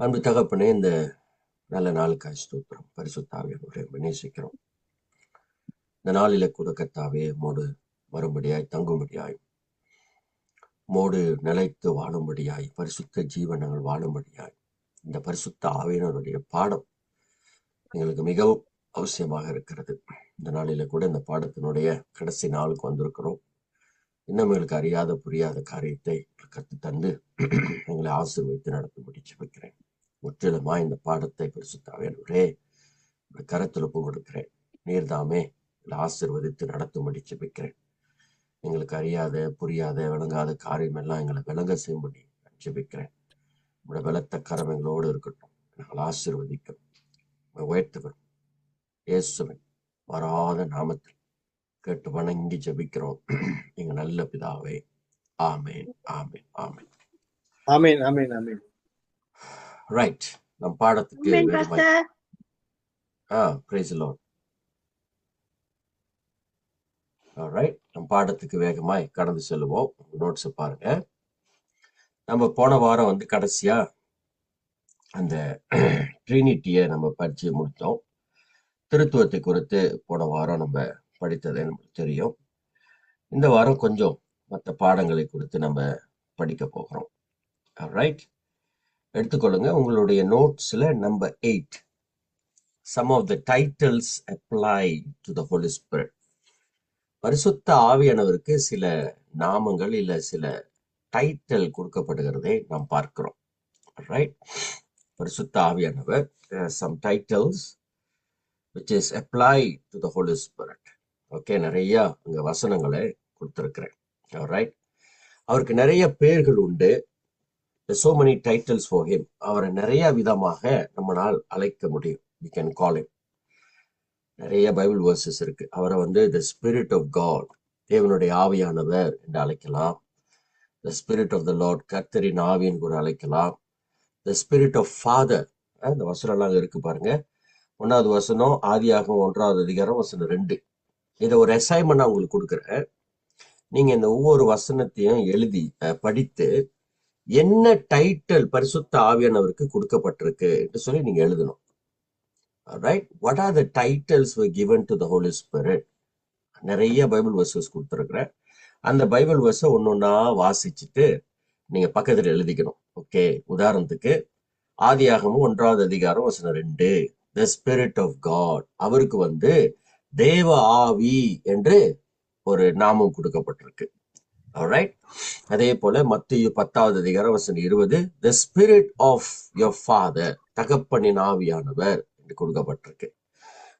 அன்பு தகப்பனே, இந்த நல்ல நாளுக்காய் ஸ்தோத்திரம். பரிசுத்த ஆவியானவரே, உம்மை நேசிக்கிறோம். இந்த நாளிலே கூட கர்த்தாவே, உம்மோடு வரும்படியாய், தங்கும்படியாய், உம்மோடு நிலைத்து வாழும்படியாய், பரிசுத்த ஜீவனங்கள் வாழும்படியாய், இந்த பரிசுத்த ஆவியானவருடைய பாடம் எங்களுக்கு மிகவும் அவசியமாக இருக்கிறது. இந்த நாளிலே கூட இந்த பாடத்தினுடைய கடைசி நாளுக்கு வந்திருக்கிறோம். இன்னும் எங்களுக்கு அறியாத புரியாத காரியத்தை கற்றுத் தந்து எங்களை ஆசீர்வதித்து நடத்தும்படி ஜெபிக்கிறேன். முற்றிலுமா இந்த பாடத்தை பரிசுத்த ஆவியானவரே உம்முடைய கரத்தில் ஒப்பு கொடுக்கிறேன். நீர்தாமே இதில் ஆசீர்வதித்து நடத்தும்படி ஜெபிக்கிறேன். எங்களுக்கு அறியாத புரியாத விளங்காத காரியம் எல்லாம் எங்களை விளங்க செய்யும்படி நான் ஜெபிக்கிறேன். உங்களுடைய பலத்த கரம் எங்களோடு இருக்கட்டும். நாங்கள் ஆசீர்வதிக்கிறோம், உயர்த்துகிறோம். இயேசுவின் வராத நாமத்தில் கேட்டு வணங்கி ஜெபிக்கிறோம் எங்க நல்ல பிதாவே. ஆமேன், ஆமேன், ஆமேன். ஆமென், ஆமென், ஆமென். ரைட், நம் பாடத்துக்கு Amen, வேகமாய் Pastor. praise the Lord. Right, நம் பாடத்துக்கு வேகமாய் கடந்து செல்லுவோம். நோட்ஸ் பாருங்க. நம்ம போன வாரம் கடைசியா அந்த ட்ரினிட்டியை நம்ம படிச்சு முடித்தோம். திருத்துவத்தை குறித்து போன வாரம் நம்ம படித்தது நமக்கு தெரியும். இந்த வாரம் கொஞ்சம் மற்ற பாடங்களை குறித்து நம்ம படிக்க போகிறோம். ரைட், எடுத்துக்கொள்ளுங்க. உங்களுடைய நோட்ஸ்ல number 8, some of the titles apply to the Holy Spirit. பரிசுத்த ஆவியானவருக்கு சில நாமங்கள் இல்ல சில டைட்டில் கொடுக்கப்படுகிறதை நாம் பார்க்கிறோம். ரைட், பரிசுத்த ஆவியானவர் some titles which is applied to the Holy Spirit. Okay, நிறைய அங்க வசனங்களை கொடுத்திருக்கிறேன். ரைட், அவருக்கு நிறைய பேர்கள் உண்டு. There's so many titles for him. அவரை நிறைய விதமாக நம்மளால் அழைக்க முடியும். We can call him. நிறைய பைபிள் வேர்சஸ் இருக்கு. அவரை the Spirit of God, தேவனுடைய ஆவியானவர் என்று அழைக்கலாம். The Spirit of the Lord, கர்த்தரின் ஆவியின் கூட அழைக்கலாம். The Spirit of Father, இந்த வசனம்லாம் இருக்கு பாருங்க. 1வது வசனம் ஆதியாகமம் 1வது அதிகாரம் வசனம் 2. இதை ஒரு அசைன்மெண்ட் உங்களுக்கு கொடுக்குறேன். நீங்க இந்த ஒவ்வொரு வசனத்தையும் எழுதி படித்து என்ன டைட்டில் பரிசுத்த ஆவியானவருக்கு கொடுக்கப்பட்டிருக்கு என்று சொல்லி நீங்க எழுதணும். Right? What are the titles were given to the Holy Spirit? நிறைய பைபிள் வெர்சஸ் கொடுத்துருக்குறேன். அந்த பைபிள் வெர்ஸை ஒன்னொன்னா வாசிச்சுட்டு நீங்க பக்கத்துல எழுதிக்கணும். ஓகே, உதாரணத்துக்கு ஆதியாகமம் 1வது அதிகாரம் வசனம் 2, the Spirit of God, அவருக்கு தேவ ஆவி என்று ஒரு நாமம் கொடுக்கப்பட்டிருக்கு. Alright? அதே போல மத்தேயு 10வது அதிகாரம் வசனம் 20, the Spirit of your Father, தகப்பனின் ஆவியானவர் என்று கொடுக்கப்பட்டிருக்கு.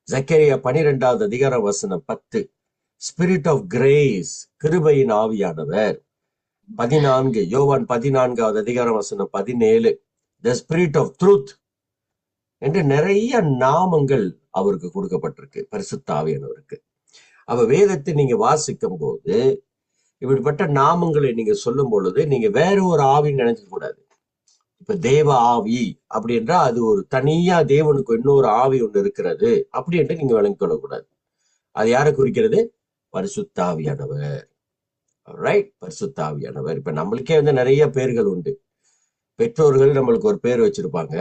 ஜக்கரியா 12வது அதிகாரம் வசனம் 10, Spirit of Grace, கிருபையின் ஆவியானவர். 14, யோவான் 14வது அதிகாரம் வசனம் 17, the Spirit of Truth என்று நிறைய நாமங்கள் அவருக்கு கொடுக்கப்பட்டிருக்கு, பரிசுத்த ஆவியானவருக்கு. அவ வேதத்தை நீங்க வாசிக்கும் போது இப்படிப்பட்ட நாமங்களை நீங்க சொல்லும் பொழுது நீங்க வேற ஒரு ஆவின்னு நினைக்க கூடாது. இப்ப தேவ ஆவி அப்படின்றா அது ஒரு தனியா தேவனுக்கு இன்னொரு ஆவி ஒன்று இருக்கிறது அப்படி என்று நீங்க விளங்கிக் கொள்ளக்கூடாது. அது யாரை குறிக்கிறது? பரிசுத்த ஆவியானவர். ரைட், பரிசுத்த ஆவியானவர். இப்ப நம்மளுக்கே நிறைய பேர்கள் உண்டு. பெற்றோர்கள் நம்மளுக்கு ஒரு பேர் வச்சிருப்பாங்க,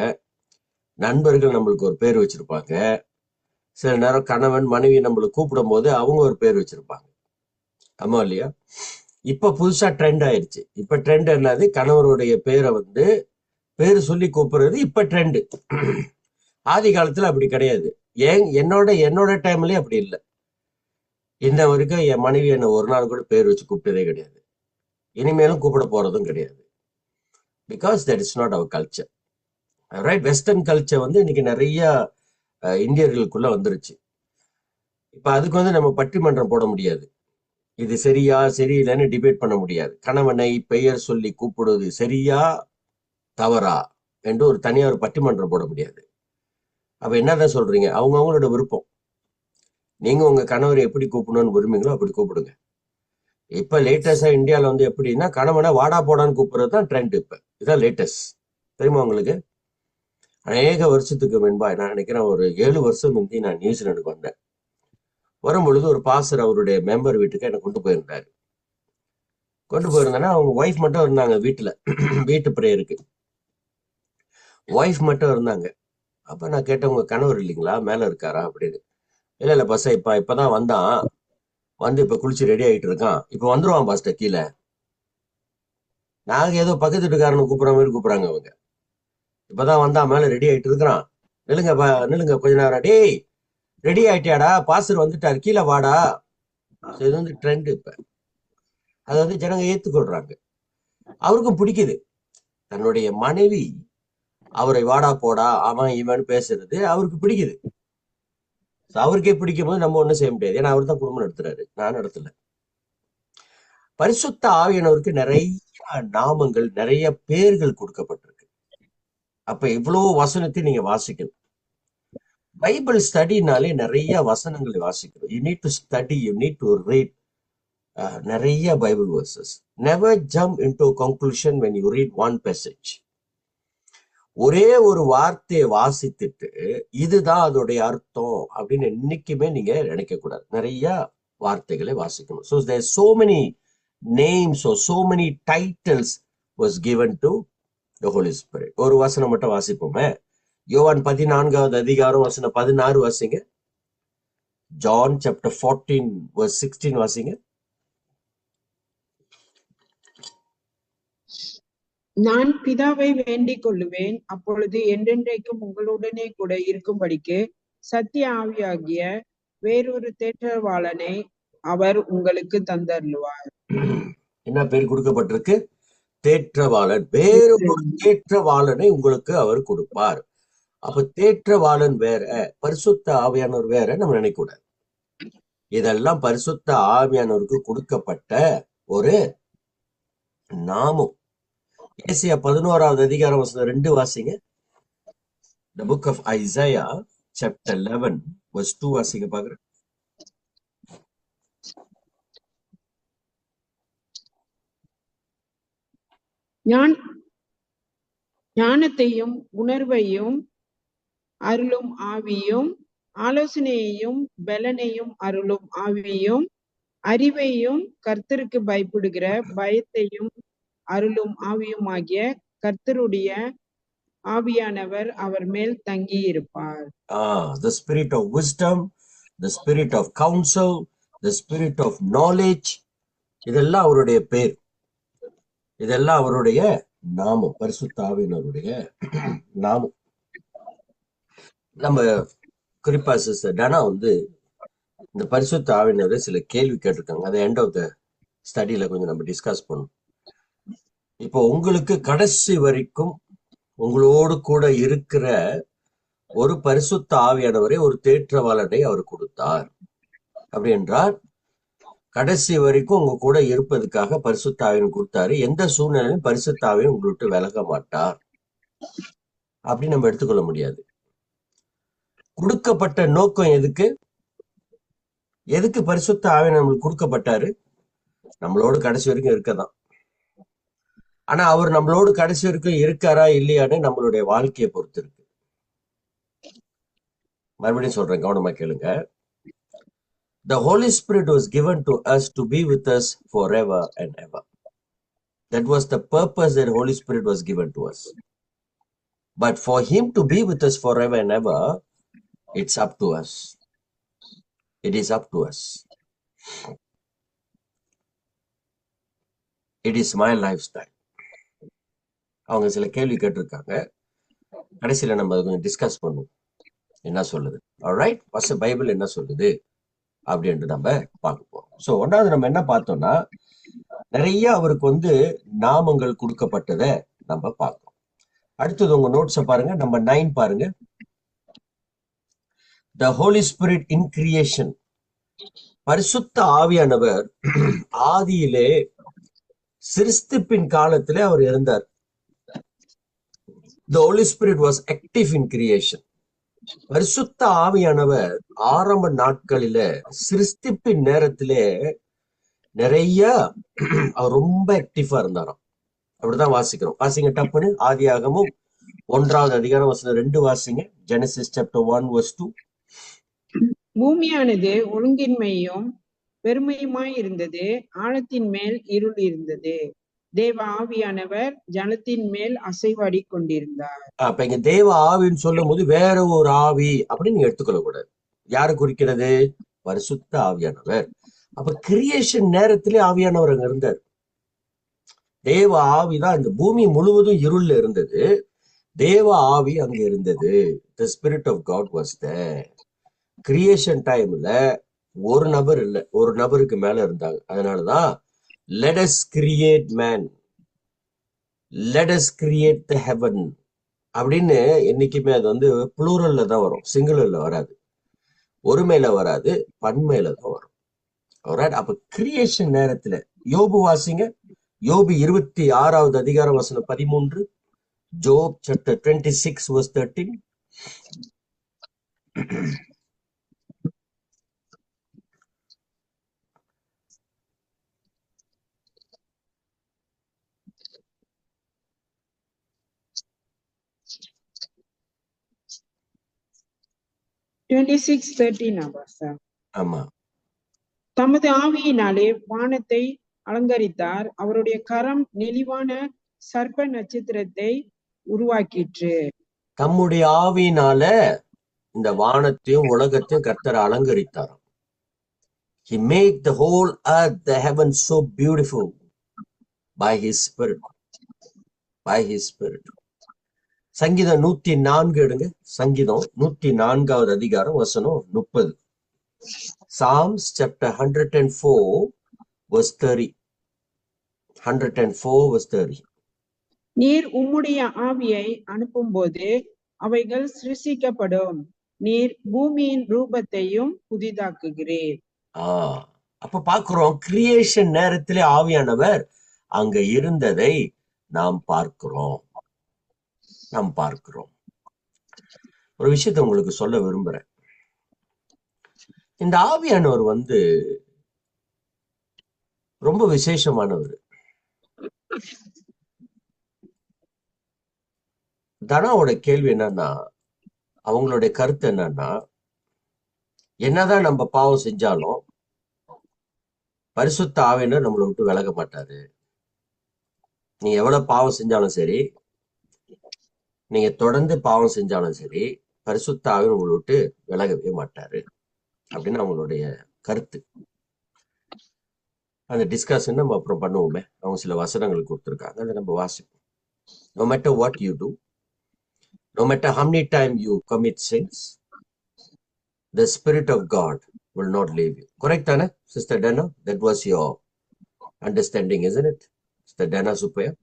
நண்பர்கள் நம்மளுக்கு ஒரு பேர் வச்சிருப்பாங்க, சில நேரம் கணவன் மனைவி நம்மளுக்கு கூப்பிடும் போது அவங்க ஒரு பேர் வச்சிருப்பாங்க. ஆமா இல்லையா? இப்ப புதுசா ட்ரெண்ட் ஆயிடுச்சு. இப்ப ட்ரெண்ட் என்னது? கணவருடைய பேரை பேரு சொல்லி கூப்பிடுறது இப்ப ட்ரெண்டு. ஆதி காலத்துல அப்படி கிடையாது. என்னோட டைம்லயே அப்படி இல்லை. இன்ன வரைக்கும் என் மனைவி என்ன ஒரு நாள் கூட பேர் வச்சு கூப்பிட்டதே கிடையாது. இனிமேலும் கூப்பிட போறதும் கிடையாது. Because that is not our culture. Right, western culture இன்னைக்கு நிறைய இந்தியர்களுக்குள்ள வந்துருச்சு. இப்ப அதுக்கு நம்ம பட்டிமன்றம் போட முடியாது. இது சரியா சரியில்லைன்னு டிபேட் பண்ண முடியாது. கணவனை பெயர் சொல்லி கூப்பிடுவது சரியா தவறா என்று ஒரு தனியா ஒரு பட்டிமன்றம் போட முடியாது. அப்ப என்னதான் சொல்றீங்க? அவங்களோட விருப்பம். நீங்க உங்க கணவரை எப்படி கூப்பிடணும்னு விரும்புங்களோ அப்படி கூப்பிடுங்க. இப்ப லேட்டஸ்டா இந்தியால எப்படின்னா கணவனை வாடா போடான்னு கூப்பிடுறது தான் ட்ரெண்ட். இப்ப இதான் லேட்டஸ்ட். தெரியுமா உங்களுக்கு? அநேக வருஷத்துக்கு முன்பா, நான் நினைக்கிறேன் ஒரு 7 வருஷம் முந்தி நான் நியூசிலாண்டுக்கு வந்தேன். வரும்பொழுது ஒரு பாஸ்டர் அவருடைய மெம்பர் வீட்டுக்கு என்னை கொண்டு போயிருந்தாரு. கொண்டு போயிருந்தேன்னா அவங்க ஒய்ஃப் மட்டும் இருந்தாங்க வீட்டுல, வீட்டு பிரேயருக்கு. ஒய்ஃப் மட்டும் இருந்தாங்க. அப்ப நான் கேட்டேன், உங்க கணவர் இல்லைங்களா, மேல இருக்காரா அப்படின்னு. இல்ல பஸ் இப்பதான் வந்தான், வந்து இப்ப குளிச்சு ரெடி ஆயிட்டு இருக்கான், இப்ப வந்துருவான் பாஸ்டர் கீழே. நாங்க ஏதோ பக்கத்து வீட்டுக்காரனை கூப்பிடுற மாதிரி கூப்பிடுறாங்க அவங்க. இப்பதான் வந்தான், மேல ரெடி ஆயிட்டு இருக்கிறான், நில்லுங்க நில்லுங்க கொஞ்ச நேரம், டேய் ரெடி ஆயிட்டியாடா, பாஸ்டர் வந்துட்டாரு கீழே வாடா. இது வந்து ட்ரெண்ட். இப்ப அதை வந்து ஜனங்க ஏத்துக்கொள்றாங்க. அவருக்கும் பிடிக்குது. தன்னுடைய மனைவி அவரை வாடா போடா அவன் இவன் பேசுறது அவருக்கு பிடிக்குது. அவருக்கே பிடிக்கும் போது நம்ம ஒண்ணும் செய்ய முடியாது. ஏன்னா அவர் தான் குடும்பம் நடத்துறாரு, நான் நடத்தல. பரிசுத்த ஆவியானவருக்கு நிறைய நாமங்கள், நிறைய பேர்கள் கொடுக்கப்பட்டிருக்கு. அப்ப இவ்வளவு வசனத்தை நீங்க வாசிக்கணும். பைபிள் ஸ்டடினாலே நிறைய வசனங்களை வாசிக்கணும். You need to study, you need to read நிறைய Bible verses. Never jump into conclusion when you read one passage. ஒரே ஒரு வார்த்தையை வாசித்துட்டு இதுதான் அதோடைய அர்த்தம் அப்படின்னு என்னைக்குமே நீங்க நினைக்க கூடாது. நிறைய வார்த்தைகளை வாசிக்கணும். So there's so many names or so many titles was given to the Holy Spirit. ஒரு வசனம் மட்டும் வாசிப்போமே. யோவான் 14வது அதிகாரம் வசனம் 16 வாசிங்க. John chapter 14 verse 16 வாசிங்க. நான் பிதாவை வேண்டிக் கொள்ளுவேன், அப்பொழுது என்றென்றைக்கும் உங்களுடனே கூட இருக்கும்படிக்கு சத்திய ஆவியாகிய வேறொரு தேற்றவாளனை அவர் உங்களுக்கு தந்தருளுவார். என்ன பேர் கொடுக்கப்பட்டிருக்கு? தேற்றவாளன். வேறு ஒரு தேற்றவாளனை உங்களுக்கு அவர் கொடுப்பார். அப்ப தேற்றவாளன் வேற, பரிசுத்த ஆவியானவர் வேற நம்ம நினைக்க கூடாது. இதெல்லாம் பரிசுத்த ஆவியானவருக்கு கொடுக்கப்பட்ட ஒரு நாமம். ஏசாயா 11வது அதிகாரம் வசனம் 2 வாசிங்க. The book of Isaiah chapter 11 verse 2 வாசிங்க பாக்குறேன். ஞானத்தையும் உணர்வையும் அருளும் ஆவியும், ஆலோசனையையும் பலனையும் அருளும் ஆவியும், அறிவையும் கர்த்தருக்கு பயப்படுகிற பயத்தையும் அருளும் ஆவியும் ஆகிய கர்த்தருடைய ஆவியானவர் அவர் மேல் தங்கி இருப்பார். The spirit of wisdom, the spirit of counsel, the spirit of knowledge, இதெல்லாம் அவருடைய பேர். இதெல்லாம் அவருடைய நாமம், பரிசுத்த ஆவியானவருடைய நாமம். நம்ம குறிப்பா சிஸ்டர் டனா வந்து இந்த பரிசுத்த ஆவியானவரை சில கேள்வி கேட்டிருக்காங்க. அதை எண்ட் ஆஃப் த ஸ்டடியில கொஞ்சம் நம்ம டிஸ்கஸ் பண்ணோம். இப்போ உங்களுக்கு கடைசி வரைக்கும் உங்களோடு கூட இருக்கிற ஒரு பரிசுத்த ஆவியானவரை, ஒரு தேற்றவாளனை அவர் கொடுத்தார். அப்படி என்றால் கடைசி வரைக்கும் உங்க கூட இருப்பதுக்காக பரிசுத்த ஆவியன் கொடுத்தாரு. எந்த சூழ்நிலையும் பரிசுத்த ஆவியன் உங்கள்கிட்ட விலக மாட்டார் அப்படி நம்ம எடுத்துக்கொள்ள முடியாது. கொடுக்கப்பட்ட நோக்கம் எதுக்கு? எதுக்கு பரிசுத்த ஆவியன் நம்மளுக்கு கொடுக்கப்பட்டாரு? நம்மளோடு கடைசி வரைக்கும் இருக்கதான். ஆனா அவர் நம்மளோடு கடைசி வரைக்கும் இருக்காரா இல்லையான்னு நம்மளுடைய வாழ்க்கையை பொறுத்து இருக்கு. மறுபடியும் சொல்றேன், கவனமா கேளுங்க. The Holy Spirit was given to us to be with us forever and ever. That was the purpose that Holy Spirit was given to us. But for him to be with us forever and ever, it's up to us. It is up to us. It is my lifestyle. அவங்க சில கேள்வி கேட்டிருக்காங்க. கடைசியில நம்ம கொஞ்சம் discuss பண்ணுவோம், என்ன சொல்லுது. ஆல்ரைட், ஃபர்ஸ்ட் பைபிள் என்ன சொல்லுது அப்படின்ட்டு நம்ம பார்க்க போறோம். ஸோ ஒன்றாவது நம்ம என்ன பார்த்தோம்னா, நிறைய அவருக்கு வந்து நாமங்கள் கொடுக்கப்பட்டதை நம்ம பார்க்கணும். அடுத்தது உங்க நோட்ஸை பாருங்க, நம்பர் 9 பாருங்க. The Holy Spirit in creation. பரிசுத்த ஆவியானவர் ஆதியிலே சிருஷ்டிப்பின் காலத்திலே அவர் இருந்தார். The Holy Spirit was active in creation. பரிசுத்த ஆவியானவர் ஆரம்ப நாட்களில சிருஷ்டிப்பின் நேரத்திலே நிறைய அவர் ரொம்ப ஆக்டிவா இருந்தாராம். அப்படிதான் வாசிக்கிறோம். வாசிங்க டப்புன்னு. ஆதியாகமம் 1வது அதிகாரம் வசனம் 2 வாசிங்க. Genesis chapter 1 verse 2. பூமியானது ஒழுங்கின்மையும் பெருமையுமாய் இருந்தது, ஆழத்தின் மேல் இருள் இருந்தது, தேவ ஆவியானவர் ஜலத்தின் மேல் அசைவாடி கொண்டிருந்தார். அப்ப இங்க தேவ ஆவின்னு சொல்லும் போது வேற ஒரு ஆவி அப்படின்னு நீங்க எடுத்துக்கொள்ள கூடாது. யாரு குறிக்கிறது? பரிசுத்த ஆவியானவர். அப்ப கிரியேஷன் நேரத்திலே ஆவியானவர் அங்க இருந்தார். தேவ ஆவிதான் இந்த பூமி முழுவதும் இருள்ல இருந்தது. தேவ ஆவி அங்க இருந்தது. The spirit of God was there. Creation டைம்ல ஒரு நபர் இல்ல, ஒரு நபருக்கு மேல இருந்தாங்க. அதனாலதான் let us create man, let us create the heaven அப்படின்னு என்னைக்குமே அது வந்து புளூரல்ல தான் வரும், சிங்குலர்ல வராது, ஒருமையில வராது, பன்மையில தான் வரும். Alright? அப்ப கிரியேஷன் நேரத்துல யோபு வாசிங்க. யோபு 26வது அதிகாரம் வசனம் 13. Job chapter 26 verse 13. Pastor. ஆமா. தமது ஆவியினாலே வானத்தை அலங்கரித்தார். அவருடைய கரம் நெளிவான சர்ப்ப நட்சத்திரத்தை உருவாக்கிற்று. தம்முடைய ஆவியினால இந்த வானத்தையும் உலகத்தையும் கர்த்தர் அலங்கரித்தாராம். He made the whole earth, the heavens so beautiful by his spirit. By his spirit. சங்கீதம் 104 எடுங்க. சங்கீதம் 104வது அதிகாரம் வசனம் 30. Psalms chapter 104 verse 30. 104 verse 30. நீர் உம்முடைய ஆவியை அனுப்பும்போது அவைகள் சிருஷ்டிக்கப்படும். நீர் பூமியின் ரூபத்தையும் புதிதாக்குகிறீர். அப்ப பாக்குறோம், கிரியேஷன் நேரத்திலே ஆவியானவர் அங்க இருந்ததை நாம் பார்க்கிறோம். ஒரு விஷயத்தை உங்களுக்கு சொல்ல விரும்புறேன். இந்த ஆவியானவர் வந்து ரொம்ப விசேஷமானவர். தனாவோட கேள்வி என்னன்னா, அவங்களுடைய கருத்து என்னன்னா, என்னதான் நம்ம பாவம் செஞ்சாலும் பரிசுத்த ஆவியானவர் நம்மளை விட்டு விலக மாட்டாரு. நீங்க எவ்வளவு பாவம் செஞ்சாலும் சரி, நீங்க தொடர்ந்து பாவம் செஞ்சாலும் சரி, பரிசுத்த ஆவியானவர் உங்களை விட்டு விலகவே மாட்டாரு அப்படின்னு அவங்களுடைய கருத்து. அந்த டிஸ்கஷன் நம்ம அப்புறம் பண்ணுவோமே. அவங்க சில வசனங்கள் கொடுத்துருக்காங்க, அதை நம்ம வாசிப்போம். No matter what you do, no matter how many times you commit sins, the Spirit of God will not leave you. Correct, Anna? Sister Dana? That was your understanding, isn't it? Sister Dana Supaya?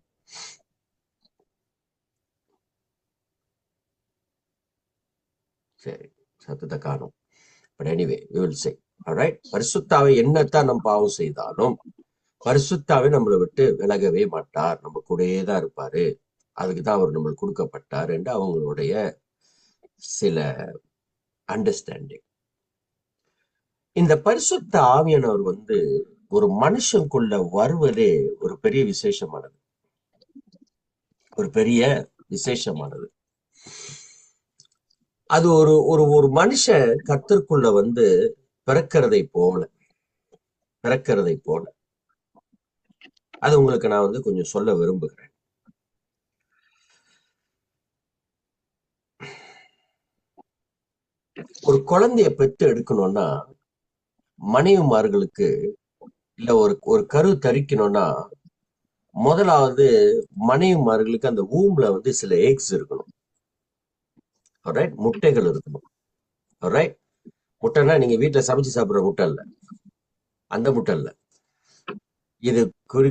சரி, சத்தத்தை காணும். But anyway, we will say. Alright? பரிசுத்தாவை என்னத்தான் நம்ம பாவம் செய்தாலும் பரிசுத்தாவை நம்மளை விட்டு விலகவே மாட்டார், நம்ம கூடயே தான் இருப்பாரு. அதுக்குதான் அவர் நம்மளுக்கு கொடுக்கப்பட்டார் என்று அவங்களுடைய சில அண்டர்ஸ்டாண்டிங். இந்த பரிசுத்த ஆவியானவர் வந்து ஒரு மனுஷனுக்குள்ள வருவதே ஒரு பெரிய விசேஷமானது. அது ஒரு மனுஷன் கர்த்தருக்குள்ள வந்து பிறக்கிறதை போல அது உங்களுக்கு நான் வந்து கொஞ்சம் சொல்ல விரும்புகிறேன். ஒரு குழந்தைய பெற்று எடுக்கணும்னா, மனைவிமார்களுக்கு இல்ல ஒரு கரு தரிக்கணும்னா, முதலாவது மனைவிமார்களுக்கு அந்த ஊம்ல வந்து சில எக்ஸ் இருக்கணும். ஆல்ரைட்? முட்டைகள் இருக்கணும். ஆல்ரைட்? முட்டைன்னா நீங்க வீட்டுல சமைச்சு சாப்பிடுற முட்டை இல்ல, அந்த முட்டை இல்ல. இது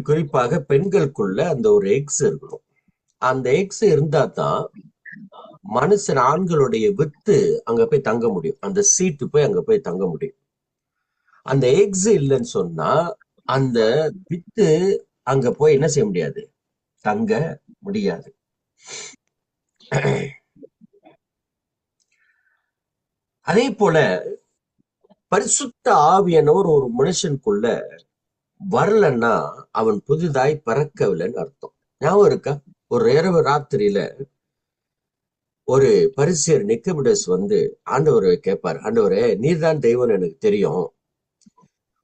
குறிப்பாக பெண்களுக்குள்ள அந்த ஒரு எக்ஸ் இருக்கணும். அந்த எக்ஸ் இருந்தா தான் மனுஷன் ஆண்களுடைய வித்து அங்க போய் தங்க முடியும், அந்த சீட்டு போய் அங்க போய் தங்க முடியும். அந்த எக்ஸ் இல்லைன்னு சொன்னா அந்த வித்து அங்க போய் என்ன செய்ய முடியாது, தங்க முடியாது. அதே போல பரிசுத்த ஆவியானவர் ஒரு மனுஷனுக்குள்ள வரலன்னா அவன் புதிதாய் பிறக்கவில்லைன்னு அர்த்தம். ஞாபகம் இருக்கா? ஒரு இரவு ராத்திரியில ஒரு பரிசேயர் நிக்கோதேமஸ் வந்து ஆண்டவரை கேட்பார், ஆண்டவரே நீர் தான் தெய்வம்னு எனக்கு தெரியும்,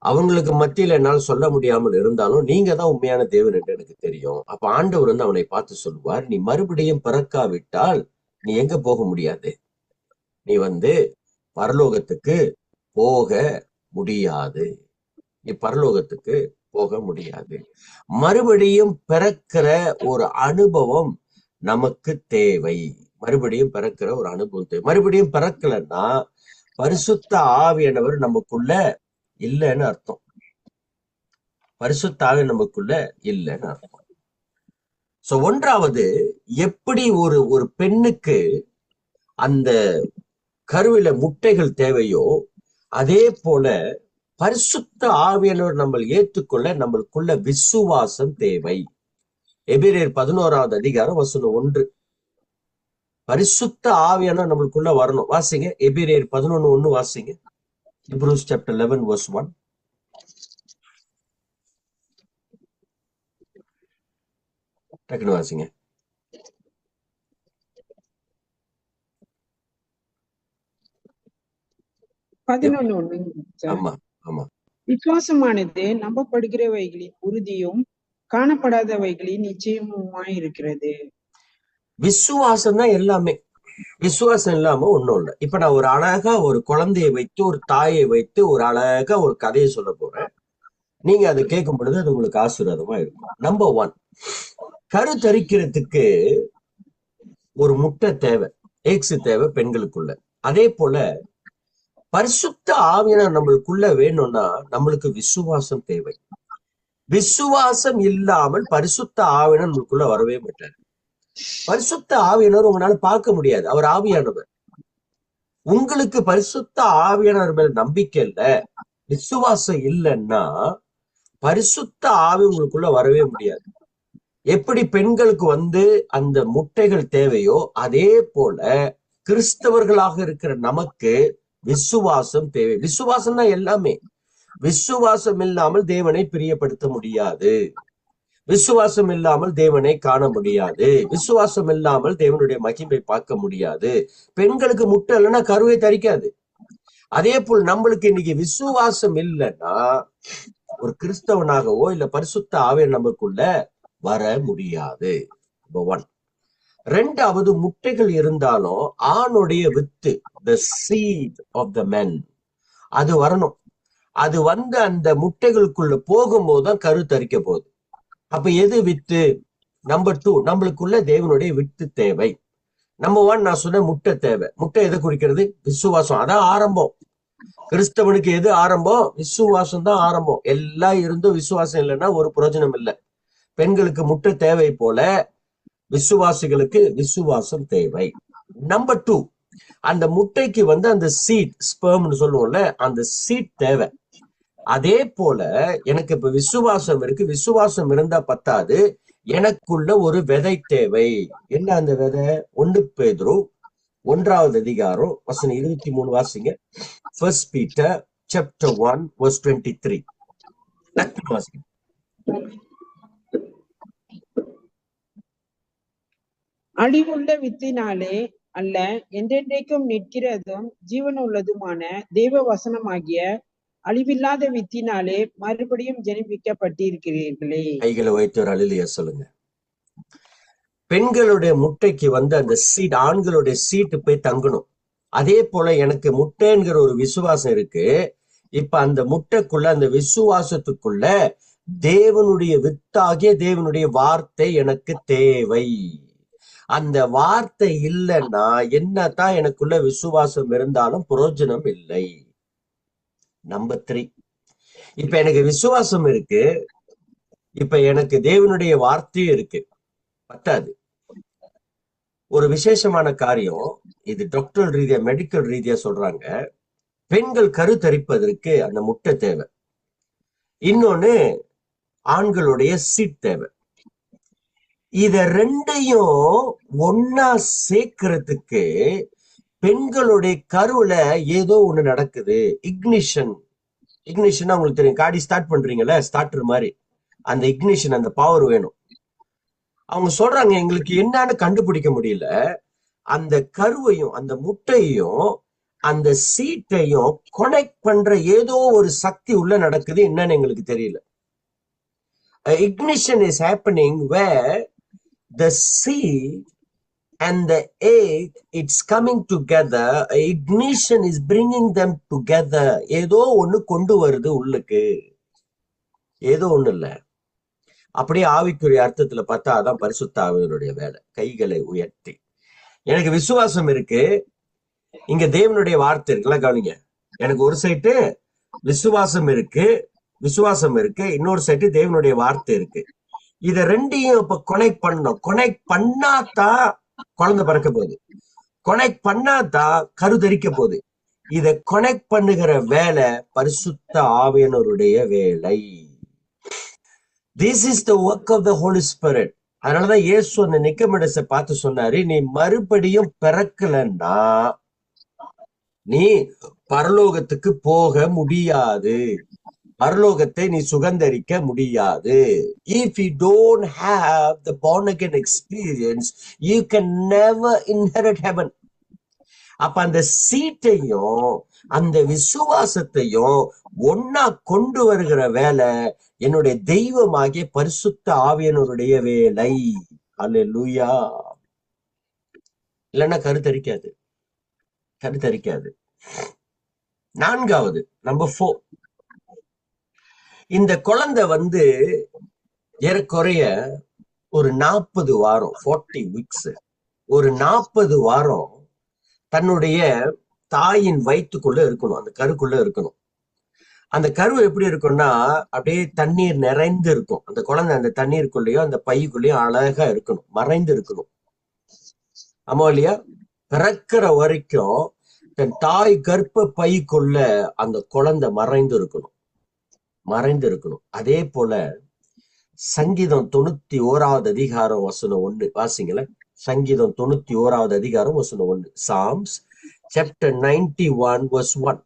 அவங்களுக்கு மத்தியில என்னால் சொல்ல முடியாமல் இருந்தாலும் நீங்க தான் உண்மையான தேவன் என்று எனக்கு தெரியும். அப்ப ஆண்டவர் வந்து அவனை பார்த்து சொல்லுவார், நீ மறுபடியும் பிறக்காவிட்டால் நீ எங்க போக முடியாது, நீ வந்து பரலோகத்துக்கு போக முடியாது, நீ பரலோகத்துக்கு போக முடியாது. மறுபடியும் பிறக்கிற ஒரு அனுபவம் நமக்கு தேவை. மறுபடியும் பிறக்கிற ஒரு அனுபவம் தேவை. மறுபடியும் பிறக்கலன்னா பரிசுத்த ஆவியானவர் நமக்குள்ள இல்லைன்னு அர்த்தம். பரிசுத்த ஆவி நமக்குள்ள இல்லைன்னு அர்த்தம். சோ ஒன்றாவது, எப்படி ஒரு ஒரு பெண்ணுக்கு அந்த கருவில முட்டைகள் தேவையோ அதே போல பரிசுத்த ஆவியானவர் நம்ம ஏற்றுக்கொள்ள நம்மளுக்குள்ள விசுவாசம் தேவை. எபிரேயர் 11வது அதிகாரம் வசனம் 1. பரிசுத்த ஆவியானவர் நம்மளுக்குள்ள வரணும். வாசிங்க, எபிரேயர் 11:1 வாசிங்க. Hebrews chapter 11 verse 1. டக்குனு வாசிங்க. ஆமா ஆமா. விசுவாசமானது நம்பப்படுகிறவைகளின் உறுதியும் காணப்படாதவைகளின் நிச்சயமுமாய் இருக்கிறது. விசுவாசம் தான் எல்லாமே. விசுவாசம் இல்லாம ஒண்ணும் இல்லை. இப்ப நான் ஒரு அழகா ஒரு குழந்தையை வைத்து, ஒரு தாயை வைத்து ஒரு அழகா ஒரு கதையை சொல்ல போறேன். நீங்க அதை கேட்கும் பொழுது அது உங்களுக்கு ஆசீர்வாதமா இருக்கும். நம்பர் 1, கருத்தரிக்கிறதுக்கு ஒரு முட்டை தேவை, எக்ஸ் தேவை பெண்களுக்குள்ள. அதே போல பரிசுத்த ஆவியானவர் நம்மளுக்குள்ள வேணும்னா நம்மளுக்கு விசுவாசம் தேவை. விசுவாசம் இல்லாமல் பரிசுத்த ஆவியானவர் நம்மளுக்குள்ள வரவே மாட்டார். பரிசுத்த ஆவியானவர் உங்களால பார்க்க முடியாது, அவர் ஆவியானவர். உங்களுக்கு பரிசுத்த ஆவியானவர் மேல நம்பிக்கை இல்ல, விசுவாசம் இல்லைன்னா பரிசுத்த ஆவி உங்களுக்குள்ள வரவே முடியாது. எப்படி பெண்களுக்கு வந்து அந்த முட்டைகள் தேவையோ அதே போல கிறிஸ்தவர்களாக இருக்கிற நமக்கு விசுவாசம் தேவை. விசுவாசம் தான் எல்லாமே. விசுவாசம் இல்லாமல் தேவனை பிரியப்படுத்த முடியாது. விசுவாசம் இல்லாமல் தேவனை காண முடியாது. விசுவாசம் இல்லாமல் தேவனுடைய மகிமை பார்க்க முடியாது. பெண்களுக்கு முட்டை இல்லைன்னா கருவை தரிக்காது. அதே போல் நம்மளுக்கு இன்னைக்கு விசுவாசம் இல்லைன்னா ஒரு கிறிஸ்தவனாகவோ இல்ல பரிசுத்த ஆவியானவர் நமக்குள்ள வர முடியாது. 1. 2வது, முட்டைகள் இருந்தாலும் ஆணுடைய with, the seed of the men, அது வரணும். அது வந்து அந்த முட்டைகளுக்குள்ள போகும்போதுதான் கரு தரிக்க போகுது. அப்ப எது வித்து? நம்பர் 2, நம்மளுக்குள்ள தேவனுடைய வித்து தேவை. நம்பர் 1 நான் சொன்ன முட்டை தேவை. முட்டை எதை குறிக்கிறது? விசுவாசம். அதான் ஆரம்பம். கிறிஸ்தவனுக்கு எது ஆரம்பம்? விசுவாசம் தான் ஆரம்பம். எல்லாம் இருந்தும் விசுவாசம் இல்லைன்னா ஒரு பிரயோஜனம் இல்லை. பெண்களுக்கு முட்டை தேவை போல விசுவாசிகளுக்கு விசுவாசம் தேவை. நம்பர் 2, அந்த முட்டைக்கு வந்து அந்த சீட், ஸ்பெர்ம்னு சொல்லுவோம்ல, அந்த சீட் தேவை. அதே போல எனக்கு இப்ப விசுவாசம் இருக்கு, விசுவாசம் இருந்தா பத்தாது, எனக்குள்ள ஒரு விதை தேவை. என்ன அந்த விதை? 1 பேதுரு 1வது அதிகாரம் வசனம் 23 வாசிங்க. 1 Peter chapter 1 verse 23. வாசிங்க. அழிவுள்ள வித்தினாலே அல்ல, என்றென்றைக்கும் நிற்கிறதும் ஜீவனுள்ளதுமான தேவ வசனமாகிய அழிவில்லாத வித்தினாலே மறுபடியும் ஜெனிப்பிக்கப்பட்டிருக்கிறீர்களே. கைகளை வைத்து ஒரு அல்லேலூயா சொல்லுங்க. பெண்களுடைய முட்டைக்கு வந்து அந்த சீட், ஆண்களுடைய சீட்டு போய் தங்கணும். அதே போல எனக்கு முட்டைங்கிற ஒரு விசுவாசம் இருக்கு. இப்ப அந்த முட்டைக்குள்ள, அந்த விசுவாசத்துக்குள்ள தேவனுடைய வித்தாகிய தேவனுடைய வார்த்தை எனக்கு தேவை. அந்த வார்த்தை இல்லைன்னா என்னதான் எனக்குள்ள விசுவாசம் இருந்தாலும் பிரயோஜனம் இல்லை. நம்பர் 3, இப்ப எனக்கு விசுவாசம் இருக்கு, இப்ப எனக்கு தேவனுடைய வார்த்தையும் இருக்கு, பத்தாது. ஒரு விசேஷமான காரியம் இது, டாக்டர் ரீதியா, மெடிக்கல் ரீதியா சொல்றாங்க. பெண்கள் கருத்தரிப்பதற்கு அந்த முட்டை தேவை. இன்னொன்னு ஆண்களுடைய சீட் தேவை. இத ரெண்டையும் ஒன்னா சேர்க்கறதுக்கு பெண்களுடைய கருவுல ஏதோ ஒண்ணு நடக்குது. இக்னிஷன் உங்களுக்கு தெரியும். காடி ஸ்டார்ட் பண்றீங்கல்ல, ஸ்டார்டர் மாதிரி, அந்த இக்னிஷன், அந்த பவர் வேணும். அவங்க சொல்றாங்க, எங்களுக்கு என்னன்னு கண்டுபிடிக்க முடியல, அந்த கருவையும் அந்த முட்டையும் அந்த சீட்டையும் கனெக்ட் பண்ற ஏதோ ஒரு சக்தி உள்ள நடக்குது, என்னன்னு எங்களுக்கு தெரியல. Ignition is happening where the seed and the egg, it's coming together. Ignition is bringing them together. ஏதோ ஒண்ணு கொண்டு வருது உள்ளுக்கு, ஏதோ ஒண்ணு இல்ல. அப்படியே ஆவிக்குரிய அர்த்தத்துல பார்த்தா அதான் பரிசுத்த ஆவியினுடைய வேலை. கைகளை உயர்த்தி, எனக்கு விசுவாசம் இருக்கு, இங்க தேவனுடைய வார்த்தை இருக்குல்ல, கவனிங்க. எனக்கு ஒரு சைட்டு விசுவாசம் இருக்கு, இன்னொரு சைட்டு தேவனுடைய வார்த்தை இருக்கு. இத ரெண்டையும் இப்ப கனெக்ட் பண்ணணும். கனெக்ட் பண்ணாதான் குழந்தை பிறக்க போகுது, கனெக்ட் பண்ணாதான் கருதரிக்க போகுது. இத கனெக்ட் பண்ணுகிற வேலை பரிசுத்த ஆவியானவருடைய வேலை. This is the work of the Holy Spirit. அதனாலதான் இயேசு அந்த நிக்கோதேமுவை பார்த்து சொன்னாரு, நீ மறுபடியும் பிறக்கலன்னா நீ பரலோகத்துக்கு போக முடியாது, பரலோகத்தை நீ சுகந்தரிக்க முடியாது. If you don't have the born again experience, you can never inherit heaven. அப்ப அந்த சீட்டையும் அந்த விசுவாசத்தையும் ஒன்னா கொண்டு வருகிற வேலை என்னுடைய தெய்வமாகிய பரிசுத்த ஆவியானவருடைய வேலை. அல்லேலூயா. இல்லைன்னா கருத்தரிக்காது. நான்காவது, நம்பர் 4, இந்த குழந்தை ஏறக்குறைய ஒரு 40 வாரம், 40 வீக்ஸ், ஒரு 40 வாரம் தன்னுடைய தாயின் வயிற்றுக்குள்ள இருக்கணும், அந்த கருக்குள்ள இருக்கணும். அந்த கரு எப்படி இருக்கும்னா அப்படியே தண்ணீர் நிறைந்து இருக்கும். அந்த குழந்தை அந்த தண்ணீருக்குள்ளேயோ அந்த பைக்குள்ளேயோ அழகா இருக்கணும், மறைந்து இருக்கணும். ஆமா இல்லையா? பிறக்கிற வரைக்கும் தன் தாய் கர்ப்ப பைக்குள்ள அந்த குழந்தை மறைந்து இருக்கணும். அதே போல சங்கீதம் 91வது அதிகாரம் வசனம் 1 வாசிங்கள. சங்கீதம் 91வது அதிகாரம் வசனம் 1. Psalms chapter 91 verse 1.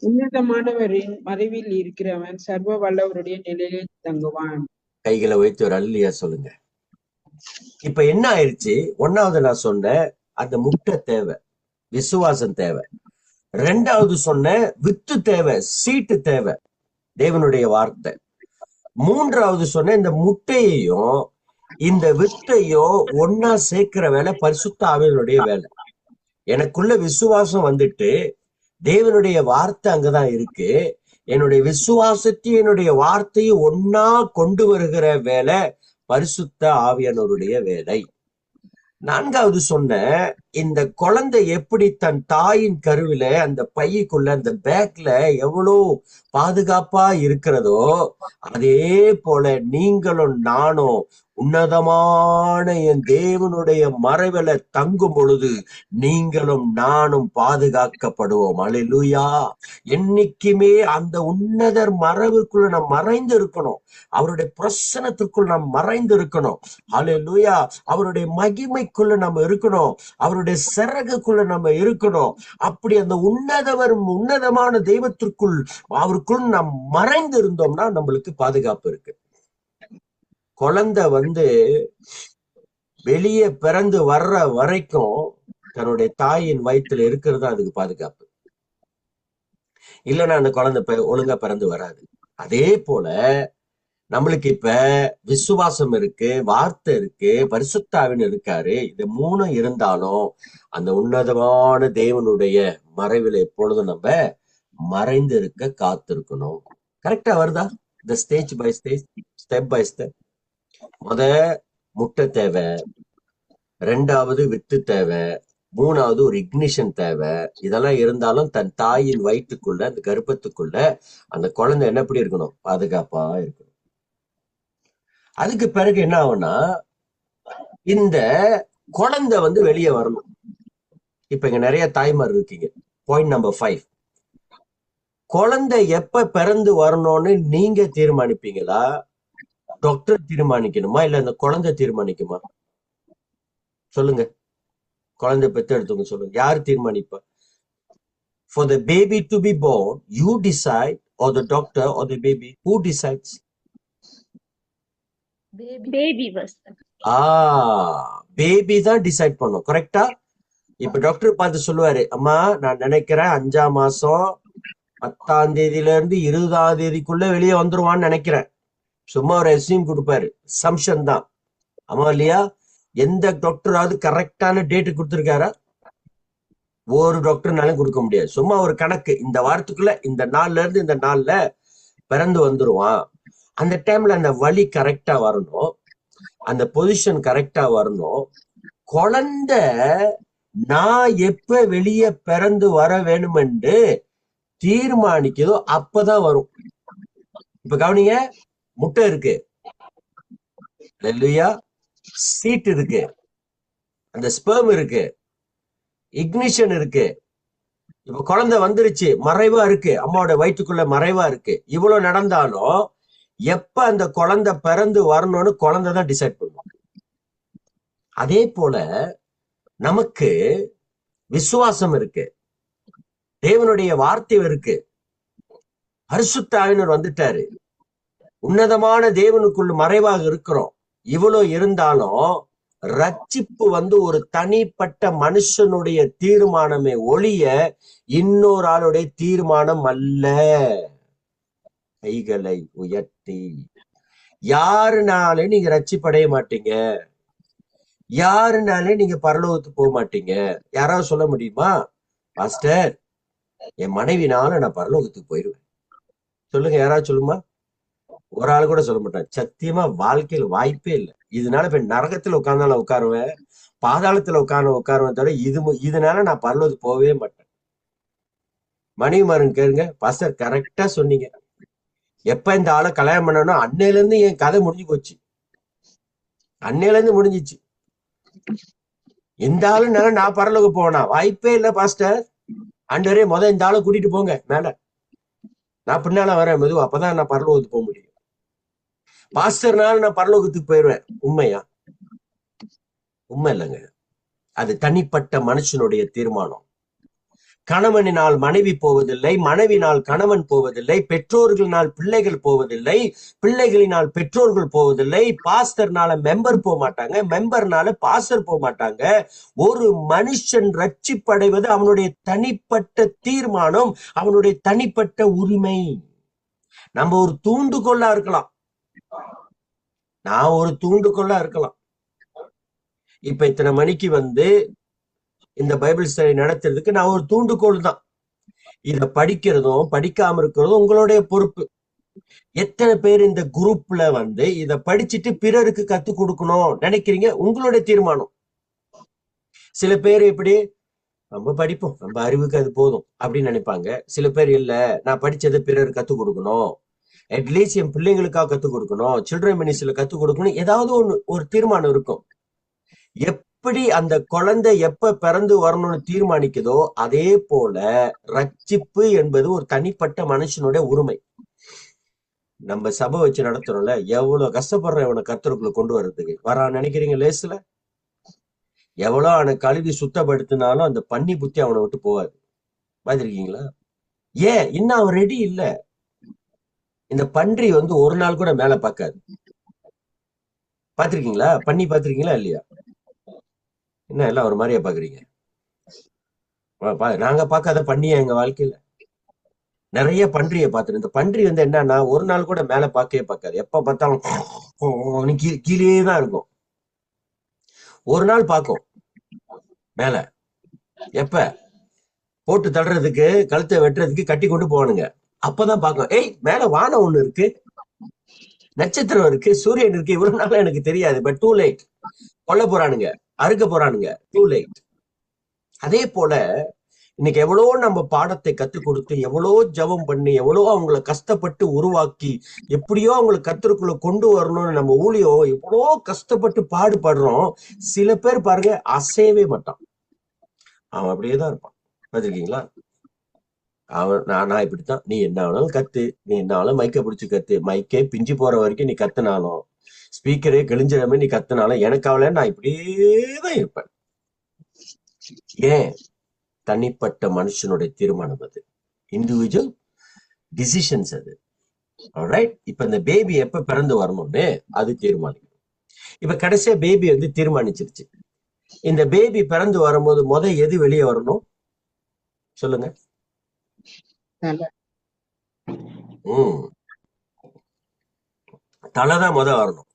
உன்னதமானவரின் மறைவில் இருக்கிறவன் சர்வ வல்லவருடைய நிலையிலே தங்குவான். கைகளை வைத்து ஒரு அல்லியா சொல்லுங்க. இப்ப என்ன ஆயிடுச்சு? ஒன்னாவது நான் சொன்னேன், அந்த முட்டை தேவை, விசுவாசம் தேவை. ரெண்டாவது சொன்ன வித்து தேவை, சீட்டு தேவை, தேவனுடைய வார்த்தை. மூன்றாவது சொன்ன இந்த முட்டையையும் இந்த வித்தையும் ஒன்னா சேர்க்கிற வேலை பரிசுத்த ஆவியானவருடைய வேலை. எனக்குள்ள விசுவாசம் வந்துட்டு தேவனுடைய வார்த்தை அங்கதான் இருக்கு. என்னுடைய விசுவாசத்தையும் என்னுடைய வார்த்தையும் ஒன்னா கொண்டு வருகிற வேலை பரிசுத்த ஆவியானவருடைய வேலை. நான்காவது சொன்ன இந்த குழந்தை எப்படி தன் தாயின் கருவில அந்த பைக்குள்ள அந்த பேக்ல எவ்வளவு பாதுகாப்பா இருக்கிறதோ, அதே போல நீங்களும் நானும் உன்னதமான என் தேவனுடைய மறைவில தங்கும் பொழுது நீங்களும் நானும் பாதுகாக்கப்படுவோம். அல்லேலூயா. என்னைக்குமே அந்த உன்னதர் மறைவுக்குள்ள நாம் மறைந்து இருக்கணும், அவருடைய பிரசன்னத்திற்குள் நாம் மறைந்து இருக்கணும். அல்லேலூயா. அவருடைய மகிமைக்குள்ள நம்ம இருக்கணும், அவருடைய சிறகுக்குள்ள நம்ம இருக்கணும். அப்படி அந்த உன்னதமான தெய்வத்திற்குள் அவருக்குள் நாம் மறைந்து இருந்தோம்னா நம்மளுக்கு பாதுகாப்பு இருக்கு. குழந்தை வெளியே பிறந்து வர்ற வரைக்கும் தன்னுடைய தாயின் வயிற்றுல இருக்கிறது அதுக்கு பாதுகாப்பு. இல்லைன்னா அந்த குழந்தை ஒழுங்கா பிறந்து வராது. அதே போல நம்மளுக்கு இப்ப விசுவாசம் இருக்கு, வார்த்தை இருக்கு, பரிசுத்த ஆவியானவர் இருக்காரு. இது மூணும் இருந்தாலும் அந்த உன்னதமான தேவனுடைய மறைவில் எப்பொழுதும் நம்ம மறைந்து இருக்க காத்திருக்கணும். கரெக்டா வருதா? இந்த stage by stage, step by step. முட்டை தேவை, ரெண்டாவது வித்து தேவை, மூணாவது ஒரு இக்னிஷன் தேவை. இதெல்லாம் இருந்தாலும் தன் தாயின் வயிற்றுக்குள்ள அந்த கர்ப்பத்துக்குள்ள அந்த குழந்தை என்ன எப்படி இருக்கணும்? பாதுகாப்பா இருக்கணும். அதுக்கு பிறகு என்ன ஆகும்னா இந்த குழந்தை வெளியே வரணும். இப்ப இங்க நிறைய தாய்மார் இருக்கீங்க. பாயிண்ட் நம்பர் 5, குழந்தை எப்ப பிறந்து வரணும்னு நீங்க தீர்மானிப்பீங்களா? டாக்டர் தீர்மானிக்கணுமா? இல்ல அந்த குழந்தை தீர்மானிக்குமா? சொல்லுங்க. குழந்தை பெற்று எடுத்துங்க, சொல்லுங்க. யாரு தீர்மானிப்பா? For the baby to be born, you decide, or the doctor or the baby? Who decides? Baby first. Baby தான் டிசைட் பண்ணும். கரெக்டா? இப்ப டாக்டர் பார்த்து சொல்லுவாரு, அம்மா நான் நினைக்கிறேன் 5ஆம் மாசம் 10ஆம் தேதியில இருந்து 20ஆம் தேதிக்குள்ள வெளியே வந்துருவான்னு நினைக்கிறேன். சும்மா ஒரு எஸ்யூம் கொடுப்பாரு, சம்ஷன் தான். ஆமா இல்லையா? எந்த டாக்டராவது கரெக்டான டேட்டு கொடுத்துருக்காரா? ஒரு டாக்டர்னாலும் கொடுக்க முடியாது. சும்மா ஒரு கணக்கு, இந்த வாரத்துக்குள்ள இந்த நாள்ல இருந்து இந்த நாள்ல பிறந்து வந்துருவான். அந்த டைம்ல அந்த வலி கரெக்டா வரணும், அந்த பொசிஷன் கரெக்டா வரணும். குழந்தை நான் எப்ப வெளியே பிறந்து வர வேணுமென்று தீர்மானிக்குதோ அப்பதான் வரும். இப்ப கவனிங்க, முட்டை இருக்கு, இல்லையா? சீட் இருக்கு, அந்த ஸ்பெர்ம் இருக்கு, இக்னிஷன் இருக்கு. இப்ப குழந்தை வந்துருச்சு, மறைவா இருக்கு, அம்மாவோட வயிற்றுக்குள்ள மறைவா இருக்கு. இவ்வளவு நடந்தாலும் எப்ப அந்த குழந்தை பிறந்து வரணும்னு குழந்தை தான் டிசைட் பண்ணும். அதே போல நமக்கு விசுவாசம் இருக்கு, தேவனுடைய வார்த்தை இருக்கு, பரிசுத்த ஆவியானவர் வந்துட்டாரு, உன்னதமான தேவனுக்குள்ள மறைவாக இருக்கிறோம். இவ்வளவு இருந்தாலும் ரட்சிப்பு ஒரு தனிப்பட்ட மனுஷனுடைய தீர்மானமே ஒழிய இன்னொரு ஆளுடைய தீர்மானம் அல்ல. கைகளை உயர்த்தி, யாருனாலே நீங்க ரட்சிப்படைய மாட்டீங்க, யாருனாலே நீங்க பரலோகத்துக்கு போக மாட்டீங்க. யாராவது சொல்ல முடியுமா, பாஸ்டர் என் மனைவினால நான் பரலோகத்துக்கு போயிடுவேன்? சொல்லுங்க, யாராவது சொல்லுமா? ஒரு ஆள் கூட சொல்ல மாட்டேன். சத்தியமா வாழ்க்கையில வாய்ப்பே இல்லை. இதனால இப்ப நரகத்துல உட்கார்ந்தாலும் உட்காருவேன், பாதாளத்துல உட்காருவேன் தவிர இதனால நான் பரலோகத்துக்கு போகவே மாட்டேன். மனைவி மாருங்க கேளுங்க, பாஸ்டர் கரெக்டா சொன்னீங்க, எப்ப இந்த ஆளை கல்யாணம் பண்ணணும் அன்னையில இருந்து என் கதை முடிஞ்சு போச்சு, அன்னையில இருந்து முடிஞ்சிச்சு. இந்த ஆளுனால நான் பரலோகம் போனா வாய்ப்பே இல்லை பாஸ்டர். ஆண்டவரே இந்த ஆளை கூட்டிட்டு போங்க மேல, நான் பின்னால வரேன் மெதுவா, அப்பதான் நான் பரலோகத்துக்கு போக முடியும். பாஸ்டர்னால நான் பரலோகத்துக்கு போயிடுவேன். உண்மையா? உண்மை இல்லைங்க. அது தனிப்பட்ட மனுஷனுடைய தீர்மானம். கணவனினால் மனைவி போவதில்லை, மனைவினால் கணவன் போவதில்லை, பெற்றோர்களினால் பிள்ளைகள் போவதில்லை, பிள்ளைகளினால் பெற்றோர்கள் போவதில்லை, பாஸ்டர்னால மெம்பர் போக மாட்டாங்க, மெம்பர்னால பாஸ்டர் போக மாட்டாங்க. ஒரு மனுஷன் ரட்சிப்படைவது அவனுடைய தனிப்பட்ட தீர்மானம், அவனுடைய தனிப்பட்ட உரிமை. நம்ம ஒரு தூண்டுகோலா இருக்கலாம், நான் ஒரு தூண்டுகோலா இருக்கலாம். இப்ப இத்தனை மணிக்கு இந்த பைபிள் ஸ்டடி நடத்துறதுக்கு நான் ஒரு தூண்டுகோல் தான். இத படிக்கிறதும் படிக்காம இருக்கிறதும் உங்களுடைய பொறுப்பு. எத்தனை பேர் இந்த குரூப்ல இத படிச்சுட்டு பிறருக்கு கத்து கொடுக்கணும் நினைக்கிறீங்க? உங்களுடைய தீர்மானம். சில பேர் இப்படி நம்ம படிப்போம், நம்ம அறிவுக்கு அது போதும் அப்படின்னு நினைப்பாங்க. சில பேர் இல்ல, நான் படிச்சதை பிறருக்கு கத்து கொடுக்கணும், அட்லீஸ்ட் என் பிள்ளைங்களுக்காக கத்து கொடுக்கணும், சில்ட்ரன் மினிஸ்ட்ரியில கத்து கொடுக்கணும், ஏதாவது ஒரு தீர்மானம் இருக்கும். எப்படி அந்த குழந்தை எப்ப பிறந்து வரணும்னு தீர்மானிக்குதோ அதே போல ரட்சிப்பு என்பது ஒரு தனிப்பட்ட மனுஷனுடைய உரிமை. நம்ம சபை வச்சு நடத்துறோம்ல, எவ்வளவு கஷ்டப்படுற இவனை கர்த்தருக்குள்ள கொண்டு வர்றதுக்கு வரான்னு நினைக்கிறீங்க? லேசுல எவ்வளவு அவனை கழுவி சுத்தப்படுத்தினாலும் அந்த பன்னி புத்தி அவனை விட்டு போவாது. பாத்திருக்கீங்களா? ஏன் இன்னும் அவன் ரெடி இல்ல. இந்த பன்றி ஒரு நாள் கூட மேல பார்க்காது. பாத்திருக்கீங்களா? பன்னி பாத்திருக்கீங்களா இல்லையா? என்ன எல்லாம் ஒரு மாதிரியா பாக்குறீங்க? நாங்க பார்க்காத பன்னியா எங்க வாழ்க்கையில நிறைய பன்றியை பார்த்துரு. இந்த பன்றி என்னன்னா ஒரு நாள் கூட மேல பார்க்கவே பார்க்காது. எப்ப பார்த்தாலும் கீழே தான் இருக்கும். ஒரு நாள் பார்க்கும் மேல, எப்ப போட்டு தள்ளுறதுக்கு கழுத்தை வெட்டுறதுக்கு கட்டி கொண்டு போவானுங்க, அப்பதான் பார்க்கும். ஏய் மேல வானம் ஒண்ணு இருக்கு, நட்சத்திரம் இருக்கு, சூரியன் இருக்கு, இவ்வளவு நாள் எனக்கு தெரியாது. பட் டூ லைட், கொல்ல போறானுங்க, அறுக்க போறானுங்க, டூ லைட். அதே போல இன்னைக்கு எவ்வளோ நம்ம பாடத்தை கத்துக் கொடுத்து, எவ்வளோ ஜபம் பண்ணி, எவ்வளோ அவங்கள கஷ்டப்பட்டு உருவாக்கி, எப்படியோ அவங்களை கர்த்தருக்குள்ள கொண்டு வரணும்னு நம்ம ஊழியம் எவ்வளோ கஷ்டப்பட்டு பாடுபடுறோம். சில பேர் பாருங்க அசையவே மாட்டான், அவன் அப்படியே தான் இருப்பான். பார்த்திருக்கீங்களா? அவன் நான் இப்படித்தான், நீ என்ன வேணாலும் கத்து, நீ என்ன வேணாலும் மைக்க பிடிச்சு கத்து, மைக்கே பிஞ்சு போற வரைக்கும் நீ கத்துனாலும், ஸ்பீக்கரே கிழிஞ்சிடமே நீ கத்துனாலும் எனக்கு அவளை நான் இப்படியே தான் இருப்பேன். ஏன்? தனிப்பட்ட மனுஷனுடைய தீர்மானம் அது, இண்டிவிஜுவல் டிசிஷன்ஸ் அது. ஆல்ரைட். இப்ப இந்த பேபி எப்ப பிறந்து வரணும்னு அது தீர்மானிக்கும். இப்ப கடைசியா பேபி தீர்மானிச்சிருச்சு. இந்த பேபி பிறந்து வரும்போது எது வெளியே வரணும் சொல்லுங்க? தலை. தலைதான் வரணும்.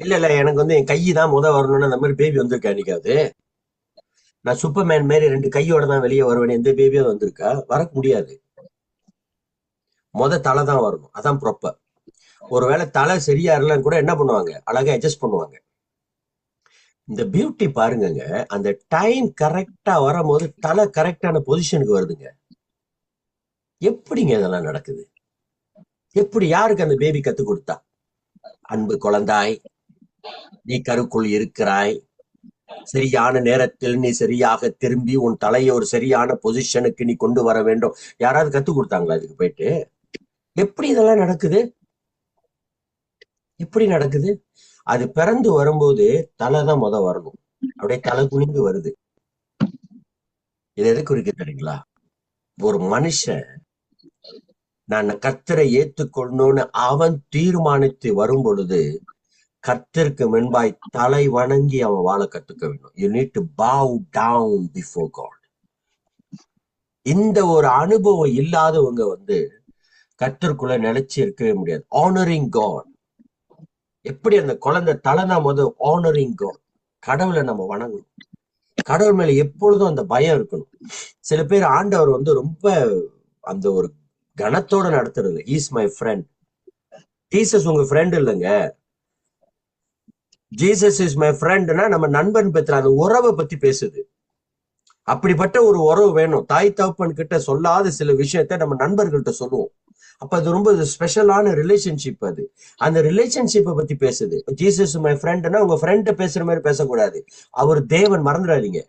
இல்ல எனக்கு வந்து என் கை தான் வரணும்னு அந்த மாதிரி பேபி வந்திருக்கா நிக்காது. நான் சூப்பர்மேன் மாதிரி 2 கையோட தான் வெளியே வருவேன். எந்த பேபியாவது வந்திருக்கா? வர முடியாது. தலை தான் வரணும். அதான் ப்ராப்பர். ஒருவேளை தலை சரியா இல்லைன்னு கூட என்ன பண்ணுவாங்க, அழகா அட்ஜஸ்ட் பண்ணுவாங்க. இந்த பியூட்டி பாருங்கங்க, அந்த டைம் கரெக்டா வரும்போது தலை கரெக்டான பொசிஷனுக்கு வருதுங்க. எப்படிங்க இதெல்லாம் நடக்குது? எப்படி? யாருக்கு அந்த பேபி கத்து கொடுத்தா? அன்பு குழந்தாய், நீ கருக்குள் இருக்கிறாய், சரியான நேரத்தில் நீ சரியாக திரும்பி உன் தலையை ஒரு சரியான பொசிஷனுக்கு நீ கொண்டு வர வேண்டும். யாராவது கத்து கொடுத்தாங்களா இதுக்கு போயிட்டு? எப்படி இதெல்லாம் நடக்குது? எப்படி நடக்குது? அது பிறந்து வரும்போது தலை தான் வரணும். அப்படியே தலை குனிந்து வருது. இது எது குறிக்க தெரியுங்களா? ஒரு மனுஷன் நான் கர்த்தரை ஏற்றுக்கொள்ளணும்னு அவன் தீர்மானித்து வரும் பொழுது கர்த்தருக்கு முன்பாய் தலை வணங்கி அவன் வாழ கத்துக்க வேண்டும். You need to bow down before God. இந்த ஒரு அனுபவம் இல்லாதவங்க வந்து கர்த்தருக்குள்ள நிலைச்சு இருக்கவே முடியாது. Honouring God. எப்படி அந்த குழந்தை தலைதான் ஆனரிங் காட். கடவுளை நம்ம வணங்கணும். கடவுள் மேல எப்பொழுதும் அந்த பயம் இருக்கணும். சில பேர் ஆண்டவர் வந்து ரொம்ப அந்த ஒரு கணத்தோட நடத்துறது. Is my friend. ஜீசஸ் உங்க ஃப்ரெண்ட் இல்லைங்க. ஜீசஸ் இஸ் மை ஃப்ரெண்ட்னா நம்ம நண்பன் பெற்ற அந்த உறவை பத்தி பேசுது. அப்படிப்பட்ட ஒரு உறவு வேணும். தாய் தகப்பன் கிட்ட சொல்லாத சில விஷயத்த நம்ம நண்பர்கள்ட்ட சொல்லுவோம். அப்ப அது ரொம்ப ஸ்பெஷலான ரிலேஷன்ஷிப். அது அந்த ரிலேஷன்ஷிப்பை பத்தி பேசுது. ஜீசஸ் மை ஃப்ரெண்ட்னா உங்க ஃப்ரெண்ட பேசுற மாதிரி பேசக்கூடாது. அவர் தேவன், மறந்துடாதீங்க.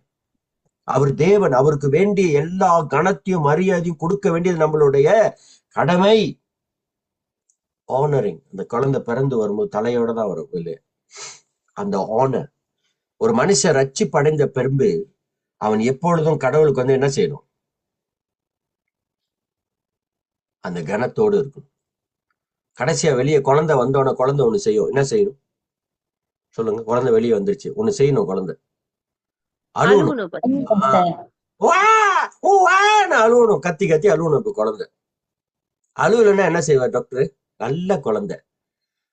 அவர் தேவன். அவருக்கு வேண்டிய எல்லா கணத்தையும் மரியாதையும் கொடுக்க வேண்டியது நம்மளுடைய கடமை. ஆனரிங். அந்த குழந்தை பிறந்து வரும்போது தலையோட தான் வரும் இல்லையா? அந்த ஆனர். ஒரு மனுஷன் ரட்சிப்படைந்த பெரும்பு அவன் எப்பொழுதும் கடவுளுக்கு வந்து என்ன செய்யணும்? அந்த கனத்தோடு இருக்கணும். கடைசியா வெளியே குழந்தை வந்தோட குழந்தை ஒண்ணு செய்யும். என்ன செய்யணும் சொல்லுங்க? குழந்தை வெளியே வந்துருச்சு, ஒண்ணு செய்யணும். குழந்தை அழுவணும். அழுவணும், கத்தி கத்தி அழுவணும். இப்ப குழந்தை அழுவலைன்னா என்ன செய்வார் டாக்டர்? நல்ல குழந்தை,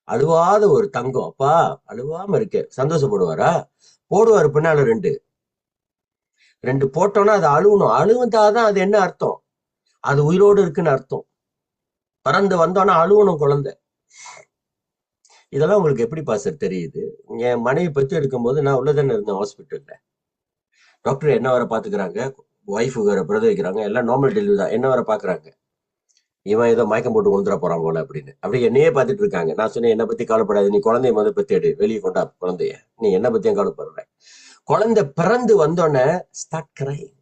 அழுவாத ஒரு தங்கம். அப்பா அழுவாம இருக்க சந்தோஷப்படுவாரா? போடுவாரு பின்னால ரெண்டு போட்டோன்னா அது அழுவணும். அழுவந்தாதான் அது என்ன அர்த்தம்? அது உயிரோடு இருக்குன்னு அர்த்தம். பறந்து வந்தோன்னா அழுவணும் குழந்தை. இதெல்லாம் உங்களுக்கு எப்படி பாஸ்டர் தெரியுது? என் மனைவி பத்தி எடுக்கும்போது நான் உள்ளதானே இருந்தேன் ஹாஸ்பிட்டல்ல. டாக்டர் என்ன வர பாத்துக்கிறாங்க, ஒய்ஃபு வேற பிரதர் வைக்கிறாங்க, எல்லாம் நார்மல் டெலிவரி தான். என்ன வர பாக்குறாங்க, இவன் ஏதோ மயக்கம் போட்டு கொண்டுற போறான் போல அப்படின்னு. அப்படி என்னையே பார்த்துட்டு இருக்காங்க. நான் சொன்னேன், என்னை பத்தி கவலைப்படாது, நீ குழந்தைய பத்தி எடு, வெளியே கொண்டா குழந்தைய, நீ என்ன பத்தியும் கவலைப்படுற. குழந்தை பிறந்து வந்தோடனே ஸ்டார்ட் கிரைங்.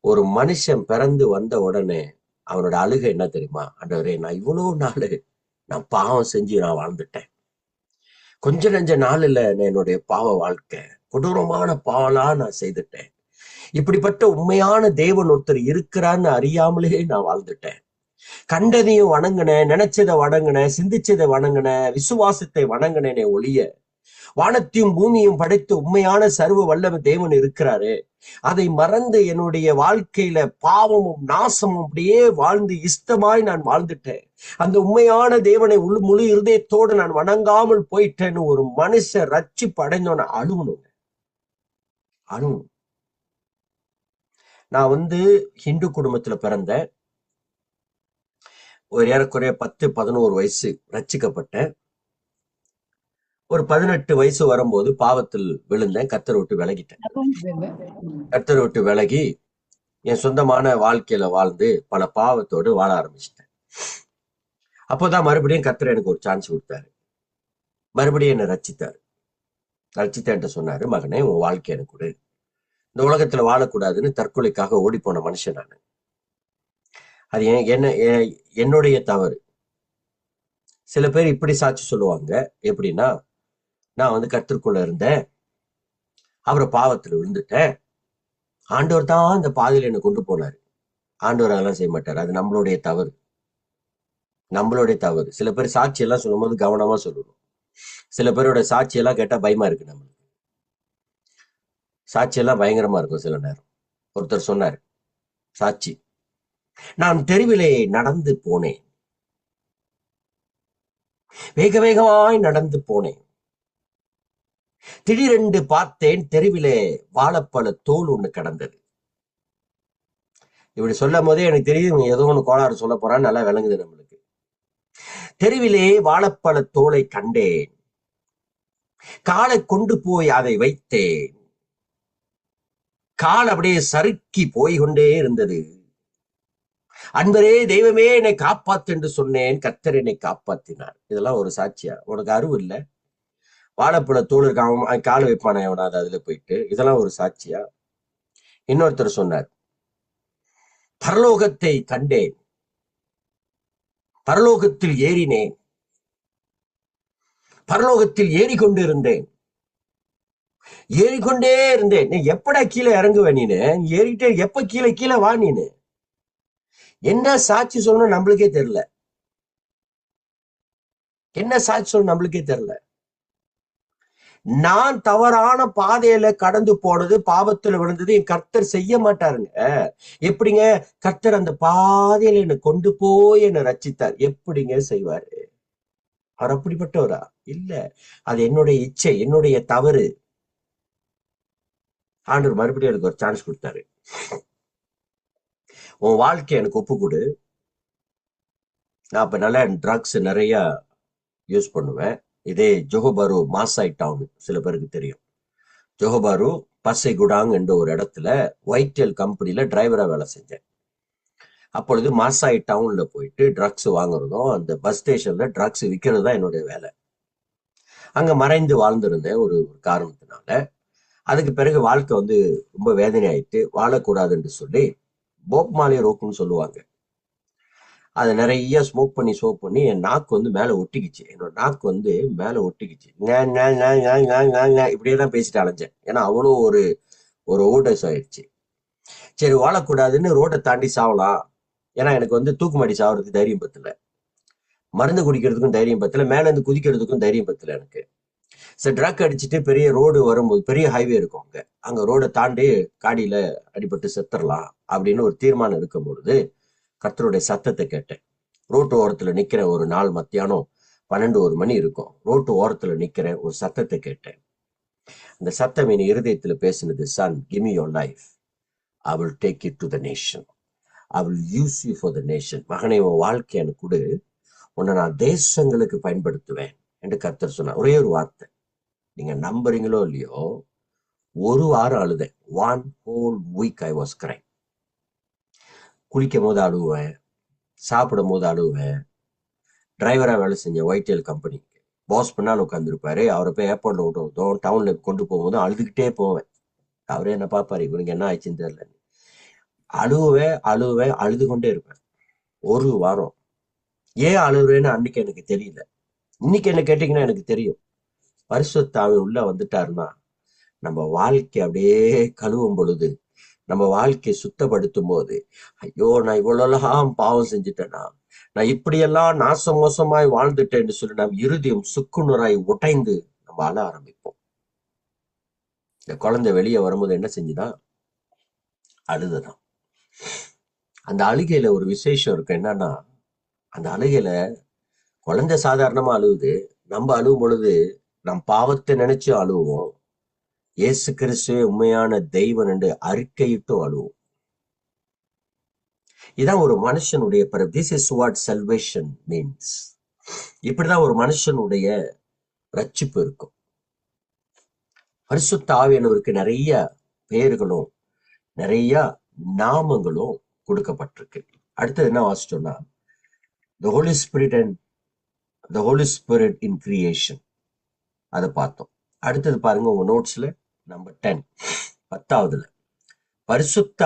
ஒரு மனுஷன் பிறந்து வந்த உடனே அவனோட அழுகை என்ன தெரியுமா? ஆண்டவரே, நான் இவ்வளவு நாள் நான் பாவம் செஞ்சு நான் வாழ்ந்துட்டேன். கொஞ்ச நெஞ்ச நாள் இல்ல என்னுடைய பாவ வாழ்க்கை, கொடூரமான பாவலா நான் செய்துட்டேன். இப்படிப்பட்ட உண்மையான தேவன் ஒருத்தர் இருக்கிறான்னு அறியாமலே நான் வாழ்ந்துட்டேன். கண்டதையும் வணங்கினேன், நினைச்சதை வணங்கினேன், சிந்திச்சதை வணங்கினேன், விசுவாசத்தை வணங்கினேனே ஒழிய வானத்தையும் பூமியும் படைத்த உண்மையான சர்வ வல்லமை தேவன் இருக்கிறாரு, அதை மறந்து என்னுடைய வாழ்க்கையில பாவமும் நாசமும் அப்படியே வாழ்ந்து இஷ்டமாய் நான் வாழ்ந்துட்டேன். அந்த உண்மையான தேவனை முழு இருதயத்தோடு நான் வணங்காமல் போயிட்டேன்னு ஒரு மனுஷன் ரட்சிப்பு அடைந்தோன்னு அழுவணுங்க. அழுவணும். நான் வந்து ஹிந்து குடும்பத்துல பிறந்தேன். ஒரு ஏறக்குறைய 10-11 வயசு ரட்சிக்கப்பட்டேன். ஒரு 18 வயசு வரும்போது பாவத்தில் விழுந்தேன். கர்த்தரை விட்டு விலகிட்டேன். கர்த்தரை விட்டு விலகி என் சொந்தமான வாழ்க்கையில வாழ்ந்து பல பாவத்தோடு வாழ ஆரம்பிச்சிட்டேன். அப்போதான் மறுபடியும் கர்த்தர் எனக்கு ஒரு சான்ஸ் கொடுத்தாரு. மறுபடியும் என்னை ரட்சித்தாரு. ரட்சித்தேன்ட்டு சொன்னாரு, மகனே உன் வாழ்க்கை எனக்கு கொடு, இந்த உலகத்துல வாழக்கூடாதுன்னு தற்கொலைக்காக ஓடி போன மனுஷன் நான். அது என்னுடைய தவறு. சில பேர் இப்படி சாட்சி சொல்லுவாங்க. எப்படின்னா, நான் வந்து கர்த்தருக்குள்ள இருந்தேன், அவரை பாவத்துல விழுந்துட்டேன், ஆண்டவர் தான் இந்த பாதையில என்னை கொண்டு போனாரு. ஆண்டவர் அதெல்லாம் செய்ய மாட்டாரு. அது நம்மளுடைய தவறு. நம்மளுடைய தவறு. சில பேர் சாட்சி எல்லாம் சொல்லும் போது கவனமா சொல்லணும். சில பேரோட சாட்சி எல்லாம் கேட்டா பயமா இருக்கு நம்மளுக்கு. சாட்சியெல்லாம் பயங்கரமா இருக்கும் சில நேரம். ஒருத்தர் சொன்னார் சாட்சி, நான் தெருவிலே நடந்து போனேன், வேக வேகமாய் நடந்து போனேன், திடீரென்று பார்த்தேன் தெருவிலே வாழைப்பழ தோல் ஒண்ணு கிடந்தது. இப்படி சொல்லும் போதே எனக்கு தெரியும் ஏதோ ஒண்ணு கோளாறு சொல்ல போறான்னு நல்லா விளங்குது நம்மளுக்கு. தெருவிலே வாழைப்பழ தோலை கண்டேன், காலை கொண்டு போய் அதை வைத்தேன், கால் அப்படியே சறுக்கி போய் கொண்டே இருந்தது. அன்பரே தெய்வமே என்னை காப்பாத்து என்று சொன்னேன், கர்த்தர் என்னை காப்பாத்தினார். இதெல்லாம் ஒரு சாட்சியா? உனக்கு அறிவு இல்லை? வாழைப்பழ தோல் இருக்காம கால் வைப்பானே எவனாவது அதுல போயிட்டு, இதெல்லாம் ஒரு சாட்சியா? இன்னொருத்தர் சொன்னார், பரலோகத்தை கண்டேன், பரலோகத்தில் ஏறினேன், பரலோகத்தில் ஏறிக்கொண்டு இருந்தேன், ஏறிக்கொண்டே இருந்தேன். நீ எப்படா கீழே இறங்குவ? நீனு ஏறிட்டே எப்ப கீழே கீழே வா? நீனு என்ன சாட்சி சொல்லணும் நம்மளுக்கே தெரியல. என்ன சாட்சி சொல்லணும் நம்மளுக்கே தெரியல. நான் தவறான பாதையில கடந்து போனது, பாவத்துல விழுந்தது என் கர்த்தர் செய்ய மாட்டாருங்க. எப்படிங்க கர்த்தர் அந்த பாதையில என்னை கொண்டு போய் என்னை ரட்சித்தார்? எப்படிங்க செய்வாரு? அவர் அப்படிப்பட்டவரா? இல்ல, அது என்னுடைய இச்சை, என்னுடைய தவறு. ஆண்டவர் மறுபடியும் எனக்கு ஒரு சான்ஸ் கொடுத்தாரு. உன் வாழ்க்கை எனக்கு ஒப்பு கொடு. நான் இப்ப நல்லா ட்ரக்ஸ் நிறைய யூஸ் பண்ணுவேன். இதே ஜோஹபாரு மாசாய் டவுன் சில பேருக்கு தெரியும். ஜோஹபாரு பசைகுடாங் என்ற ஒரு இடத்துல ஒயிட்டெல் கம்பெனில டிரைவரா வேலை செஞ்சேன். அப்பொழுது மாசாய் டவுன்ல போயிட்டு ட்ரக்ஸ் வாங்குறதும் அந்த பஸ் ஸ்டேஷன்ல ட்ரக்ஸ் விற்கிறது தான் என்னுடைய வேலை. அங்க மறைந்து வாழ்ந்திருந்தேன் ஒரு காரணத்தினால. அதுக்கு பிறகு வாழ்க்கை வந்து ரொம்ப வேதனை ஆயிட்டு, வாழக்கூடாதுன்னு சொல்லி போப் மாலே ரோக்குன்னு சொல்லுவாங்க, அதை நிறைய ஸ்மோக் பண்ணி என் நாக்கு வந்து மேல ஒட்டிக்கிச்சு. என்னோட நாக்கு வந்து மேல ஒட்டிக்கிச்சு. இப்படியே தான் பேசிட்டு அலைஞ்சேன். ஏன்னா அவ்வளோ ஒரு ஓவர்டோஸ் ஆயிடுச்சு. சரி, வாழக்கூடாதுன்னு ரோட்டை தாண்டி சாவலாம். ஏன்னா எனக்கு வந்து தூக்குமாடி சாவறதுக்கு தைரியம் பத்தல, மருந்து குடிக்கிறதுக்கும் தைரியம் பத்தல, மேல இருந்து குதிக்கிறதுக்கும் தைரியம் பத்தல எனக்கு. சரி, ட்ரக் அடிச்சுட்டு பெரிய ரோடு வரும்போது, பெரிய ஹைவே இருக்கும் அங்க ரோடை தாண்டி காடியில அடிபட்டு செத்துடலாம் அப்படின்னு ஒரு தீர்மானம் இருக்கும் பொழுது கர்த்தருடைய சத்தத்தை கேட்டேன். ரோட்டு ஓரத்துல நிக்கிறேன். ஒரு நாள் மத்தியானம் 12-1 மணி இருக்கும். ரோட்டு ஓரத்துல நிக்கிறேன். ஒரு சத்தத்தை கேட்டேன். அந்த சத்தம் என் இருதயத்துல பேசினது, son, give me your life, I will take it to the nation, I will use you for the nation. மகனே, உன் வாழ்க்கை எனக்கு கொடு, உன்னை நான் தேசங்களுக்கு பயன்படுத்துவேன் என்று கர்த்தர் சொன்னார். ஒரே ஒரு வார்த்தை. நீங்க நம்புறீங்களோ இல்லையோ, ஒரு வாரம் அழுதேன். 1 whole week I was crying. குளிக்கும் போது அழுவேன், சாப்பிடும் போது அழுவேன். டிரைவரா வேலை செஞ்சேன் ஒயிட்டெல் கம்பெனிக்கு. பாஸ் பின்னால் உட்காந்துருப்பாரு. அவரை போய் ஏர்போர்ட்ல விட்டோம், டவுன்ல கொண்டு போகும்போது அழுதுகிட்டே போவேன். அவரே என்ன பார்ப்பாரு, இவனுக்கு என்ன ஆயிடுச்சுன்னு தெரியல. அழுவேன், அழுது கொண்டே இருப்பேன் ஒரு வாரம். ஏன் அழுகுறேன்னு அன்னைக்கு எனக்கு தெரியல. இன்னைக்கு என்ன கேட்டீங்கன்னா எனக்கு தெரியும். பரிசுத்த ஆவி உள்ள வந்துட்டாருன்னா நம்ம வாழ்க்கை அப்படியே கழுவும் பொழுது, நம்ம வாழ்க்கையை சுத்தப்படுத்தும் போது, ஐயோ நான் இவ்வளவுலாம் பாவம் செஞ்சுட்டேனா, நான் இப்படியெல்லாம் நாச மோசமாய் வாழ்ந்துட்டேன்னு சொல்லி நம்ம இருதயம் சுக்குநூறாய் உடைந்து நம்ம அழ ஆரம்பிப்போம். இந்த குழந்தை வெளியே வரும்போது என்ன செஞ்சுதான்? அழுதுதான். அந்த அழுகையில ஒரு விசேஷம் இருக்கு. என்னன்னா, அந்த அழுகையில குழந்தை சாதாரணமா அழுவுது, நம்ம அழுவும் பொழுது நம் பாவத்தை நினைச்சு அழுவோம். இயேசு கிறிஸ்துவே உண்மையான தெய்வன் என்று அறிக்கையிட்டும் அழுவோம். இதான் ஒரு மனுஷனுடைய this is what salvation means. இப்படிதான் ஒரு மனுஷனுடைய ரட்சிப்பு இருக்கும். பரிசுத்த ஆவியானவருக்கு நிறைய பெயர்களும் நிறைய நாமங்களும் கொடுக்கப்பட்டிருக்கு. அடுத்தது என்ன வாசிச்சோம்னா, the Holy Spirit and the Holy Spirit in creation, அதை பார்த்தோம். அடுத்தது பாருங்க உங்க நோட்ஸ்ல நம்பர் 10, 10ஆவதுல பரிசுத்த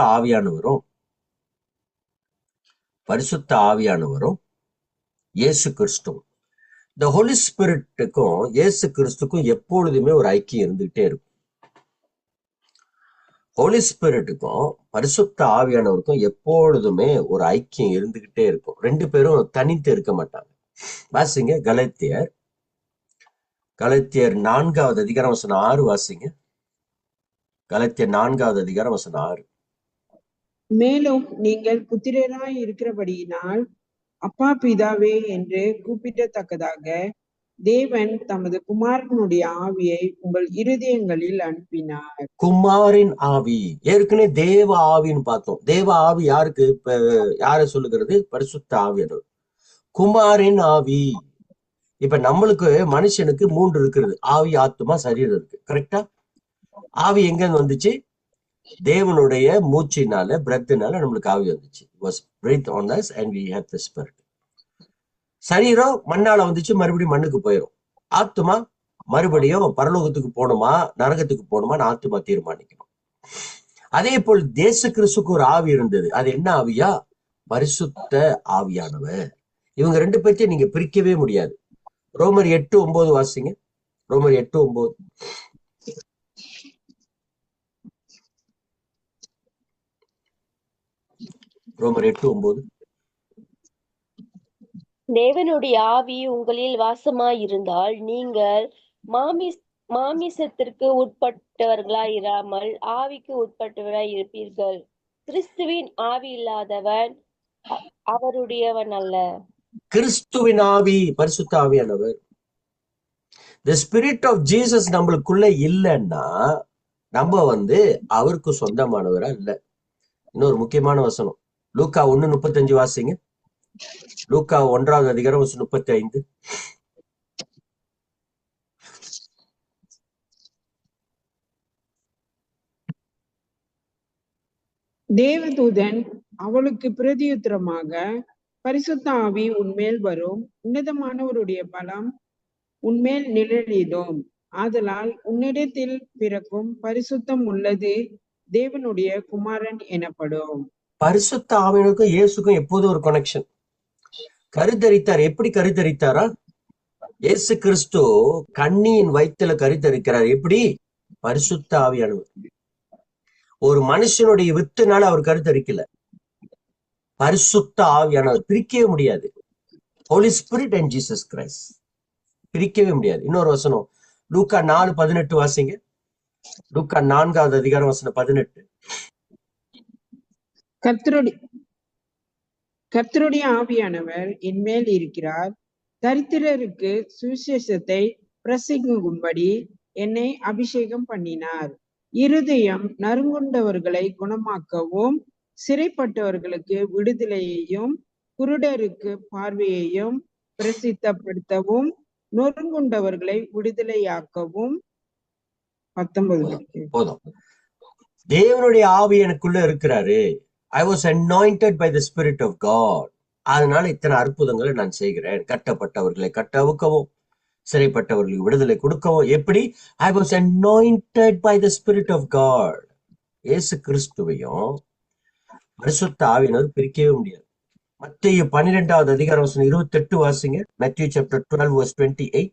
ஆவியானவரும் இயேசு கிறிஸ்துவும். இந்த ஹோலி ஸ்பிரிட்டுக்கும் இயேசு கிறிஸ்துக்கும் எப்பொழுதுமே ஒரு ஐக்கியம் இருந்துகிட்டே இருக்கும். ஹோலி ஸ்பிரிட்டுக்கும் பரிசுத்த ஆவியானவருக்கும் எப்பொழுதுமே ஒரு ஐக்கியம் இருந்துகிட்டே இருக்கும். 2 பேரும் தனித்து இருக்க மாட்டாங்க. வாசிங்க கலாத்தியர் 4வது அதிகாரம் வசனம் 6 வாசிங்க. கலாத்தியர் 4வது அதிகாரம் வசனம் 6. மேலும் நீங்கள் புத்திரராய் இருக்கிறபடியினால் அப்பா பிதாவே என்று கூப்பிடத்தக்கதாக தேவன் தமது குமாரனுடைய ஆவியை உங்கள் இருதயங்களில் அனுப்பினார். குமாரின் ஆவி, ஏற்கனவே தேவ ஆவின்னு பார்த்தோம். தேவ ஆவி யாருக்கு? யார சொல்லுகிறது? பரிசுத்த ஆவியானவர். குமாரின் ஆவி. இப்ப நம்மளுக்கு மனுஷனுக்கு 3 இருக்கிறது, ஆவி, ஆத்துமா, சரீரம் இருக்கு. கரெக்டா? ஆவி எங்க வந்துச்சு? தேவனுடைய மூச்சினால, பிரெத்னால நம்மளுக்கு ஆவி வந்துச்சு. Was breathed on us and we had the spirit. சரீரம் மண்ணால வந்துச்சு, மறுபடியும் மண்ணுக்கு போயிடும். ஆத்துமா மறுபடியும் பரலோகத்துக்கு போகணுமா நரகத்துக்கு போகணுமான்னு ஆத்துமா தீர்மானிக்கணும். அதே போல் தேச கிறிஸ்துக்கு ஒரு ஆவி இருந்தது. அது என்ன ஆவியா? பரிசுத்த ஆவியானவர். இவங்க 2 பேர்த்தையும் நீங்க பிரிக்கவே முடியாது. ரோமர் 8:9 வாசிங்க. ரோமர் 8:9. ரோமர் 8:9. தேவனுடைய ஆவி உங்களில் வாசமாயிருந்தால் நீங்கள் மாமிசத்திற்கு உட்பட்டவர்களாய் இராமல் ஆவிக்கு உட்பட்டவராய் இருப்பீர்கள். கிறிஸ்துவின் ஆவி இல்லாதவன் அவருடையவன் அல்ல. கிறிஸ்துவின் ஆவி, பரிசுத்த ஆவியானவர், the spirit of Jesus நம்மளுக்குள்ள இல்லைன்னா நம்ம அவருக்கு சொந்தமானவரா இல்ல. இன்னொரு முக்கியமான வசனம், லூக்கா 1:35 வாசிங்க. லூக்கா 1வது அதிகாரம் 35. தேவதூதன் அவளுக்கு பிரதியுத்தரமாக, பரிசுத்த ஆவி உன்மேல் வரும், உன்னதமானவருடைய பலம் உன்மேல் நிழலிடும். ஆதலால் உன்னிடத்தில் பிறக்கும் பரிசுத்தம் உள்ளது தேவனுடைய குமாரன் எனப்படும். பரிசுத்த ஆவியானவருக்கும் இயேசுக்கும் எப்போதும் ஒரு கனெக்ஷன். கருத்தரித்தார். எப்படி கருத்தரித்தாரா? இயேசு கிறிஸ்து கன்னியின் வயிற்றுல கருத்தரிக்கிறார். எப்படி? பரிசுத்த ஆவியானவர். ஒரு மனுஷனுடைய வித்துனால அவர் கருத்தரிக்கல. பரிசுத்த ஆவியானவர். பிரிக்கவே முடியாது. Holy spirit and Jesus Christ பிரிக்கவே முடியாது. இன்னொரு வசனம், லூக்கா 4:18 வாசிங்க. லூக்கா 4வது அதிகாரம் வசனம் 18. கர்த்தருடைய ஆவியானவர் என்மேல் இருக்கிறார், தரித்திரருக்கு சுவிசேஷத்தை பிரசங்கிக்கும்படி என்னை அபிஷேகம் பண்ணினார். இருதயம் நறுங்குண்டவர்களை குணமாக்கவும், சிறைப்பட்டவர்களுக்கு விடுதலையையும், குருடருக்கு பார்வையையும் பிரசித்தப்படுத்தவும், நொறுங்குண்டவர்களை விடுதலையாக்கவும். 19 போதும். தேவனுடைய ஆவி எனக்குள்ள இருக்கிறாரு. I was anointed by the Spirit of God. அதனால இத்தனை அற்புதங்களை நான் செய்கிறேன். கட்டப்பட்டவர்களை கட்டவுக்கவும், சிறைப்பட்டவர்களுக்கு விடுதலை கொடுக்கவும். எப்படி? I was anointed by the Spirit of God. இயேசு கிறிஸ்துவையும் பரிசுத்த ஆவியினர் பிரிக்கவே முடியாது. மத்தேயு 12வது அதிகாரம் 28 வாசிங்க. Matthew chapter 12 verse 28.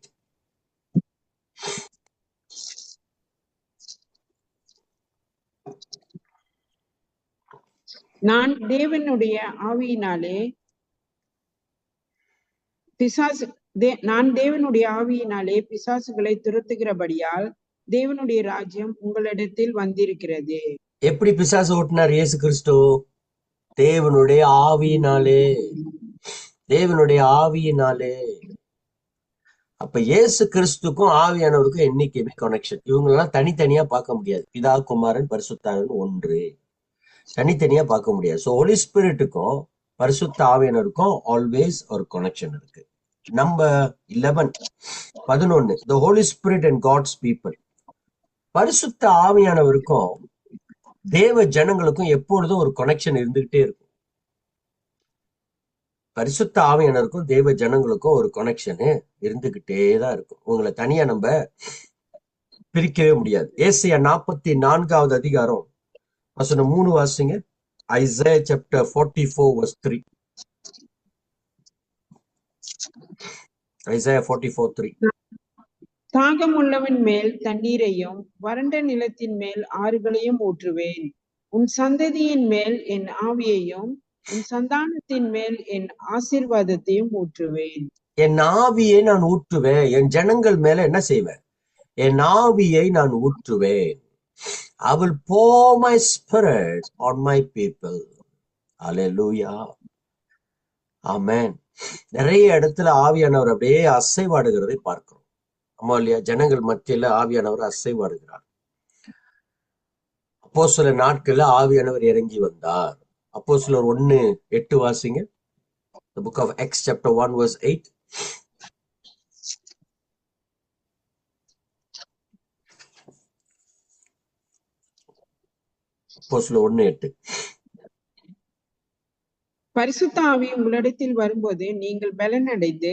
நான் தேவனுடைய ஆவியினாலே பிசாசுகளை துரத்துகிறபடியால் தேவனுடைய ராஜ்யம் உங்களிடத்தில் வந்திருக்கிறது. எப்படி பிசாசு ஓட்டினார் இயேசு கிறிஸ்து? தேவனுடைய ஆவியினாலே. தேவனுடைய ஆவியினாலே. அப்ப இயேசு கிறிஸ்துக்கும் ஆவியானவருக்கும் என்னைக்குமே கனெக்ஷன். இவங்களெல்லாம் தனித்தனியா பார்க்க முடியாது. பிதா, குமாரன், பரிசுத்தாவின் ஒன்று. தனித்தனியா பார்க்க முடியாது. ஸோ ஹோலி ஸ்பிரிட்டுக்கும் பரிசுத்த ஆவியானவருக்கும் ஆல்வேஸ் ஒரு கனெக்ஷன் இருக்கு. Number 11 the Holy Spirit and God's people. பரிசுத்த ஆவியானவருக்கும் தேவ ஜனங்களுக்கும் எப்பொழுதும் ஒரு கனெக்ஷன் இருந்துகிட்டே இருக்கும். பரிசுத்த ஆவியானவருக்கும் தேவ ஜனங்களுக்கும் ஒரு கனெக்ஷன் இருந்துகிட்டே தான் இருக்கும். உங்களை தனியா நம்ம பிரிக்கவே முடியாது. ஏசாயா 44வது அதிகாரம் வசனம் 3 வாசிங்க. Isaiah chapter 44 verse 3. Isaiah 44:3. தாகம் உள்ளவன் மேல் தண்ணீரையும் வறண்ட நிலத்தின் மேல் ஆறுகளையும் ஊற்றுவேன். உன் சந்ததியின் மேல் என் ஆவியையும் உன் சந்தானத்தின் மேல் என் ஆசீர்வாதத்தையும் ஊற்றுவேன். என் ஆவியை நான் ஊற்றுவேன். என் ஜனங்கள் மேல என்ன செய்வேன்? என் ஆவியை நான் ஊற்றுவேன். I will pour my spirit on my people. Hallelujah. Amen. நிறைய இடத்துல ஆவியானவர் அப்படியே அசைவாடுகிறதை பார்க்கிறோம். ஆமா இல்லையா? ஜனங்கள் மத்தியில ஆவியானவர் அசைவாடுகிறார். அப்போஸ்தலர் நாட்கள்ல ஆவியானவர் இறங்கி வந்தார். அப்போஸ்தலர் 1:8 வாசிங்க. The book of Acts chapter 1 verse 8. அப்போஸ்தலர் 1:8. பரிசுத்த ஆவி உங்களிடத்தில் வரும்போது நீங்கள் பலன் அடைந்து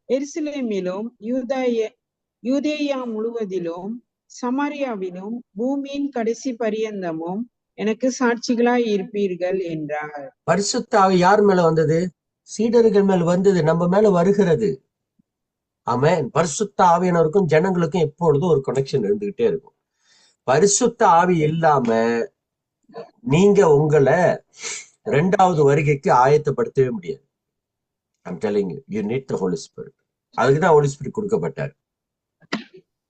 எருசலேமிலும் யூதேயா முழுவதிலும் சமாரியாவிலும் பூமியின் கடைசி பரியந்தமும் எனக்கு சாட்சிகளாய் இருப்பீர்கள் என்றார். பரிசுத்த ஆவி யார் மேல வந்தது? சீடர்கள் மேல் வந்தது, நம்ம மேல வருகிறது. ஆமென். பரிசுத்த ஆவியானவருக்கும் ஜனங்களுக்கும் எப்பொழுதும் ஒரு கனெக்ஷன் இருந்துகிட்டே இருக்கும். பரிசுத்த ஆவி இல்லாம நீங்க உங்களை 2வது வருகைக்கு ஆயத்தப்படுத்தவே முடியாது. I'm telling you, you need the Holy Spirit. அதுக்குதான் Holy Spirit கொடுக்கப்பட்டார்.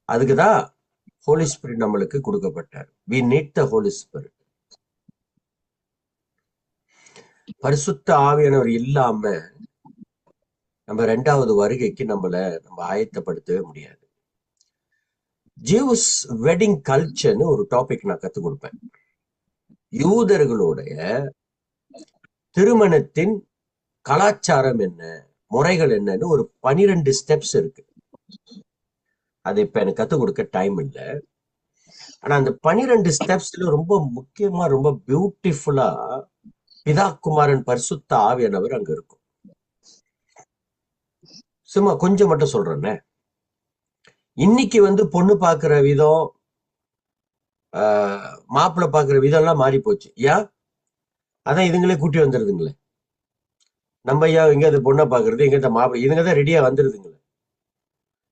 அதுக்குதான் Holy Spirit நம்மளுக்கு கொடுக்கப்பட்டார். We need the Holy Spirit. பரிசுத்த ஆவியானவர் இல்லாம நம்ம 2வது வருகைக்கு நம்ம ஆயத்தப்படுத்தவே முடியாது. ஜூஸ் வெட்டிங் கல்ச்சர்னு ஒரு டாபிக் நான் கத்துக் கொடுப்பேன். யூதர்களுடைய திருமணத்தின் கலாச்சாரம் என்ன, முறைகள் என்னன்னு ஒரு 12 ஸ்டெப்ஸ் இருக்கு. அது இப்ப எனக்கு கத்துக் கொடுக்க டைம் இல்லை. ஆனா அந்த 12 ஸ்டெப்ஸ்ல ரொம்ப முக்கியமா, ரொம்ப பியூட்டிஃபுல்லா பிதா குமாரன் பரிசுத்த ஆவியானவர் அங்க இருக்கும். சும்மா கொஞ்சம் மட்டும் சொல்றேன்னே. இன்னைக்கு பொண்ணு பாக்குற விதம், மாப்பிள்ளை பாக்குற விதம் எல்லாம் மாறி போச்சு. ஏன்? அதான் இதுங்களே கூட்டி வந்துருதுங்களே. நம்ம ஐயா எங்க அந்த பொண்ணை பாக்குறது, எங்க இந்த மாப்பிள்ளை, இதுங்கதான் ரெடியா வந்துருதுங்களே.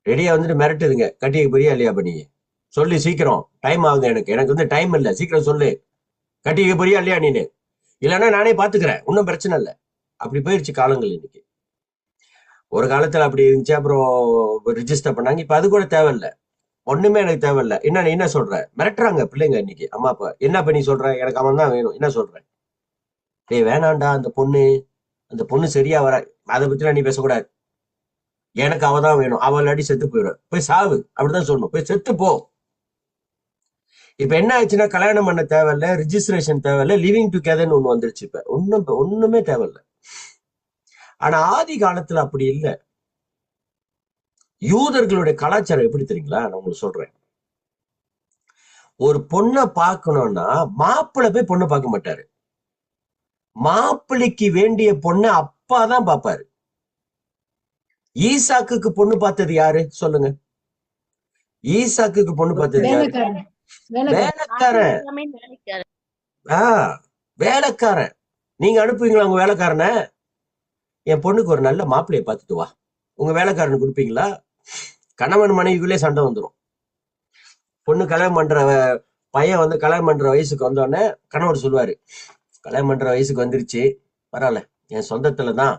ரெடியா வந்துட்டு மிரட்டுதுங்க, கட்டிக்க போறியா இல்லையா பண்ணிங்க சொல்லி, சீக்கிரம் டைம் ஆகுது, எனக்கு டைம் இல்லை, சீக்கிரம் சொல்லு, கட்டிக்க போறியா இல்லையா நீனு, இல்லைன்னா நானே பாத்துக்கிறேன், ஒன்றும் பிரச்சனை இல்லை. அப்படி போயிருச்சு காலங்கள் இன்னைக்கு. ஒரு காலத்துல அப்படி இருந்துச்சு, அப்புறம் ரிஜிஸ்டர் பண்ணாங்க. இப்ப அது கூட தேவையில்லை, ஒண்ணுமே எனக்கு தேவையில்லை. என்ன சொல்ற, மிரட்டுறாங்க பிள்ளைங்க இன்னைக்கு. அம்மா அப்பா என்ன பண்ணி சொல்ற, எனக்கு அவன் தான் வேணும், என்ன சொல்ற, டேய் வேணாண்டா, அந்த பொண்ணு சரியா வர, அதை பத்திலாம் நீ பேசக்கூடாது, எனக்கு அவ தான் வேணும், அவள் அடி செத்து போயிடும், போய் சாவு, அப்படிதான் சொல்லணும், போய் செத்து போ. இப்ப என்ன ஆச்சுன்னா, கல்யாணம் பண்ண தேவையில்ல, ரிஜிஸ்ட்ரேஷன் தேவையில்ல, லிவிங் டுகெதர்னு ஒண்ணு வந்துருச்சு. இப்ப ஒண்ணுமே தேவையில்ல. ஆனா ஆதி காலத்துல அப்படி இல்லை. யூதர்களுடைய கலாச்சாரம் எப்படி தெரியுங்களா? நான் உங்களுக்கு சொல்றேன். ஒரு பொண்ணை பார்க்கணும்னா மாப்பிள்ளை போய் பொண்ணை பார்க்க மாட்டாரு. மாப்பிள்ளைக்கு வேண்டிய பொண்ணை அப்பா தான் பார்ப்பாரு. ஈசாக்குக்கு பொண்ணு பார்த்தது யாரு சொல்லுங்க? ஈசாக்குக்கு பொண்ணு பார்த்தது யாரு? வேலைக்காரன். வேலைக்காரன். நீங்க அனுப்புவீங்களா உங்க வேலைக்காரனை? என் பொண்ணுக்கு ஒரு நல்ல மாப்பிள்ளைய பார்த்துட்டு வா, உங்க வேலைக்காரனுக்கு கொடுப்பீங்களா? கணவன் மனைவிக்குள்ளே சண்டை வந்துடும். பொண்ணு கல்யாணம் பண்ற பையன் கல்யாணம் பண்ற வயசுக்கு வந்தோடனே கணவர் சொல்லுவாரு, கல்யாணம் பண்ற வயசுக்கு வந்துருச்சு, பரவாயில்ல, என் சொந்தத்துலதான்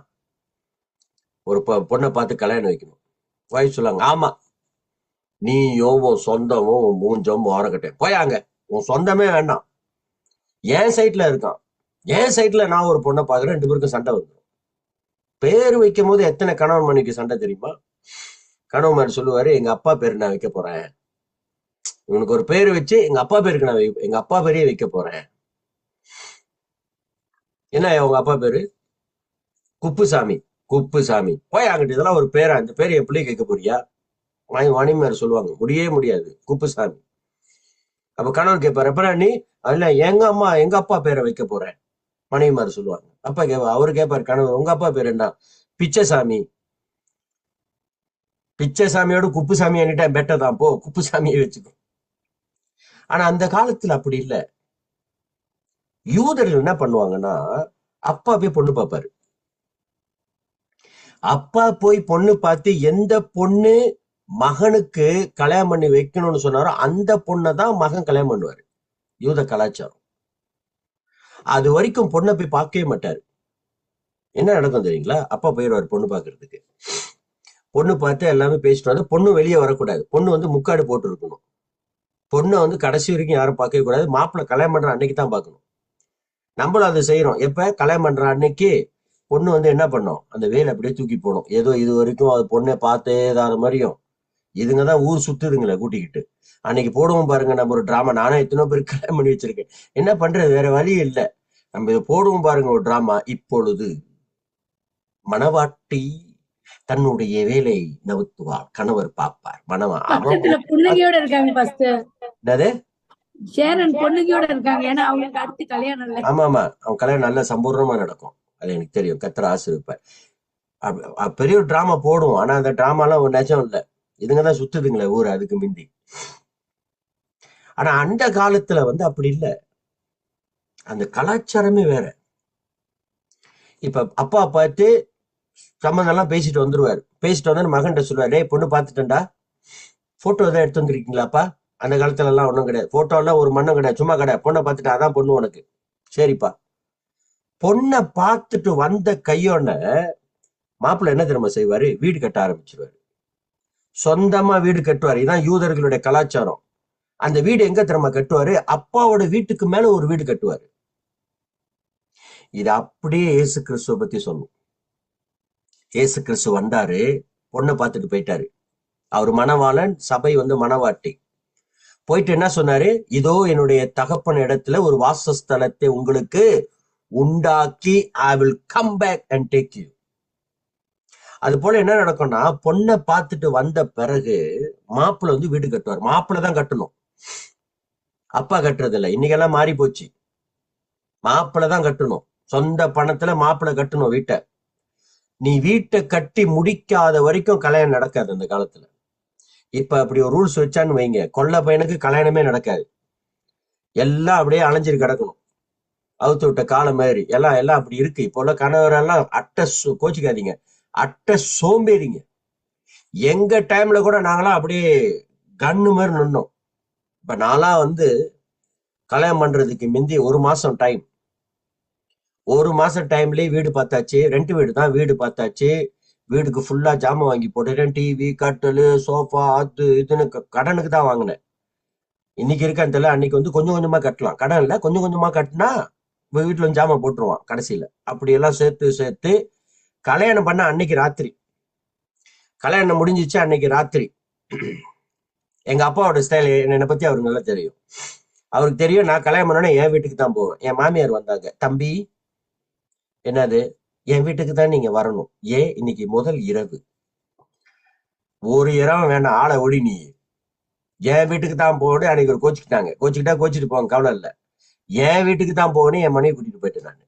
ஒரு பொண்ணை பார்த்து கல்யாணம் வைக்கணும். வயசு சொல்லுவாங்க, ஆமா நீயும் உன் சொந்தமும் உன் மூஞ்சமும் ஓரக்கட்டேன் போயாங்க, உன் சொந்தமே வேண்டாம், என் சைட்ல இருக்கான், என் சைட்ல நான் ஒரு பொண்ணை பார்க்கறேன், 2 பேருக்கும் சண்டை வந்துடும். பேர் வைக்கும் போது எத்தனை கணவன் மனைவிக்கு சண்டை தெரியுமா? கணவன் மாதிரி சொல்லுவாரு, எங்க அப்பா பேரு நான் வைக்க போறேன், இவனுக்கு ஒரு பேரு வச்சு எங்க அப்பா பேருக்கு நான் எங்க அப்பா பேரையே வைக்க போறேன். என்ன உங்க அப்பா பேரு? குப்புசாமி. குப்புசாமி போய் அங்கிட்டு, இதெல்லாம் ஒரு பேரா? அந்த பேரு என் பிள்ளை கேட்க போறியா? மணிமார் சொல்லுவாங்க, முடியாது, குப்புசாமி. அப்ப கணவன் கேட்பாரு, அப்புறம் நீ இல்ல எங்க அப்பா பேரை வைக்க போறேன், மணிமார் சொல்லுவாங்க. அப்பா அவரு கேட்பாரு கணவன், உங்க அப்பா பேர் என்ன? பிச்சைசாமி. பிச்சைசாமியோட குப்புசாமி அன்னிட்டா பெட்டர் தான், போ குப்புசாமியை வச்சுக்கோ. ஆனா அந்த காலத்துல அப்படி இல்ல. யூதர்கள் என்ன பண்ணுவாங்கன்னா, அப்பா போய் பொண்ணு பார்ப்பாரு. அப்பா போய் பொண்ணு பார்த்து எந்த பொண்ணு மகனுக்கு கல்யாணம் பண்ணி வைக்கணும்னு சொன்னாரோ அந்த பொண்ணை தான் மகன் கல்யாணம் பண்ணுவாரு. யூத கலாச்சாரம். அது வரைக்கும் பொண்ணை போய் பார்க்கவே மாட்டாரு. என்ன நடக்கும் தெரியுங்களா? அப்பா போயிடுவாரு பொண்ணு பார்க்கறதுக்கு. பொண்ணு பார்த்து எல்லாமே பேசிட்டு வந்து, பொண்ணு வெளியே வரக்கூடாது, பொண்ணு முக்காடு போட்டு இருக்கணும். பொண்ணை வந்து கடைசி வரைக்கும் யாரும் பார்க்கவே கூடாது. மாப்பிள்ளை கல்யாணம் பண்ற அன்னைக்கு தான் பார்க்கணும். நம்மளும் அதை செய்யறோம். எப்ப கல்யாணம் பண்ற அன்னைக்கு பொண்ணு வந்து என்ன பண்ணும், அந்த வேலை அப்படியே தூக்கி போடும். ஏதோ இது வரைக்கும் அது பொண்ணை பார்த்தே இதாத மாதிரியும் இதுங்க தான் ஊர் சுத்துதுங்களே கூட்டிக்கிட்டு. அன்னைக்கு போடுவோம் பாருங்க நம்ம ஒரு டிராமா. நானும் எத்தனோ பேர் கல்யாணம் பண்ணி வச்சிருக்கேன். என்ன பண்றது, வேற வழி இல்லை. நம்ம இதை போடுவோம் பாருங்க ஒரு டிராமா. இப்பொழுது மணவாட்டி தன்னுடைய வேலையை நவுத்துவார், கணவர் பார்ப்பார். பக்கத்துல பொண்ணுங்களோட இருக்காங்க பாஸ்டர். என்னது? ஷேரன் பொண்ணுங்களோட இருக்காங்க. ஏன்னா அவங்களுக்கு அடுத்து கல்யாணம் இல்ல. ஆமா ஆமா, அவன் கல்யாணம் நல்லா சம்பூர்ணமா நடக்கும். அது எனக்கு தெரியும். கத்திர ஆசிரிப்பார். பெரிய ஒரு டிராமா போடுவோம். ஆனா அந்த டிராமாலாம் ஒரு நிஜம் இல்லை. இதுங்கதான் சுத்துதுங்களே ஊர் அதுக்கு மிந்தி. ஆனா அந்த காலத்துல வந்து அப்படி இல்லை. அந்த கலாச்சாரமே வேற. இப்ப அப்பா பார்த்து சம்மந்தம் எல்லாம் பேசிட்டு வந்துருவாரு. பேசிட்டு வந்து மகன்கிட்ட சொல்லுவாரு, டேய் பொண்ணு பார்த்துட்டேன்டா, போட்டோ எதாவது எடுத்து வந்துருக்கீங்களாப்பா? அந்த காலத்துல எல்லாம் ஒன்றும் கிடையாது. போட்டோ எல்லாம் ஒரு மண்ணும் கிடையாது, சும்மா கிடையாது. பொண்ணை பார்த்துட்டு அதான் பொண்ணு உனக்கு. சரிப்பா. பொண்ணை பார்த்துட்டு வந்த கையோட மாப்பிள்ளை என்ன தெரியுமா செய்வாரு, வீடு கட்ட ஆரம்பிச்சிருவாரு. சொந்தமா வீடு கட்டுவாரு. இதான் யூதர்களுடைய கலாச்சாரம். அந்த வீடு எங்க தெரியுமா கட்டுவாரு, அப்பாவோட வீட்டுக்கு மேல ஒரு வீடு கட்டுவாரு. இது அப்படியே இயேசு கிறிஸ்துவ பத்தி சொல்லும். இயேசு கிறிஸ்து வந்தாரு, பொண்ணை பார்த்துட்டு போயிட்டாரு. அவர் மணவாளன், சபை வந்து மணவாட்டி. போயிட்டு என்ன சொன்னாரு, இதோ என்னுடைய தகப்பன் இடத்துல ஒரு வாசஸ்தலத்தை உங்களுக்கு உண்டாக்கி I will come back and take you. அது போல என்ன நடக்கும்னா, பொண்ணை பார்த்துட்டு வந்த பிறகு மாப்பிள்ளை வந்து வீடு கட்டுவார். மாப்பிள்ளை தான் கட்டணும், அப்பா கட்டுறது இல்லை. இன்னைக்கெல்லாம் மாறி போச்சு. மாப்பிள்ளை தான் கட்டணும். சொந்த பணத்துல மாப்பிள்ளை கட்டணும் வீட்டை. நீ வீட்டை கட்டி முடிக்காத வரைக்கும் கல்யாணம் நடக்காது அந்த காலத்துல. இப்ப அப்படி ஒரு ரூல்ஸ் வச்சான்னு வைங்க, கொல்ல பையனுக்கு கல்யாணமே நடக்காது. எல்லாம் அப்படியே அலைஞ்சிரு கிடக்கணும், அவுத்து விட்ட காலம் மாதிரி. எல்லாம் அப்படி இருக்கு. இப்போ உள்ள கணவரெல்லாம் கோச்சிக்காதீங்க, அட்டை சோம்பேறிங்க. எங்க டைம்ல கூட நாங்களாம் அப்படியே கன்னு மாதிரி நின்னோம். இப்ப நான்லாம் வந்து கல்யாணம் பண்றதுக்கு முந்தி 1 மாசம் டைம். 1 மாசம் டைம்லயே வீடு பார்த்தாச்சு. ரெண்ட் வீடு தான், வீடு பார்த்தாச்சு. வீடுக்கு ஃபுல்லா ஜாமான் வாங்கி போட்டுட்டேன். டிவி, கட்டலு, சோஃபா, அது இதுன்னு கடனுக்கு தான் வாங்கினேன். இன்னைக்கு இருக்கான்னு தெரியல. அன்னைக்கு வந்து கொஞ்சம் கொஞ்சமா கட்டலாம், கடன் இல்லை, கொஞ்சம் கொஞ்சமா கட்டினா வீட்டுல வந்து ஜாமான் போட்டுருவான் கடைசியில. அப்படி எல்லாம் சேர்த்து கல்யாணம் பண்ண அன்னைக்கு ராத்திரி, கல்யாணம் முடிஞ்சிச்சு அன்னைக்கு ராத்திரி. எங்க அப்பாவோட ஸ்டைல் என்னை பத்தி அவருக்கு நல்லா தெரியும். அவருக்கு தெரியும், நான் கல்யாணம் பண்ணோன்னே என் வீட்டுக்கு தான் போவேன். என் மாமியார் வந்தாங்க, தம்பி என்னது, என் வீட்டுக்கு தான் நீங்க வரணும். ஏன், இன்னைக்கு முதல் இரவு. ஒரு இரவு வேணாம், ஆளை ஒடி, நீ என் வீட்டுக்கு தான் போடு. அன்னைக்கு ஒரு கோச்சிக்கிட்டு போவாங்க, கவலை இல்லை. என் வீட்டுக்கு தான் போகணும். என் மனைவி கூட்டிட்டு போயிட்டேன் நான்.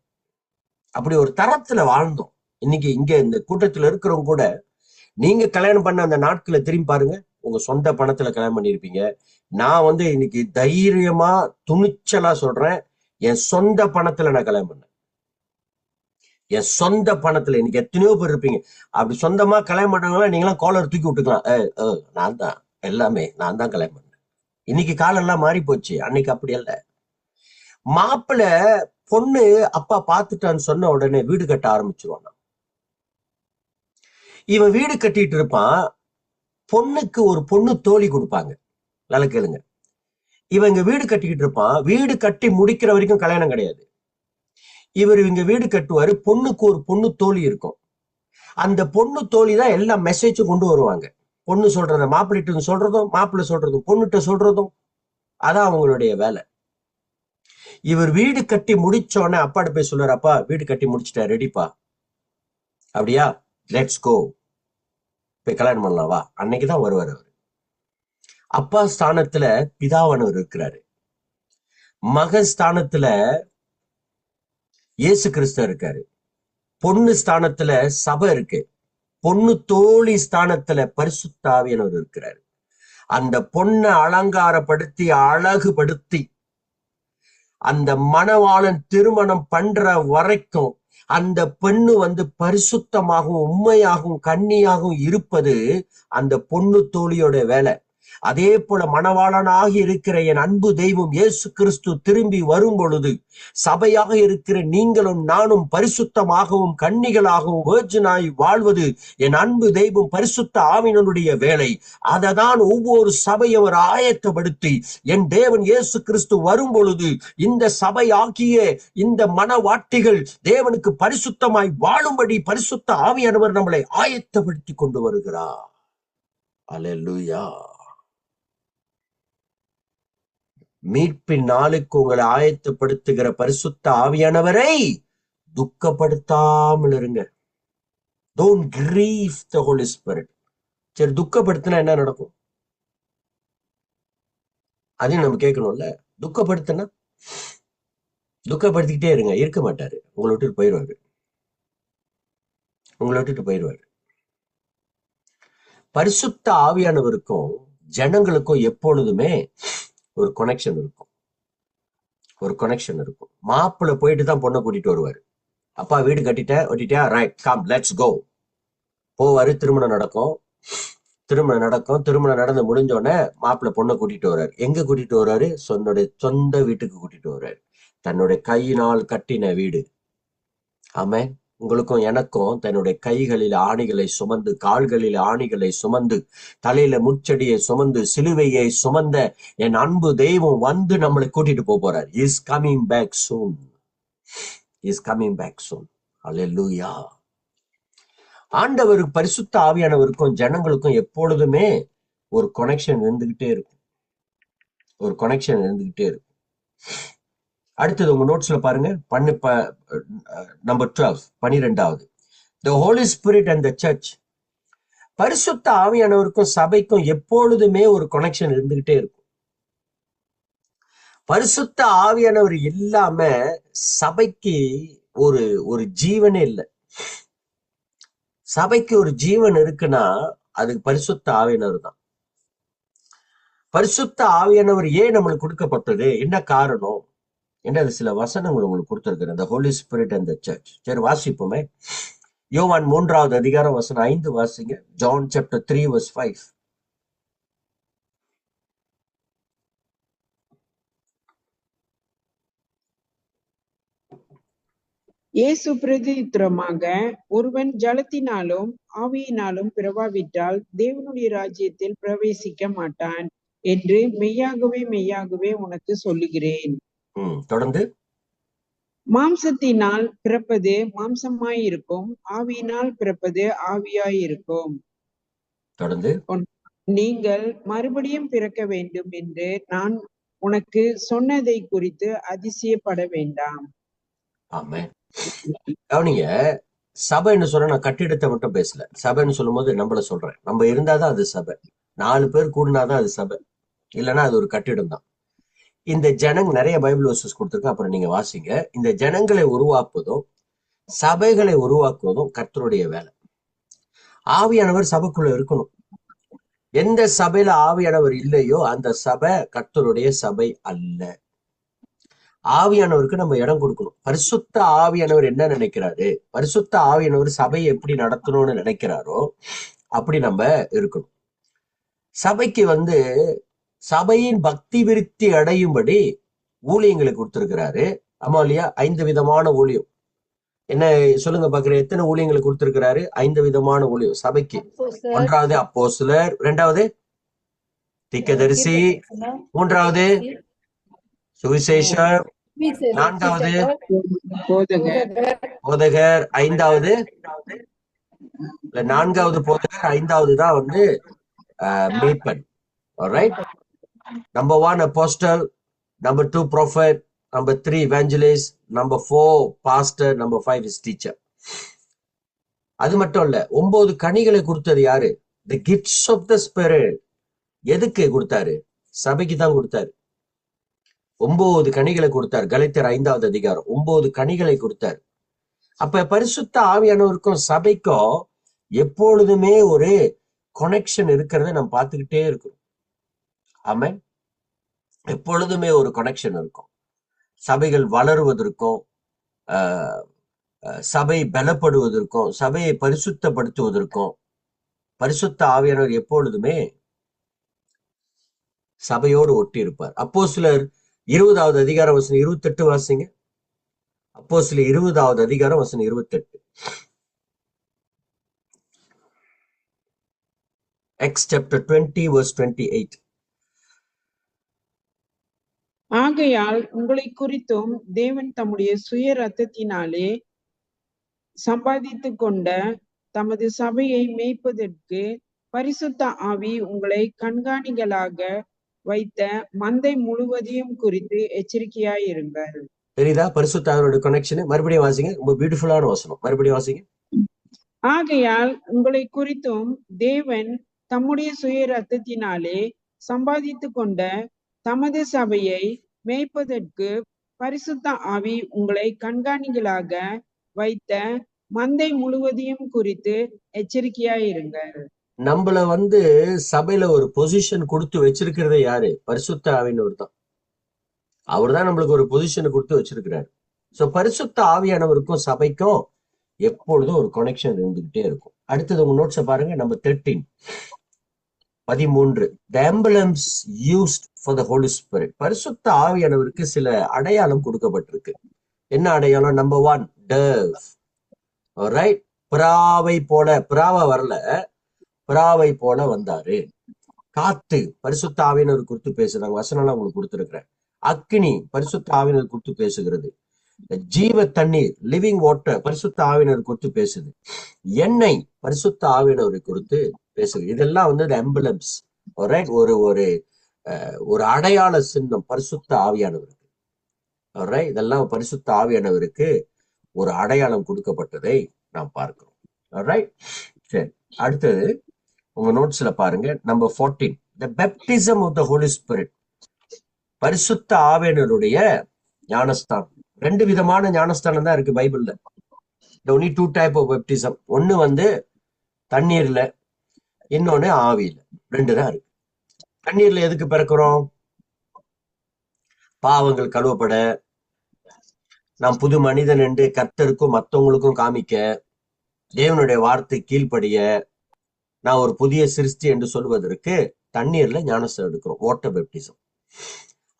அப்படி ஒரு தரத்துல வாழ்ந்தோம். இன்னைக்கு இங்க இந்த கூட்டத்துல இருக்கிறவங்க கூட நீங்க கல்யாணம் பண்ண அந்த நாட்களை திரும்பி பாருங்க. உங்க சொந்த பணத்துல கல்யாணம் பண்ணிருப்பீங்க. நான் வந்து இன்னைக்கு தைரியமா துணிச்சலா சொல்றேன், என் சொந்த பணத்துல நான் கல்யாணம் பண்ணேன். என் சொந்த பணத்துல. இன்னைக்கு எத்தனையோ பேர் இருப்பீங்க அப்படி சொந்தமா கல்யாணம் பண்றவங்களா, நீங்களாம் காலர் தூக்கி விட்டுக்கலாம். நான் தான் எல்லாமே, நான் தான் கல்யாணம் பண்ணேன். இன்னைக்கு காலம் எல்லாம் மாறி போச்சு. அன்னைக்கு அப்படி அல்ல. மாப்பிள்ளை பொண்ணு அப்பா பார்த்துட்டான்னு சொன்ன உடனே வீடு கட்ட ஆரம்பிச்சிருவான். இவன் வீடு கட்டிட்டு இருப்பான். பொண்ணுக்கு ஒரு பொண்ணு தோழி கொடுப்பாங்க. நல்லா கேளுங்க. இவங்க வீடு கட்டிக்கிட்டு இருப்பான். வீடு கட்டி முடிக்கிற வரைக்கும் கல்யாணம் கிடையாது. இவங்க வீடு கட்டுவாரு. பொண்ணுக்கு ஒரு பொண்ணு தோழி இருக்கும். அந்த பொண்ணு தோழி தான் எல்லா மெசேஜும் கொண்டு வருவாங்க. பொண்ணு சொல்றத மாப்பிள்ளிட்டு சொல்றதும், மாப்பிள்ளை சொல்றதும் பொண்ணுகிட்ட சொல்றதும், அதான் அவங்களுடைய வேலை. இவர் வீடு கட்டி முடிச்சோடனே அப்பாட்ட போய் சொல்றாரு, அப்பா வீடு கட்டி முடிச்சுட்டா, ரெடிப்பா. அப்படியா, லெட்ஸ் கோ, போய் கல்யாணம் பண்ணலாம் வா. அன்னைக்குதான் வருவார் அவர். அப்பா ஸ்தானத்துல பிதாவானவர் இருக்கிறாரு. மகன் ஸ்தானத்துல இயேசு கிறிஸ்து இருக்காரு. பொண்ணு ஸ்தானத்துல சபை இருக்கு. பொண்ணு தோழி ஸ்தானத்துல பரிசுத்த ஆவியானவர் இருக்கிறாரு. அந்த பொண்ணை அலங்காரப்படுத்தி அழகுபடுத்தி அந்த மணவாளன் திருமணம் பண்ற வரைக்கும் அந்த பெண்ணு வந்து பரிசுத்தமாகவும் உண்மையாகவும் கன்னியாகவும் இருப்பது அந்த பொண்ணு தோழியோட வேலை. அதே போல மணவாளனாக இருக்கிற என் அன்பு தெய்வம் இயேசு கிறிஸ்து திரும்பி வரும் பொழுது சபையாக இருக்கிற நீங்களும் நானும் பரிசுத்தமாகவும் கன்னிகளாகவும் வேர்ஜினாய் வாழ்வது என் அன்பு தெய்வம் பரிசுத்த ஆவியினுடைய வேலை. அதை தான் ஒவ்வொரு சபையவர் ஆயத்தப்படுத்தி என் தேவன் இயேசு கிறிஸ்து வரும் பொழுது இந்த சபை ஆகிய இந்த மனவாட்டிகள் தேவனுக்கு பரிசுத்தமாய் வாழும்படி பரிசுத்த ஆவியானவர் நம்மளை ஆயத்தப்படுத்தி கொண்டு வருகிறார். அல்லேலூயா. மீட்பின் நாளுக்கு உங்களை ஆயத்தப்படுத்துகிற பரிசுத்த ஆவியானவரை துக்கப்படுத்தாமல் இருங்க. Don't grieve the Holy Spirit. சரி, துக்கப்படுத்தினா என்ன நடக்கும்? அதையும் நம்ம கேட்கணும்ல. துக்கப்படுத்தினா துக்கப்படுத்திக்கிட்டே இருங்க, இருக்க மாட்டாரு, உங்களை விட்டுட்டு போயிடுவாரு. பரிசுத்த ஆவியானவருக்கும் ஜனங்களுக்கும் எப்பொழுதுமே ஒரு கனெக்ஷன் இருக்கும். மாப்பிள்ளை போயிட்டு தான் பொண்ணை கூட்டிட்டு வருவாரு. அப்பா வீடு கட்டிட்டா ரைட் கம் லெட்ஸ் கோ போவாரு. திருமணம் நடந்து முடிஞ்சோடனே மாப்பிள்ளை பொண்ணை கூட்டிட்டு வர்றாரு. எங்க கூட்டிட்டு வர்றாரு? சொந்த வீட்டுக்கு கூட்டிட்டு வர்றாரு. தன்னுடைய கையினால் கட்டின வீடு. ஆமென். உங்களுக்கும் எனக்கும் தன்னுடைய கைகளில் ஆணிகளை சுமந்து, கால்களில் ஆணிகளை சுமந்து, தலையில முச்சடியை சுமந்து, சிலுவையை சுமந்த என் அன்பு தெய்வம் வந்து நம்மளை கூட்டிட்டு போறார். Is coming back soon. அல்லேலூயா. ஆண்டவருக்கு பரிசுத்த ஆவியானவருக்கும் ஜனங்களுக்கும் எப்பொழுதுமே ஒரு கனெக்ஷன் இருந்துகிட்டே இருக்கும். அடுத்தது உங்க நோட்ஸ்ல பாருங்க, நம்பர் 12, 12வது. The Holy Spirit and the Church. பரிசுத்த ஆவியானவருக்கும் சபைக்கும் எப்பொழுதுமே ஒரு கனெக்ஷன் இருந்துகிட்டே இருக்கும். பரிசுத்த ஆவியானவர் இல்லாம சபைக்கு ஒரு ஜீவனே இல்லை. சபைக்கு ஒரு ஜீவன் இருக்குன்னா அதுக்கு பரிசுத்த ஆவியானவர் தான். பரிசுத்த ஆவியானவர் ஏன் நம்மளுக்கு கொடுக்கப்பட்டது, என்ன காரணம்? என்ன சில வசனங்கள் உங்களுக்கு கொடுத்திருக்கிறேன். The Holy Spirit and the Church. சரி, வாசிப்போமே. யோவான் 3வது அதிகாரம் வசனம் 5 வாசிங்க. John chapter 3 verse 5. இயேசு பிரதியுத்தரமாக, ஒருவன் ஜலத்தினாலும் ஆவியினாலும் பிறவாவிட்டால் தேவனுடைய ராஜ்யத்தில் பிரவேசிக்க மாட்டான் என்று மெய்யாகவே உனக்கு சொல்லுகிறேன். தொடர்ந்து, மாம்சத்தினால் பிறப்பது மாம்சமாயிருக்கும், ஆவியினால் பிறப்பது ஆவியாயிருக்கும். தொடர்ந்து, நீங்கள் மறுபடியும் பிறக்க வேண்டும் என்று நான் உனக்கு சொன்னதை குறித்து அதிசயப்பட வேண்டாம். ஆமென். கவனிங்க, சபைன்னு சொல்ல நான் கட்டிடத்தை மட்டும் பேசல. சபைன்னு சொல்லும் போது நம்மள சொல்றேன். நம்ம இருந்தாதான் அது சபை. 4 பேர் கூடினாதான் அது சபை, இல்லைன்னா அது ஒரு கட்டிடம் தான். இந்த நிறைய பைபிள் வர்சஸ் கொடுத்துருக்கேன், அப்புறம் நீங்க வாசிங்க. இந்த ஜனங்களை உருவாக்குவதும் சபைகளை உருவாக்குவதும் கர்த்தருடைய வேலை. ஆவியானவர் சபைக்குள்ள இருக்கணும். எந்த சபையில ஆவியானவர் இல்லையோ அந்த சபை கர்த்தருடைய சபை அல்ல. ஆவியானவருக்கு நம்ம இடம் கொடுக்கணும். பரிசுத்த ஆவியானவர் என்ன நினைக்கிறாரு, பரிசுத்த ஆவியானவர் சபையை எப்படி நடத்தணும்னு நினைக்கிறாரோ அப்படி நம்ம இருக்கணும். சபைக்கு சபையின் பக்தி விருத்தி அடையும்படி ஊழியங்களை கொடுத்திருக்கிறாரு. ஆமா இல்லையா? 5 விதமான ஊழியம். என்ன சொல்லுங்க பாக்குற, எத்தனை ஊழியங்களை கொடுத்திருக்கிறாரு? 5 விதமான ஊழியம் சபைக்கு. 1வது அப்போஸ்தலர், 2வது தீர்க்கதரிசி, 3வது சுவிசேஷர், 4வது போதகர், 5வது 4வது போதகர், 5வது தான் மேய்ப்பன். Alright? Number 1 apostle, number 2 prophet, number 3 evangelist, number 4 pastor, number 5 is teacher. அது மட்டும் இல்ல, 9 கனிகளை கொடுத்தது யாரு? The gifts of the Spirit. எதுக்கு கொடுத்தாரு? சபைக்கு தான் கொடுத்தாரு. 9 கனிகளை கொடுத்தார். கலாத்தியர் 5வது அதிகாரம் 9 கனிகளை கொடுத்தார். அப்ப பரிசுத்த ஆவியானவருக்கும் சபைக்கும் எப்பொழுதுமே ஒரு கனெக்ஷன் இருக்கிறத நம்ம பார்த்துக்கிட்டே இருக்கோம். ஆமென். எப்பொழுதுமே ஒரு கனெக்ஷன் இருக்கும். சபைகள் வளருவதற்கும், சபை பலப்படுவதற்கும், சபையை பரிசுத்தப்படுத்துவதற்கும் பரிசுத்த ஆவியானவர் எப்பொழுதுமே சபையோடு ஒட்டி இருப்பார். அப்போஸ்தலர் 20வது அதிகாரம் வசனம் 28 வாசிங்க. அப்போஸ்தலர் 20வது அதிகாரம் வசனம் 28. Acts chapter 20 verse 28. ஆகையால் உங்களை குறித்தும் தேவன் தம்முடைய சுய ரத்தத்தினாலே சம்பாதித்துக் கொண்ட தமது சபையை மேய்ப்பதற்கு பரிசுத்த ஆவி உங்களை கண்காணிகளாக வைத்த மந்தை முழுவதையும் குறித்து எச்சரிக்கையாயிருங்கள். தெரியுதா பரிசுத்த ஆவியோட கனெக்ஷன்? மறுபடியும் வாசிங்க, ரொம்ப பியூட்டிஃபுல்லான வசனம். மறுபடியும் வாசிங்க. ஆகையால் உங்களை குறித்தும் தேவன் தம்முடைய சுய ரத்தத்தினாலே சம்பாதித்துக் கொண்ட தமது சபையை மேய்ப்பதற்கு பரிசுத்த ஆவி உங்களை கண்காணிகளாக வைத்த மந்தை முழுவதையும் குறித்து எச்சரிக்கையாயிருங்கள். நம்மள சபையில ஒரு பொசிஷன் கொடுத்து வச்சிருக்கிறதே யாரு? பரிசுத்த ஆவியானவர் தான். அவர் தான் நம்மளுக்கு ஒரு பொசிஷனை கொடுத்து வச்சிருக்கிறாரு. சோ பரிசுத்த ஆவியானவருக்கும் சபைக்கும் எப்பொழுதும் ஒரு கனெக்ஷன் இருந்துகிட்டே இருக்கும். அடுத்தது உங்க நோட்ஸை பாருங்க. Number 13. The emblems used for the Holy Spirit. பரிசுத்த ஆவியானவருக்கு சில அடையாளம் கொடுக்கப்பட்டிருக்கு. என்ன அடையாளம்? Number 1, dove. Alright, பிராவை போல, பிராவா வரல, பிராவை போல வந்தாரு. காத்து, பரிசுத்த ஆவியானவர் குறித்து பேசுறாங்க. வசனம் உங்களுக்கு கொடுத்திருக்கிறேன். அக்கினி, பரிசுத்த ஆவியானவர் குறித்து பேசுகிறது. ஜீவ தண்ணீர், லிவிங் வாட்டர், பரிசுத்த ஆவியானவர் குறித்து பேசுது. எண்ணெய், பரிசுத்த ஆவியானவரை குறித்து பேசுது. இதெல்லாம் எம்பலம்ஸ். ஒரு ஒரு ஒரு அடையாள சின்னம் பரிசுத்த ஆவியானவருக்கு. இதெல்லாம் பரிசுத்த ஆவியானவருக்கு ஒரு அடையாளம் கொடுக்கப்பட்டதை நாம் பார்க்கிறோம். சரி, அடுத்தது உங்க நோட்ஸ்ல பாருங்க. Number 14, the baptism of the Holy Spirit. பரிசுத்த ஆவியானவருடைய ஞானஸ்தானம். 2 விதமான ஞானஸ்தானம் தான் இருக்கு பைபிள்ல. only 2 type of baptism. ஒண்ணு தண்ணீர்ல, இன்னொன்னு ஆவியில. 2 தான் இருக்கு. தண்ணீர்ல எதுக்கு பிறக்கிறோம்? பாவங்கள் கழுவப்பட, நாம் புது மனிதன் என்று கர்த்தருக்கும் மற்றவங்களுக்கும் காமிக்க, தேவனுடைய வார்த்தை கீழ்ப்படிய, நான் ஒரு புதிய சிருஷ்டி என்று சொல்வதற்கு தண்ணீர்ல ஞானஸ்தானம் எடுக்கிறோம், வாட்டர் பேப்டிசம்.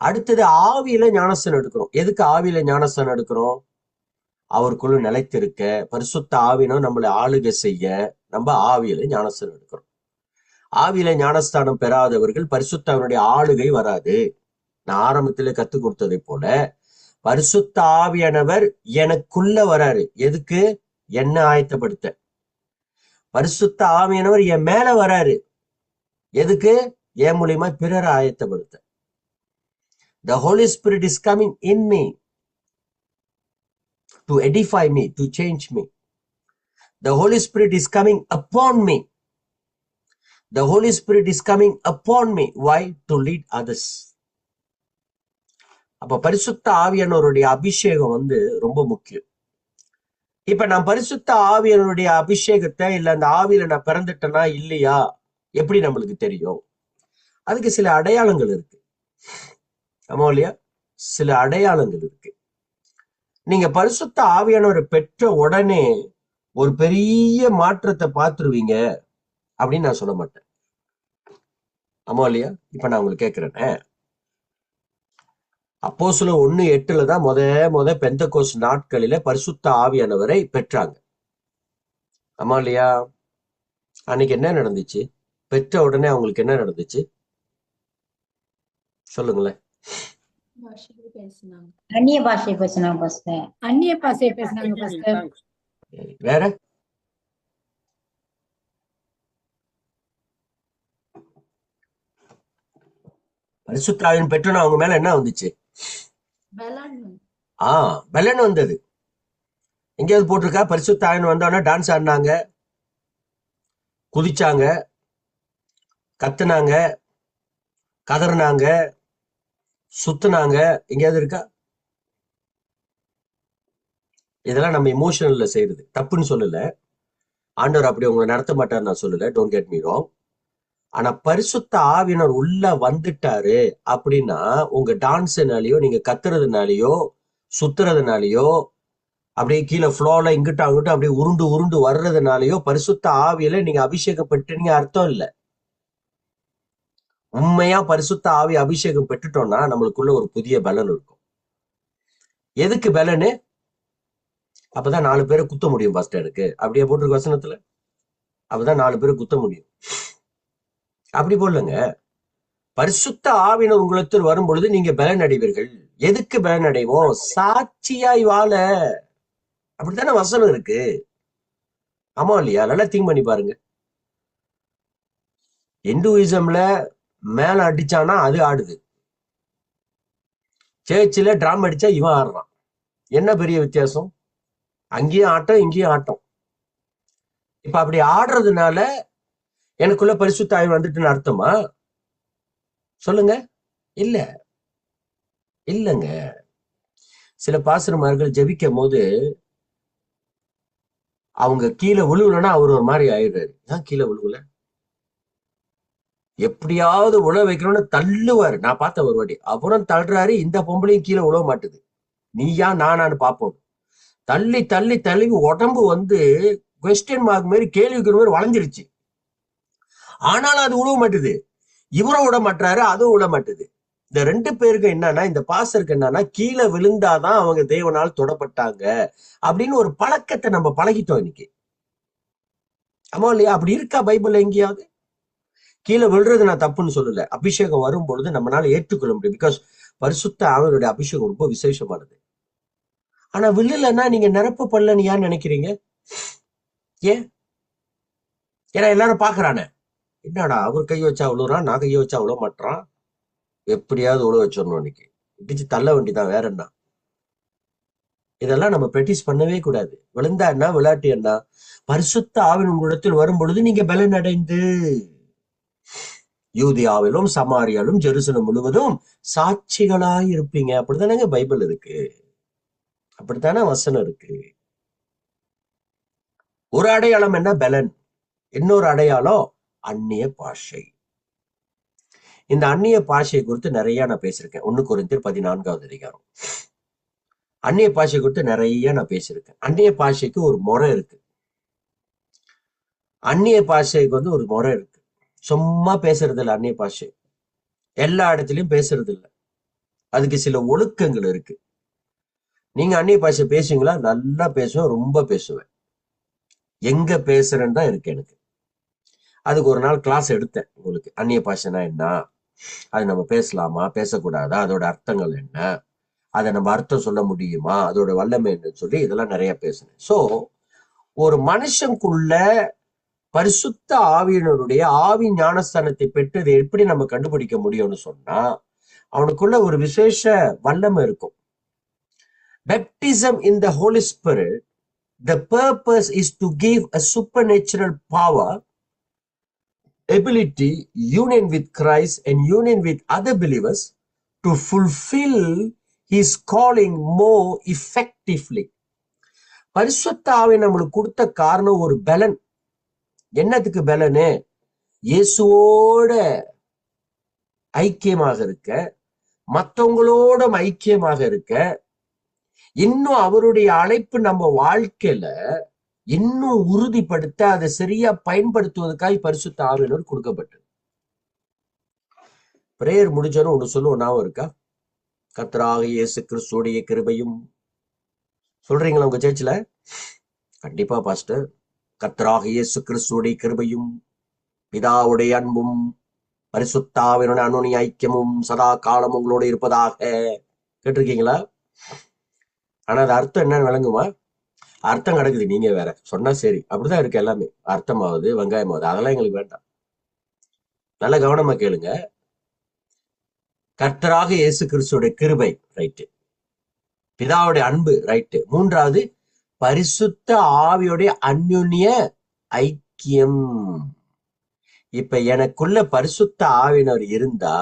அடுத்தது ஆவியில ஞானஸ்தானம் எடுக்கிறோம். எதுக்கு ஆவியில ஞானஸ்தானம் எடுக்கிறோம்? அவருக்குள்ள நிலைத்திருக்க, பரிசுத்த ஆவினம் நம்மளை ஆளுகை செய்ய நம்ம ஆவியில ஞானஸ்தானம் எடுக்கிறோம். ஆவியில ஞானஸ்தானம் பெறாதவர்கள் பரிசுத்தாவினுடைய ஆளுகை வராது. நான் ஆரம்பத்திலே கத்துக் கொடுத்ததை போல பரிசுத்த ஆவியானவர் எனக்குள்ள வராரு. எதுக்கு? என்ன ஆயத்தப்படுத்த. பரிசுத்த ஆவியானவர் என் மேல வராரு. எதுக்கு? என் மூலியமா பிறரை ஆயத்தப்படுத்த. The Holy Spirit is coming in me to edify me, to change me. The Holy Spirit is coming upon me. The Holy Spirit is coming upon me. Why? To lead others. அப்ப பரிசுத்த ஆவியானவருடைய அபிஷேகம் ரொம்ப முக்கியம். இப்ப நான் பரிசுத்த ஆவியானவருடைய அபிஷேகத்தை இல்ல அந்த ஆவியில நான் பிறந்துட்டேனா இல்லையா எப்படி நம்மளுக்கு தெரியும்? அதுக்கு சில அடையாளங்கள் இருக்கு. ஆமா இல்லையா? சில அடையாளங்கள் இருக்கு. நீங்க பரிசுத்த ஆவியானவரை பெற்ற உடனே ஒரு பெரிய மாற்றத்தை பார்த்துருவீங்க அப்படின்னு நான் சொல்ல மாட்டேன். ஆமா இல்லையா? இப்ப நான் உங்களுக்கு கேட்கிறேன், அப்போஸ்தலர் 1:8 தான் முத பெந்தெகோஸ்து நாட்களில பரிசுத்த ஆவியானவரை பெற்றாங்க. ஆமா இல்லையா? அன்னைக்கு என்ன நடந்துச்சு? பெற்ற உடனே அவங்களுக்கு என்ன நடந்துச்சு சொல்லுங்களேன். அந்நிய பாஷை பேசினாங்க பாஸ்டர். அந்நிய பாஷை பேசினாங்க பாஸ்டர். வேற பரிசுத்த ஆவியின் பெற்றோன்னு அவங்க மேல என்ன வந்துச்சு? பெலன் வந்தது. எங்கேயாவது போட்டிருக்கா? பரிசுத்த ஆவியின் வந்தோன்னா டான்ஸ் ஆடினாங்க, குதிச்சாங்க, கத்துனாங்க, கதறினாங்க, சுத்துனாங்க, எங்கேயாவது இருக்கா? இதெல்லாம் நம்ம இமோஷனல்ல செய்யறது. தப்புன்னு சொல்லல, ஆண்டவர் அப்படி உங்களை நடத்த மாட்டார் நான் சொல்லல, டோன்ட் கெட் மீ ராங். ஆனா பரிசுத்த ஆவியினர் உள்ள வந்துட்டாரு அப்படின்னா உங்க டான்ஸ்னாலயோ நீங்க கத்துறதுனாலயோ சுத்துறதுனாலயோ அப்படியே கீழே ஃப்ளோல இங்கிட்ட அங்கிட்ட அப்படியே உருண்டு உருண்டு வர்றதுனாலயோ பரிசுத்த ஆவியில நீங்க அபிஷேகம் பெற்றீங்க அர்த்தம் இல்லை. உண்மையா பரிசுத்த ஆவி அபிஷேகம் பெற்றுட்டோம்னா நம்மளுக்குள்ள ஒரு புதிய பலன் இருக்கும். எதுக்கு பலனு? அப்பதான் 4 பேரை குத்த முடியும். பாஸ்டருக்கு அப்படியே போட்டிருக்க வசனத்துல, அப்பதான் 4 பேரை குத்த முடியும். அப்படி போடலங்க. பரிசுத்த ஆவியினர் உங்களிடத்தில் வரும் பொழுது நீங்க பலன் அடைவீர்கள். எதுக்கு பலன் அடைவோம்? சாட்சியாய் வாழ. அப்படித்தானே வசனம் இருக்கு. ஆமா இல்லையா? நல்லா திங்க் பண்ணி பாருங்க. இந்துயிசம்ல மேல அடிச்சானா அது ஆடுது, சேர்ச்சில டிராம் அடிச்சா இவன் ஆடுறான். என்ன பெரிய வித்தியாசம்? அங்கேயும் ஆட்டம், இங்கேயும் ஆட்டம். இப்ப அப்படி ஆடுறதுனால எனக்குள்ள பரிசுத்த ஆவி வந்துட்டுன்னு அர்த்தமா? சொல்லுங்க. இல்ல, இல்லங்க. சில பாசனமார்கள் ஜெபிக்கும் போது அவங்க கீழே விழுவலன்னா அவர் ஒரு மாதிரி ஆயிடுறாரு. ஏன் கீழே விழுவல? எப்படியாவது உழ வைக்கணும்னு தள்ளுவாரு. நான் பார்த்த ஒரு வாட்டி. அப்புறம் தள்ளுறாரு. இந்த பொம்பளையும் கீழே உழவ மாட்டுது. நீயா நானான்னு பார்ப்போம். தள்ளி தள்ளி தள்ளி உடம்பு வந்து கொஸ்டின் மார்க் மாதிரி, கேள்விக்கிற மாதிரி வளைஞ்சிருச்சு. ஆனாலும் அது உழவ மாட்டுது. இவரும் விட மாட்டாரு, அதுவும் விட மாட்டுது. இந்த 2 பேருக்கு என்னன்னா, இந்த பாசருக்கு என்னன்னா, கீழே விழுந்தாதான் அவங்க தேவனால் தொடப்பட்டாங்க அப்படின்னு ஒரு பழக்கத்தை நம்ம பழகிட்டோம் இன்னைக்கு. ஆமா இல்லையா? அப்படி இருக்கா பைபிள்ல எங்கேயாவது? கீழே விழுறது நான் தப்புன்னு சொல்லல. அபிஷேகம் வரும் பொழுது நம்மளால ஏற்றுக்கொள்ள முடியும். பிகாஸ் பரிசுத்த ஆவியுடைய அபிஷேகம் ரொம்ப விசேஷமானது. ஆனா விழுலன்னா நீங்க நிரப்பப்படலன்னு ஏன் நினைக்கிறீங்க? ஏன்? ஏன்னா எல்லாரும் பாக்குறானே, என்னடா அவர் கை வச்சா விழுறான், நான் கையை வச்சா விழ மாட்டான், எப்படியாவது உழ வச்சிடணும் இன்னைக்கு, இடிச்சு தள்ள வேண்டிதான், வேற என்ன? இதெல்லாம் நம்ம பிராக்டிஸ் பண்ணவே கூடாது. விழுந்தா என்ன, விளையாட்டு என்ன? பரிசுத்த ஆவின் உங்களிடத்தில் வரும் பொழுது நீங்க பலன் அடைந்து யூதியாவிலும் சமாரியாலும் ஜெருசலம் முழுவதும் சாட்சிகளாய் இருப்பீங்க. அப்படித்தானங்க பைபிள் இருக்கு. அப்படித்தானே வசனம் இருக்கு. ஒரு அடையாளம் என்ன? பலன். இன்னொரு அடையாளம் அந்நிய பாஷை. இந்த அந்நிய பாஷையை குறித்து நிறைய நான் பேசியிருக்கேன். 1 கொரிந்தியர் 14வது அதிகாரம். அந்நிய பாஷை குறித்து நிறைய நான் பேசியிருக்கேன். அந்நிய பாஷைக்கு ஒரு முறை இருக்கு. அந்நிய பாஷைக்கு வந்து ஒரு முறை இருக்கு. சும்மா பேசுறது இல்லை. அந்நிய பாஷை எல்லா இடத்துலயும் பேசுறது இல்லை. அதுக்கு சில ஒழுக்கங்கள் இருக்கு. நீங்க அந்நிய பாஷை பேசுவீங்களா? நல்லா பேசுவேன், ரொம்ப பேசுவேன். எங்க பேசுறேன்னு தான் இருக்கு எனக்கு. அதுக்கு ஒரு நாள் கிளாஸ் எடுத்தேன் உங்களுக்கு. அந்நிய பாஷைனா என்ன, அது நம்ம பேசலாமா பேசக்கூடாதா, அதோட அர்த்தங்கள் என்ன, அதை நம்ம அர்த்தம் சொல்ல முடியுமா, அதோட வல்லமை என்னன்னு சொல்லி இதெல்லாம் நிறைய பேசினேன். சோ ஒரு மனுஷனுக்குள்ள பரிசுத்த ஆவியினருடைய ஆவி ஞானஸ்தானத்தை பெற்றது எப்படி நம்ம கண்டுபிடிக்க முடியும்னு சொன்னா, அவனுக்குள்ள ஒரு விசேஷ வல்லமை இருக்கும். Baptism in the Holy Spirit, the purpose is to give a supernatural power, ability, union with Christ and union with other believers to fulfill his calling more effectively. பரிசுத்த ஆவி நம்மளுக்கு கொடுத்த காரணம் ஒரு பலன். என்னத்துக்கு பலனு? இயேசுவோட ஐக்கியமாக இருக்க, மற்றவங்களோட ஐக்கியமாக இருக்க, இன்னும் அவருடைய அழைப்பு நம்ம வாழ்க்கையில இன்னும் உறுதிப்படுத்த, அதை சரியா பயன்படுத்துவதற்காக பரிசுத்த ஆவியினர் கொடுக்கப்பட்டது. பிரேயர் முடிஞ்சோன்னு ஒண்ணு சொல்லுவோம், ஞாபகம் இருக்கா? கர்த்தராகிய இயேசு கிறிஸ்துவுடைய கிருபையும். சொல்றீங்களா உங்க சர்ச்சில்? கண்டிப்பா பாஸ்டர். கர்த்தராகிய இயேசு கிறிஸ்துவுடைய கிருபையும், பிதாவுடைய அன்பும், பரிசுத்த ஆவியினுடைய அன்யோன்ய ஐக்கியமும் சதா காலம் உங்களோட இருப்பதாக. கேட்டிருக்கீங்களா? ஆனா அது அர்த்தம் என்னன்னு விளங்குமா? அர்த்தம் கிடக்குது, நீங்க வேற சொன்னா சரி. அப்படிதான் இருக்கு எல்லாமே. அர்த்தமாவது, வெங்காயமாவது, அதெல்லாம் எங்களுக்கு வேண்டாம். நல்ல கவனமா கேளுங்க. கர்த்தராக இயேசு கிறிஸ்துவோட கிருபை, ரைட்டு. பிதாவுடைய அன்பு, ரைட்டு. 3வது பரிசுத்த ஆவியோடைய அந்யோன்ய ஐக்கியம். இப்ப எனக்குள்ள பரிசுத்த ஆவியினர் இருந்தா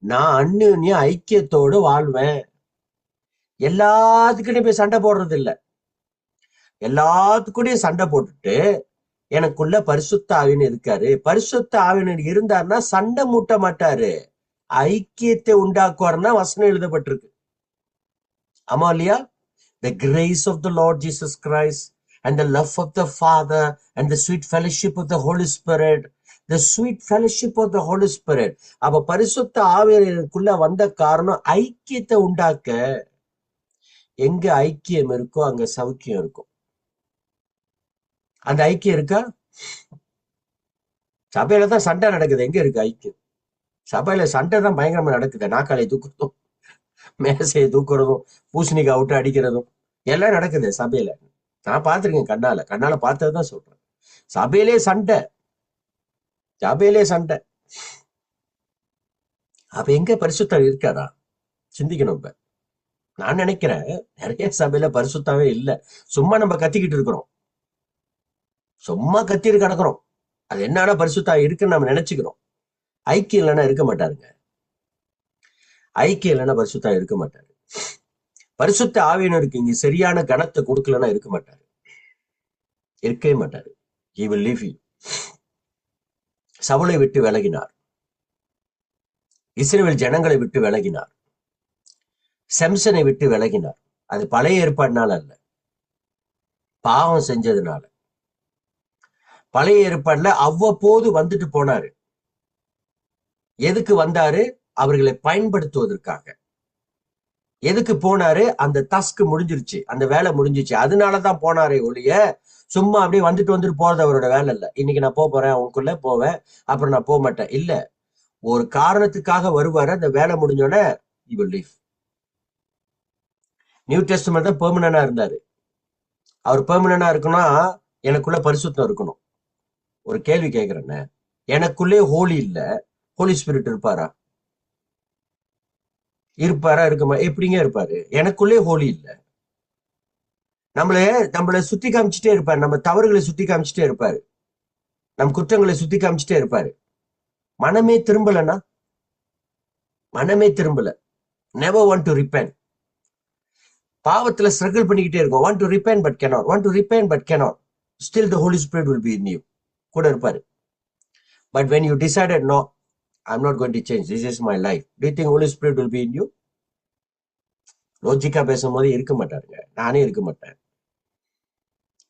நான் அந்யோன்ய ஐக்கியத்தோடு வாழ்வேன். எல்லாத்துக்கிட்டையும் போய் சண்டை போடுறது இல்லை. எல்லாத்துக்கூடயும் சண்டை போட்டுட்டு எனக்குள்ள பரிசுத்த ஆவியனர் இருக்காரு. பரிசுத்த ஆவியனர் இருந்தாருன்னா சண்டை மூட்ட மாட்டாரு, ஐக்கியத்தை உண்டாக்குவார்னா வசனம் எழுதப்பட்டிருக்கு. ஆமா இல்லையா? The grace of the Lord Jesus Christ and the love of the Father and the sweet fellowship of the Holy Spirit the sweet fellowship of the Holy Spirit. அப்ப பரிசுத்த ஆவியானவருக்குள்ள வந்த காரணம் ஐக்கியத்தை உண்டாக்க. எங்க ஐக்கியம் இருக்கோ அங்க சௌக்கியம் இருக்கும். அந்த ஐக்கியம் இருக்கா? சபையில தான் சண்டை நடக்குது. எங்க இருக்கு ஐக்கியம்? சபையில சண்டை தான் பயங்கரமா நடக்குது. நாக்காலை தூக்குறதும், மேசையை தூக்குறதும், பூசணிக்காய் விட்டு அடிக்கிறதும் எல்லாம் நடக்குது சபையில. நான் பார்த்திருக்கேன், கண்ணால பார்த்ததுதான் சொல்றேன். சபையிலே சண்டை, சபையிலே சண்டை. அப்ப எங்க பரிசுத்தம் இருக்காரா? சிந்திக்கணும். இப்ப நான் நினைக்கிறேன் நிறைய சபையில பரிசுத்தாவே இல்ல. சும்மா நம்ம கத்திக்கிட்டு இருக்கிறோம், சும்மா கத்திட்டு கிடக்குறோம். அது என்னன்னா பரிசுத்தா இருக்குன்னு நம்ம நினைச்சுக்கிறோம். ஐக்கியம் இல்லைன்னா இருக்க மாட்டாருங்க. ஐக்கியம் இல்லைன்னா பரிசுத்தா இருக்க மாட்டாரு. பரிசுத்த ஆவியினருக்கு இங்க சரியான கணத்தை கொடுக்கலன்னா இருக்க மாட்டாரு, இருக்கவே மாட்டாரு. He will leave you. சவுலை விட்டு விலகினார், இஸ்ரவேல் ஜனங்களை விட்டு விலகினார், செம்சனை விட்டு விலகினார். அது பழைய ஏற்பாடுனால அல்ல, பாவம் செஞ்சதுனால. பழைய ஏற்பாடுல அவ்வப்போது வந்துட்டு போனாரு. எதுக்கு வந்தாரு? அவர்களை பயன்படுத்துவதற்காக. எதுக்கு போனாரு? அந்த டாஸ்க் முடிஞ்சிருச்சு, அந்த வேலை முடிஞ்சிச்சு, அதனாலதான் போனாரே ஒழிய சும்மா அப்படியே வந்துட்டு போறது அவரோட வேலை இல்ல. இன்னைக்கு நான் போறேன், உனக்குள்ள போவேன், அப்புறம் நான் போக மாட்டேன் இல்ல. ஒரு காரணத்துக்காக வருவாரு. அந்த வேலை முடிஞ்சோடனே he will leave. New testament தான் பெர்மனண்டா இருந்தாரு. அவர் பெர்மனண்டா இருக்கணும்னா எனக்குள்ள பரிசுத்தம் இருக்கணும். ஒரு கேள்வி கேட்கிறேன்னு, எனக்குள்ளே ஹோலி இல்ல, ஹோலி ஸ்பிரிட் இருப்பாரா? இருப்பாரா? இருக்குமா? எப்படிங்க இருப்பாரு? எனக்குள்ளே ஹோலி இல்ல. நம்மளை சுத்தி காமிச்சுட்டே இருப்பாரு, நம்ம தவறுகளை சுத்தி காமிச்சுட்டே இருப்பாரு, நம் குற்றங்களை சுத்தி காமிச்சுட்டே இருப்பாரு. மனமே திரும்பலன்னா, மனமே திரும்பல, never want to repent. பாவத்துல ஸ்ட்ரகிள் பண்ணிக்கிட்டே இருக்கும். want to repent but cannot, want to repent but cannot. Still the Holy Spirit will be in you, கூட இருப்பாரு. But when you decided, no, I'm not going to change, this is my life, do you think Holy Spirit will be in you? லாஜிக்கா பேசும்போது இருக்க மாட்டாருங்க. நானே இருக்க மாட்டேன்,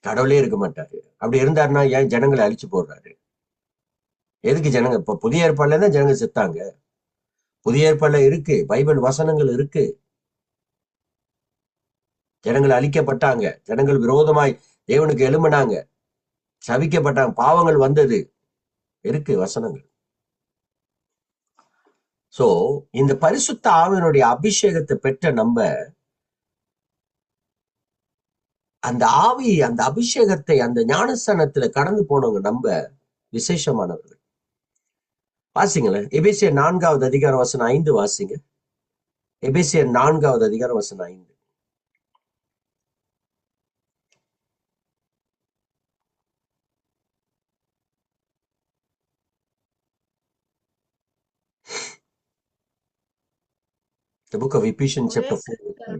கடவுளே இருக்க மாட்டாரு. அப்படி இருந்தாருன்னா ஏன் ஜனங்களை அழிச்சு போடுறாரு? எதுக்கு ஜனங்க? இப்ப புதிய ஏற்பாடுல தான் ஜனங்க செத்தாங்க. புதிய ஏற்பாடுல இருக்கு, பைபிள் வசனங்கள் இருக்கு. ஜனங்கள் அழிக்கப்பட்டாங்க, ஜனங்கள் விரோதமாய் தேவனுக்கு எழும்பினாங்க, சபிக்கப்பட்டாங்க, பாவங்கள் வந்தது, இருக்கு வசனங்கள். சோ இந்த பரிசுத்த ஆவியினுடைய அபிஷேகத்தை பெற்ற நம்ம, அந்த ஆவி, அந்த அபிஷேகத்தை, அந்த ஞானஸ்தானத்துல கடந்து போனவங்க நம்ம விசேஷமானவர்கள். வாசிங்களேன், எபேசியர் 4வது அதிகாரம் வசனம் 5 வாசிங்க. எபேசியர் 4வது அதிகாரம் வசனம் 5. The book of Ephesians chapter 4.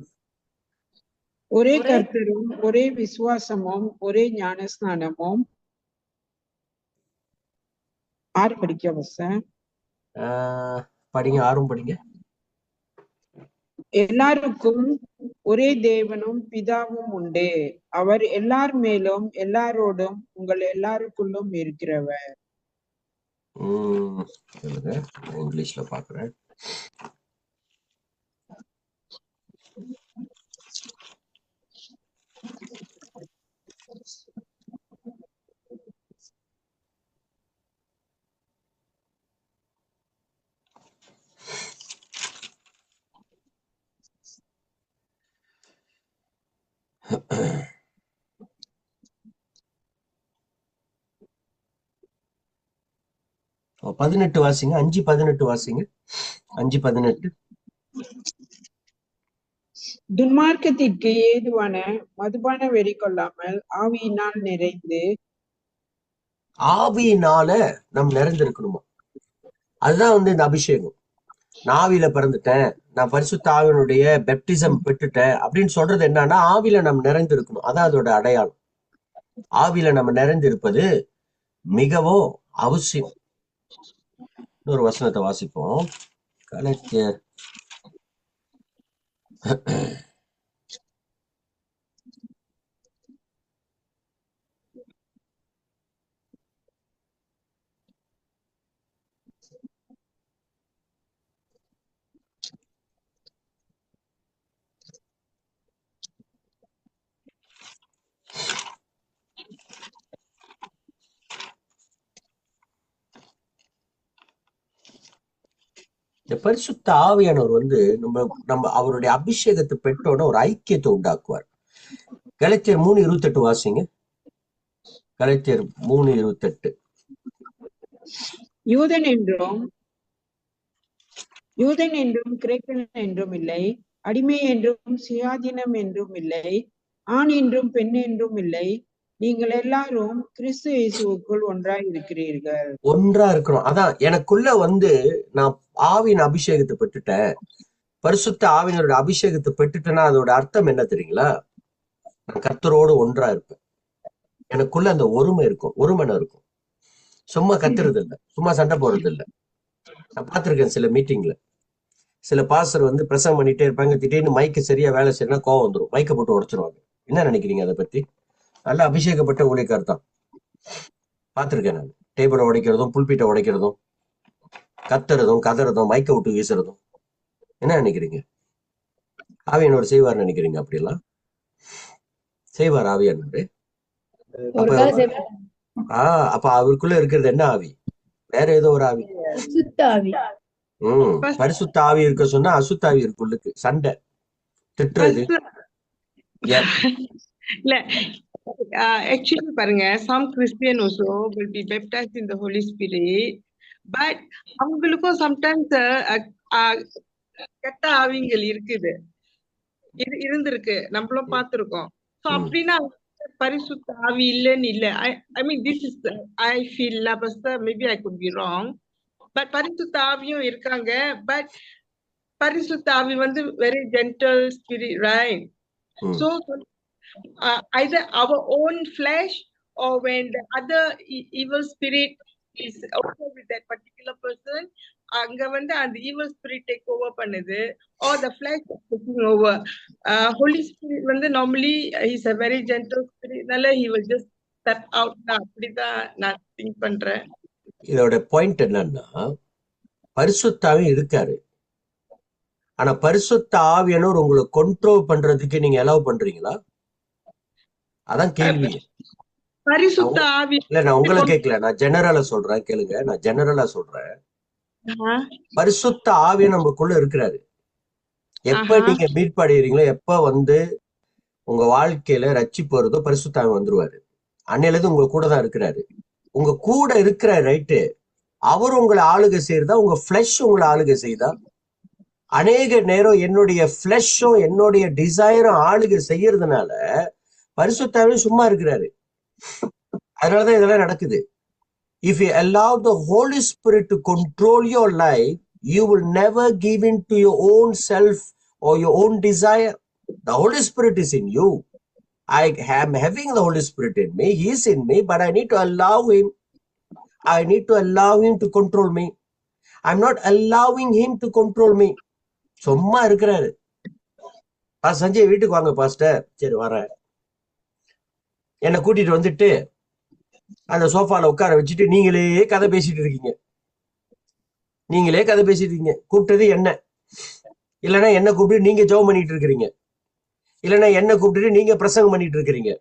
ஒரே கர்த்தரும் ஒரே விசுவாசமும் ஒரே ஞானஸ்நானமும். ஆறு படிக்க வசனம் படிங்க, 6 படிங்க. எல்லாருக்கும் ஒரே தேவனும் பிதாவும் உண்டு, அவர் எல்லார் மேலும் எல்லாரோடும் உங்கள் எல்லாருக்குள்ளும் இருக்கிறவர். இங்கிலீஷ்ல பாக்குறேன். பதினெட்டு வாசிங்க, 5:18 வாசிங்க. 5:18. துன்மார்க்கத்திற்கு ஏதுவான மதுபான வெறி கொள்ளாமல் ஆவியினால் நிறைந்து. ஆவியினால நம்ம நிறைந்திருக்கணுமா? அதுதான் இந்த அபிஷேகம். நான் ஆவியில பிறந்துட்டேன், நான் பரிசுத்த ஆவியினுடைய பெப்டிசம் பெற்றுட்டேன் அப்படின்னு சொல்றது என்னன்னா, ஆவியில நம்ம நிறைந்திருக்கணும். அதான் அதோட அடையாளம். ஆவியில நம்ம நிறைந்திருப்பது மிகவும் அவசியம். இன்னொரு வசனத்தை வாசிப்போம். கலெக்டர் இந்த பரிசுத்த ஆவியானவர் வந்து நம்ம நம்ம அவருடைய அபிஷேகத்தை பெற்றோட ஒரு ஐக்கியத்தை உண்டாக்குவார். கலாத்தியர் 3:28 வாசிங்க. கலாத்தியர் 3:28. யூதன் என்றும் கிரேக்கன் என்றும் இல்லை, அடிமை என்றும் சுயாதீனம் என்றும் இல்லை, ஆண் என்றும் பெண் என்றும் இல்லை, நீங்கள் எல்லாரும் கிறிஸ்து இயேசுவுக்குள் ஒன்றாய் இருக்கிறீர்கள். ஒன்றா இருக்கிறோம். அதான் எனக்குள்ள வந்து நான் ஆவியின் அபிஷேகத்தை பெற்றுட்டேன், பரிசுத்த ஆவியினரோட அபிஷேகத்தை பெற்றுட்டேன்னா அதோட அர்த்தம் என்ன தெரியுங்களா? நான் கர்த்தரோடு ஒன்றா இருப்பேன். எனக்குள்ள அந்த ஒருமை இருக்கும், ஒருமனம் இருக்கும். சும்மா கத்துறது இல்லை, சும்மா சண்டை போடுறது இல்லை. நான் பார்த்திருக்கேன் சில மீட்டிங்ல சில பாஸ்டர் வந்து பிரசங்கம் பண்ணிட்டே இருப்பாங்க, திடீர்னு மைக்கு சரியா வேலை செய்யணும் கோவம் வந்துடும், மைக்கை போட்டு உடைச்சிருவாங்க. என்ன நினைக்கிறீங்க அதை பத்தி? நல்ல அபிஷேகப்பட்ட ஊழியக்கார் தான் பார்த்திருக்கேன் நான். டேபிளை உடைக்கிறதும் புல்பீட்டை உடைக்கிறதும் கத்துறதும் கதறதும் மைக்கை விட்டு வீசுறதும். என்ன நினைக்கிறீங்க? ஆவியானவர் செய்வார் நினைக்கிறீங்க? அப்படிலாம் செய்வார் ஆவியானவர்? அப்ப அவருக்குள்ள இருக்கிறது என்ன ஆவி? வேற ஏதோ ஒரு ஆவி. பரிசுத்த ஆவி இருக்க சொன்னா அசுத்த ஆவி இருக்குள்ளுக்கு சண்டை திட்டுறது இல்ல. Actually பாருங்க, some Christian also will be baptized in the Holy Spirit, but அவங்களுக்கும் sometimes கெட்ட ஆவிங்கள் இருக்குது, இருந்திருக்கு, நம்மளும் பார்த்திருக்கோம். சோ அப்படின்னா பரிசுத்த ஆவி இல்லைன்னு இல்ல. I mean this is I feel maybe I could be wrong, but பரிசுத்த ஆவியும் இருக்காங்க. பட் பரிசுத்த ஆவி வந்து very gentle spirit, right? So either our own flesh or when the other evil spirit is also with that particular person, அங்க வந்து அந்த evil spirit take over பண்ணுது, or the flesh is taking over. Holy Spirit வந்து normally he's a very gentle spirit, அதனால he will just step out. அப்படிதான் நான் think பண்றேன். இதோட பாயிண்ட் என்னன்னா, பரிசுத்த ஆவி இருக்காரு, ஆனா பரிசுத்த ஆவியானவர் உங்களை கண்ட்ரோல் பண்றதுக்கு நீங்க அலோவ் பண்றீங்களா? அதான் கேள்வி. பரிசுத்த ஆவி இல்ல, நான் உங்களை கேட்கல, நான் ஜெனரலா சொல்றேன், கேளுங்க. நான் ஜெனரலா சொல்றேன். பரிசுத்த ஆவிய நமக்குள்ள இருக்கிறாரு. எப்ப நீங்க மீட் அடைகிறீங்களோ, எப்ப வந்து உங்க வாழ்க்கையில ரட்சிப்பு வருதோ, பரிசுத்த ஆவி வந்துருவாரு. அன்னையிலிருந்து உங்க கூட தான் இருக்கிறாரு. உங்க கூட இருக்கிற ரைட்டு, அவர் உங்களை ஆளுகை செய்யறதா, உங்க பிளஷ் உங்களை ஆளுகை செய்தா? அநேக நேரம் என்னுடைய பிளஷும் என்னுடைய டிசைரும் ஆளுகை செய்யறதுனால பரிசுத்தாவே சும்மா இருக்கிறாரு. அதனாலதான் இதெல்லாம் நடக்குது. If you allow the Holy Spirit to control your life, you will never give in to your own self or your own desire. The Holy Spirit is in you. I am having the Holy Spirit in me. He is in me, but I need to allow him. I need to allow him to control me. I'm not allowing him to control me. சும்மா இருக்கிறாரு. சஞ்சய் வீட்டுக்கு வாங்க pastor. சரி வரேன். என்னை கூட்டிட்டு வந்துட்டு அந்த சோஃபால உட்கார வச்சுட்டு நீங்களே கதை பேசிட்டு இருக்கீங்க. கூப்பிட்டது என்ன? இல்லைன்னா என்ன கூப்பிட்டு நீங்க ஜெபம் பண்ணிட்டு இருக்கிறீங்க, இல்லைன்னா என்ன கூப்பிட்டுட்டு நீங்க பிரசங்கம் பண்ணிட்டு இருக்கிறீங்க.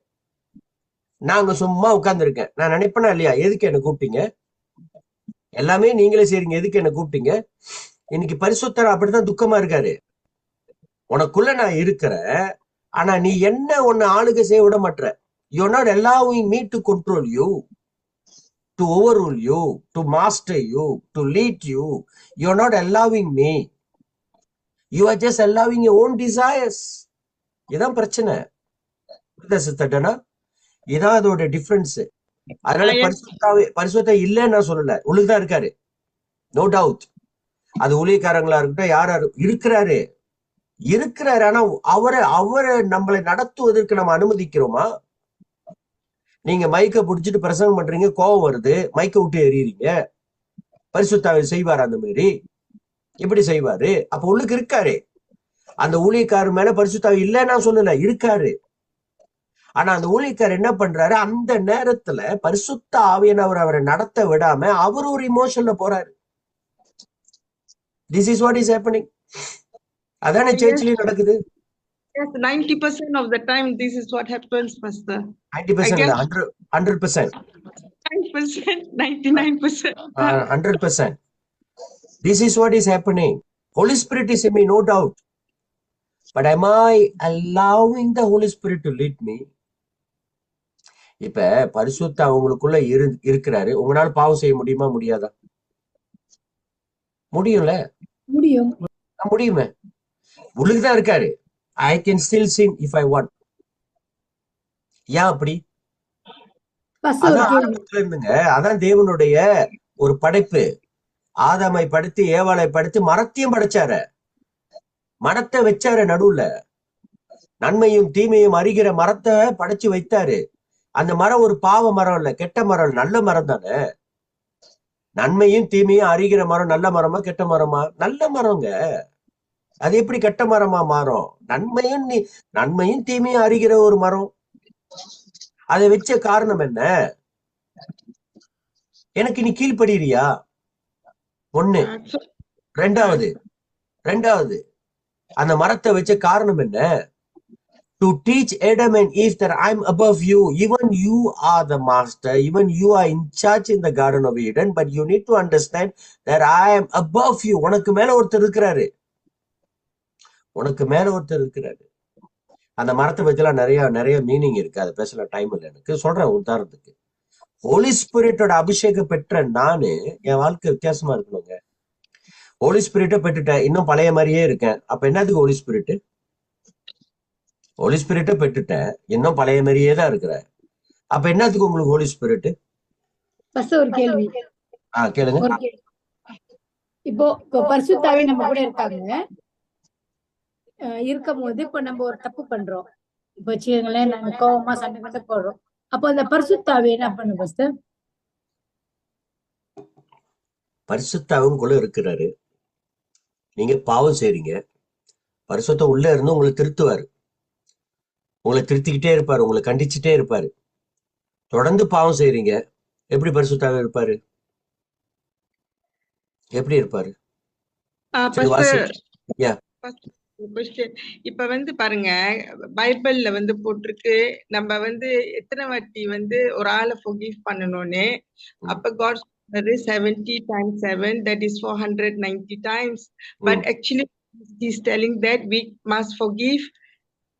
நாங்க சும்மா உட்கார்ந்துருக்கேன். நான் நினைப்பேனா இல்லையா, எதுக்கு என்ன கூப்பிட்டீங்க? எல்லாமே நீங்களே செய்றீங்க, எதுக்கு என்ன கூப்பிட்டீங்க? இன்னைக்கு பரிசுத்தர் அப்படித்தான் துக்கமா இருக்காரு. உனக்குள்ள நான் இருக்கிறேன், ஆனா நீ என்ன ஒன்னு ஆளுகை செய்ய விட மாட்ற. You're not allowing me to control you, to overrule you, to master you, to lead you. You're not allowing me. You are just allowing your own desires. இதான் பிரச்சனை. இதான் அதோட டிஃபரன்ஸ். அதனால பரிசுத்த இல்லைன்னு நான் சொல்லல, உள்ளுக்குதான் இருக்காரு, நோ டவுட். அது ஊழியக்காரங்களா இருக்கட்டும், யாரா இருக்கிறாரு. ஆனா அவரை நம்மளை நடத்துவதற்கு நம்ம அனுமதிக்கிறோமா? நீங்க மைக்க புடிச்சிட்டு பிரசங்கம் பண்றீங்க, கோபம் வருது, மைக்க விட்டு எறியறீங்க. பரிசுத்தாவை செய்வார் அந்த மாதிரி? எப்படி செய்வாரு? அப்ப உள்ளுக்கு இருக்காரு. அந்த ஊழியக்காரர் மேல பரிசுத்தாவை இல்லைன்னா சொல்லல, இருக்காரு. ஆனா அந்த ஊழியக்காரர் என்ன பண்றாரு, அந்த நேரத்துல பரிசுத்த ஆவியானவர் அவரை நடத்த விடாம அவர் ஒரு இமோஷன்ல போறாரு. This is what is happening. அதானே சர்ச்சிலயும் நடக்குது. Yes, 90% of the time this is what happens, Pastor. 90% 100%. 99%. 100%. This is what is happening. Holy Spirit is in me, no doubt. But am I allowing the Holy Spirit to lead me? இப்ப பரிசுத்த அவங்களுக்குள்ள இருக்கிறாரு. உங்களால பாவம் செய்ய முடியுமா முடியாதா? முடியும்ல, முடியும். முடியுமே. உள்ளுக்குதான் இருக்காரு. I can still sin if I want. ஏன் அப்படி? அதான் ஆரம்பத்துல இருந்துங்க. அதான் தேவனுடைய ஒரு படைப்பு. ஆதாமை படைத்து ஏவாளை படைத்து மரத்தையும் படைச்சாரு. மரத்தை வச்சாரு நடுவுல. நன்மையும் தீமையும் அறிகிற மரத்தை படைச்சு வைத்தாரு. அந்த மரம் ஒரு பாவ மரம் இல்ல, கெட்ட மரம், நல்ல மரம் தானே. நன்மையும் தீமையும் அறிகிற மரம் நல்ல மரமா கெட்ட மரமா? நல்ல மரங்க. அது எப்படி கெட்ட மரமா மாறும்? நன்மையும் தீமையும் அறிகிற ஒரு மரம். அதை வச்ச காரணம் என்ன? எனக்கு நீ கீழ்படுறியா? ஒண்ணு. ரெண்டாவது அந்த மரத்தை வச்ச காரணம் என்ன? To teach Adam and Eve that I'm above you. Even you are the master. Even you are in charge in the Garden of Eden. But you need to understand that I am above you. உனக்கு மேல ஒருத்தர் இருக்கிறாரு. அந்த மரத்தை பத்திலாம் நிறைய meaning இருக்கு. அதை பேசல டைம் இல்லை எனக்கு. சொல்றேன் உதாரணத்துக்கு. ஹோலி ஸ்பிரிட்டோட அபிஷேகம் பெற்ற நானு என் வாழ்க்கை வித்தியாசமா இருக்கணுங்க. ஹோலி ஸ்பிரிட்டை பெற்றுட்டேன், இன்னும் பழைய மாதிரியே இருக்கேன். அப்ப என்னதுக்கு ஹோலி ஸ்பிரிட்? ஹோலி ஸ்பிரிட்டை பெற்றுட்டேன், இன்னும் பழைய மாதிரியே தான் இருக்கிற. அப்ப என்னத்துக்கு உங்களுக்கு ஹோலி ஸ்பிரிட்? ஒரு கேள்வி கேளுங்க. இப்போ பரிசுத்த ஆவி நம்ம கூட இருக்காங்க. இருக்கும் போது இப்ப நம்ம ஒரு தப்பு பண்றோம். இப்ப வச்சுக்கோங்களேன், நாங்க கோவமா சண்டை கட்ட போடுறோம். அப்போ அந்த பரிசுத்த ஆவி என்ன பண்ணும் பாஸ்டர்? பரிசுத்த ஆவிக்குள்ள இருக்கிறாரு. நீங்க பாவம் செய்றீங்க, பரிசுத்த உள்ள இருந்து உங்களை திருத்துவாரு. உங்களை திருத்திக்கிட்டே இருப்பாரு, உங்களை கண்டிச்சுட்டே இருப்பாரு. தொடர்ந்து பாவம் செய்றீங்க, எப்படி பரிசுத்தாவே இருப்பாரு? எப்படி இருப்பாரு? இப்ப பாருங்க, பைபிள்ல போட்டிருக்கு, நம்ம எத்தனை வாட்டி ஒரு ஆளை forgive பண்ணணும்னு. அப்ப God 70 times 7, that is 490 times. But actually he's telling that we must forgive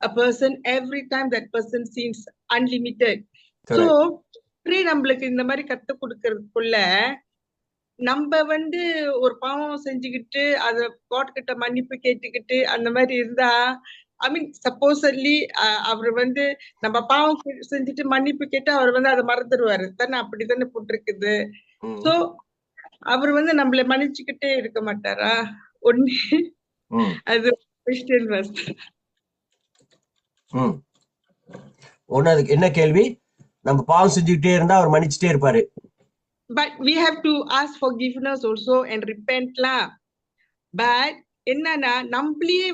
a person every time that person sins, unlimited. So நம்மளுக்கு இந்த மாதிரி கத்து கொடுக்கறதுக்குள்ள நம்ம ஒரு பாவம் செஞ்சுக்கிட்டு அத காட் கிட்ட மன்னிப்பு கேட்டுக்கிட்டு அந்த மாதிரி இருந்தா, ஐ மீன் சப்போஸ்லி அவர் நம்ம பாவம் செஞ்சுட்டு மன்னிப்பு கேட்டு அவர் அதை மறந்துடுவாரு தானே, அப்படித்தானே போட்டிருக்குது. சோ அவர் நம்மள மன்னிச்சுக்கிட்டே இருக்க மாட்டாரா? ஒண்ணு அது கிறிஸ்டியன் வாஸ்து. அதுக்கு என்ன கேள்வி? நம்ம பாவம் செஞ்சுக்கிட்டே இருந்தா அவர் மன்னிச்சுட்டே இருப்பாரு. But we have to ask forgiveness also and repent la. But என்னன்னா நம்மளையே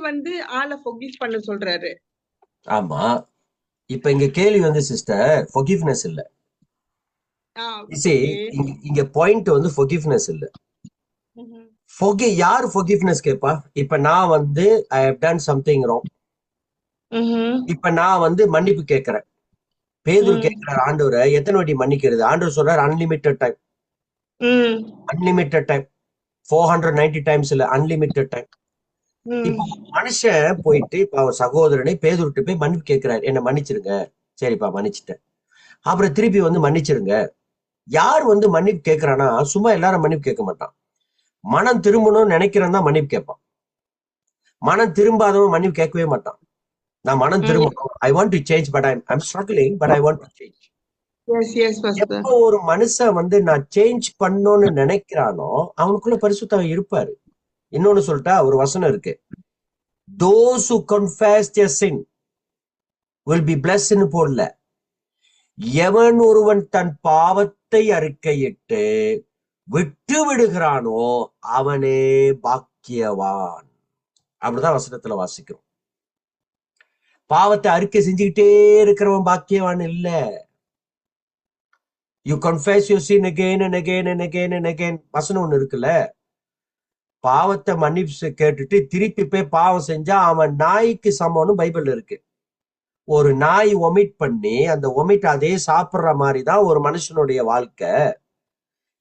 ஆளை forgive பண்ண சொல்றாரு. ஆமா, இப்ப இங்க கேள்வி சிஸ்டர் forgiveness இல்ல. இங்க பாயிண்ட் forgiveness இல்ல. யாரு forgiveness கேப்பா? இப்ப நான் I have done something wrong. இப்ப நான் மன்னிப்பு கேட்கிறேன். பேதுரு கேட்கிறார் ஆண்டவரை, எத்தனை வாட்டி மன்னிக்கிறது? ஆண்டவர் சொல்றாரு unlimited time. Unlimited time, 490 times இல்ல, அன்லிமிட்டட் டைம். இப்போ மனுஷன் போயிட்டு இப்ப அவர் சகோதரனை பேதுருட்டு போய் மன்னிப்பு கேட்கிறாரு, என்ன மன்னிச்சிருங்க. சரிப்பா மன்னிச்சுட்டேன். அப்புறம் திருப்பி மன்னிச்சிருங்க. யார் மன்னிப்பு கேட்கிறானா? சும்மா எல்லாரும் மன்னிப்பு கேட்க மாட்டான். மனம் திரும்பணும்னு நினைக்கிறேன் தான் மன்னிப்பு கேட்பான். மனம் திரும்பாதவன் மன்னிப்பு கேட்கவே மாட்டான். நான் மனம் திரும்பணும், I want to change, but I'm struggling, but I want to change. Yes, எப்போ ஒரு மனுஷன் நான் சேஞ்ச் பண்ணணும்னு நினைக்கிறானோ அவனுக்குள்ள பரிசுத்தம் இருப்பாரு. இன்னொன்னு சொல்லிட்டா, ஒரு வசனம் இருக்கு, those who confess their sin will be blessed ன்னு போடல. எவன் ஒருவன் தன் பாவத்தை அறிக்கையிட்டு விட்டு விடுகிறானோ அவனே பாக்கியவான். அப்படிதான் வசனத்துல வாசிக்கிறோம். பாவத்தை அறிக்கை செஞ்சுக்கிட்டே இருக்கிறவன் பாக்கியவான் இல்ல. You confess your sin again and again and again and again. வசனம் ஒண்ணு இருக்குல்ல, பாவத்தை மன்னிப்பு கேட்டுட்டு திருப்பி போய் பாவம் செஞ்சா அவன் நாய்க்கு சமம்னு பைபிள் இருக்கு. ஒரு நாய் ஒமிட் பண்ணி அந்த ஒமிட் அதே சாப்பிடுற மாதிரிதான் ஒரு மனுஷனுடைய வாழ்க்கை.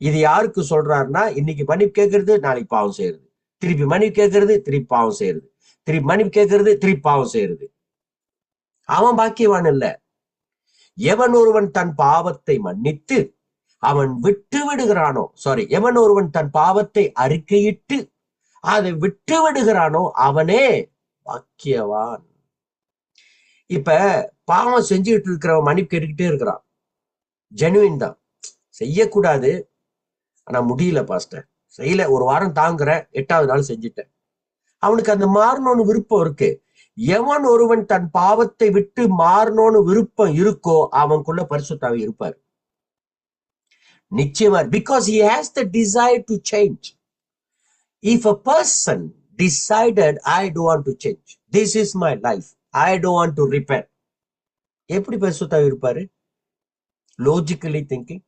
இது யாருக்கு சொல்றாருன்னா, இன்னைக்கு மன்னிப்பு கேட்கறது நாளைக்கு பாவம் செய்யறது, திருப்பி மன்னிப்பு கேட்கறது திருப்பி பாவம் செய்யறது, திருப்பி மன்னிப்பு கேட்கறது திருப்பி பாவம் செய்யறது. அவன் பாக்கியவான் இல்ல. எவன் ஒருவன் தன் பாவத்தை மன்னித்து அவன் விட்டு விடுகிறானோ, எவன் ஒருவன் தன் பாவத்தை அறிக்கையிட்டு அதை விட்டு விடுகிறானோ அவனே பாக்கியவான். இப்ப பாவம் செஞ்சுக்கிட்டு இருக்கிறவன் மன்னிப்பு கேட்டுக்கிட்டே இருக்கிறான், ஜெனுவின் தான், செய்யக்கூடாது ஆனா முடியல பாஸ்டர், செய்யல, ஒரு வாரம் தாங்குறேன், 8வது நாள் செஞ்சுட்டேன். அவனுக்கு அந்த மாறணும்னு விருப்பம் இருக்கு. எவன் ஒருவன் தன் பாவத்தை விட்டு மாறணும்னு விருப்பம் இருக்கோ அவனுக்குள்ள பரிசுத்த ஆவி இருப்பார் நிச்சயமா. Because he has the desire to change. If a person decided, I don't want to change, this is my life, I don't want to repent, எப்படி பரிசுத்த ஆவி இருப்பாரு? Logically thinking.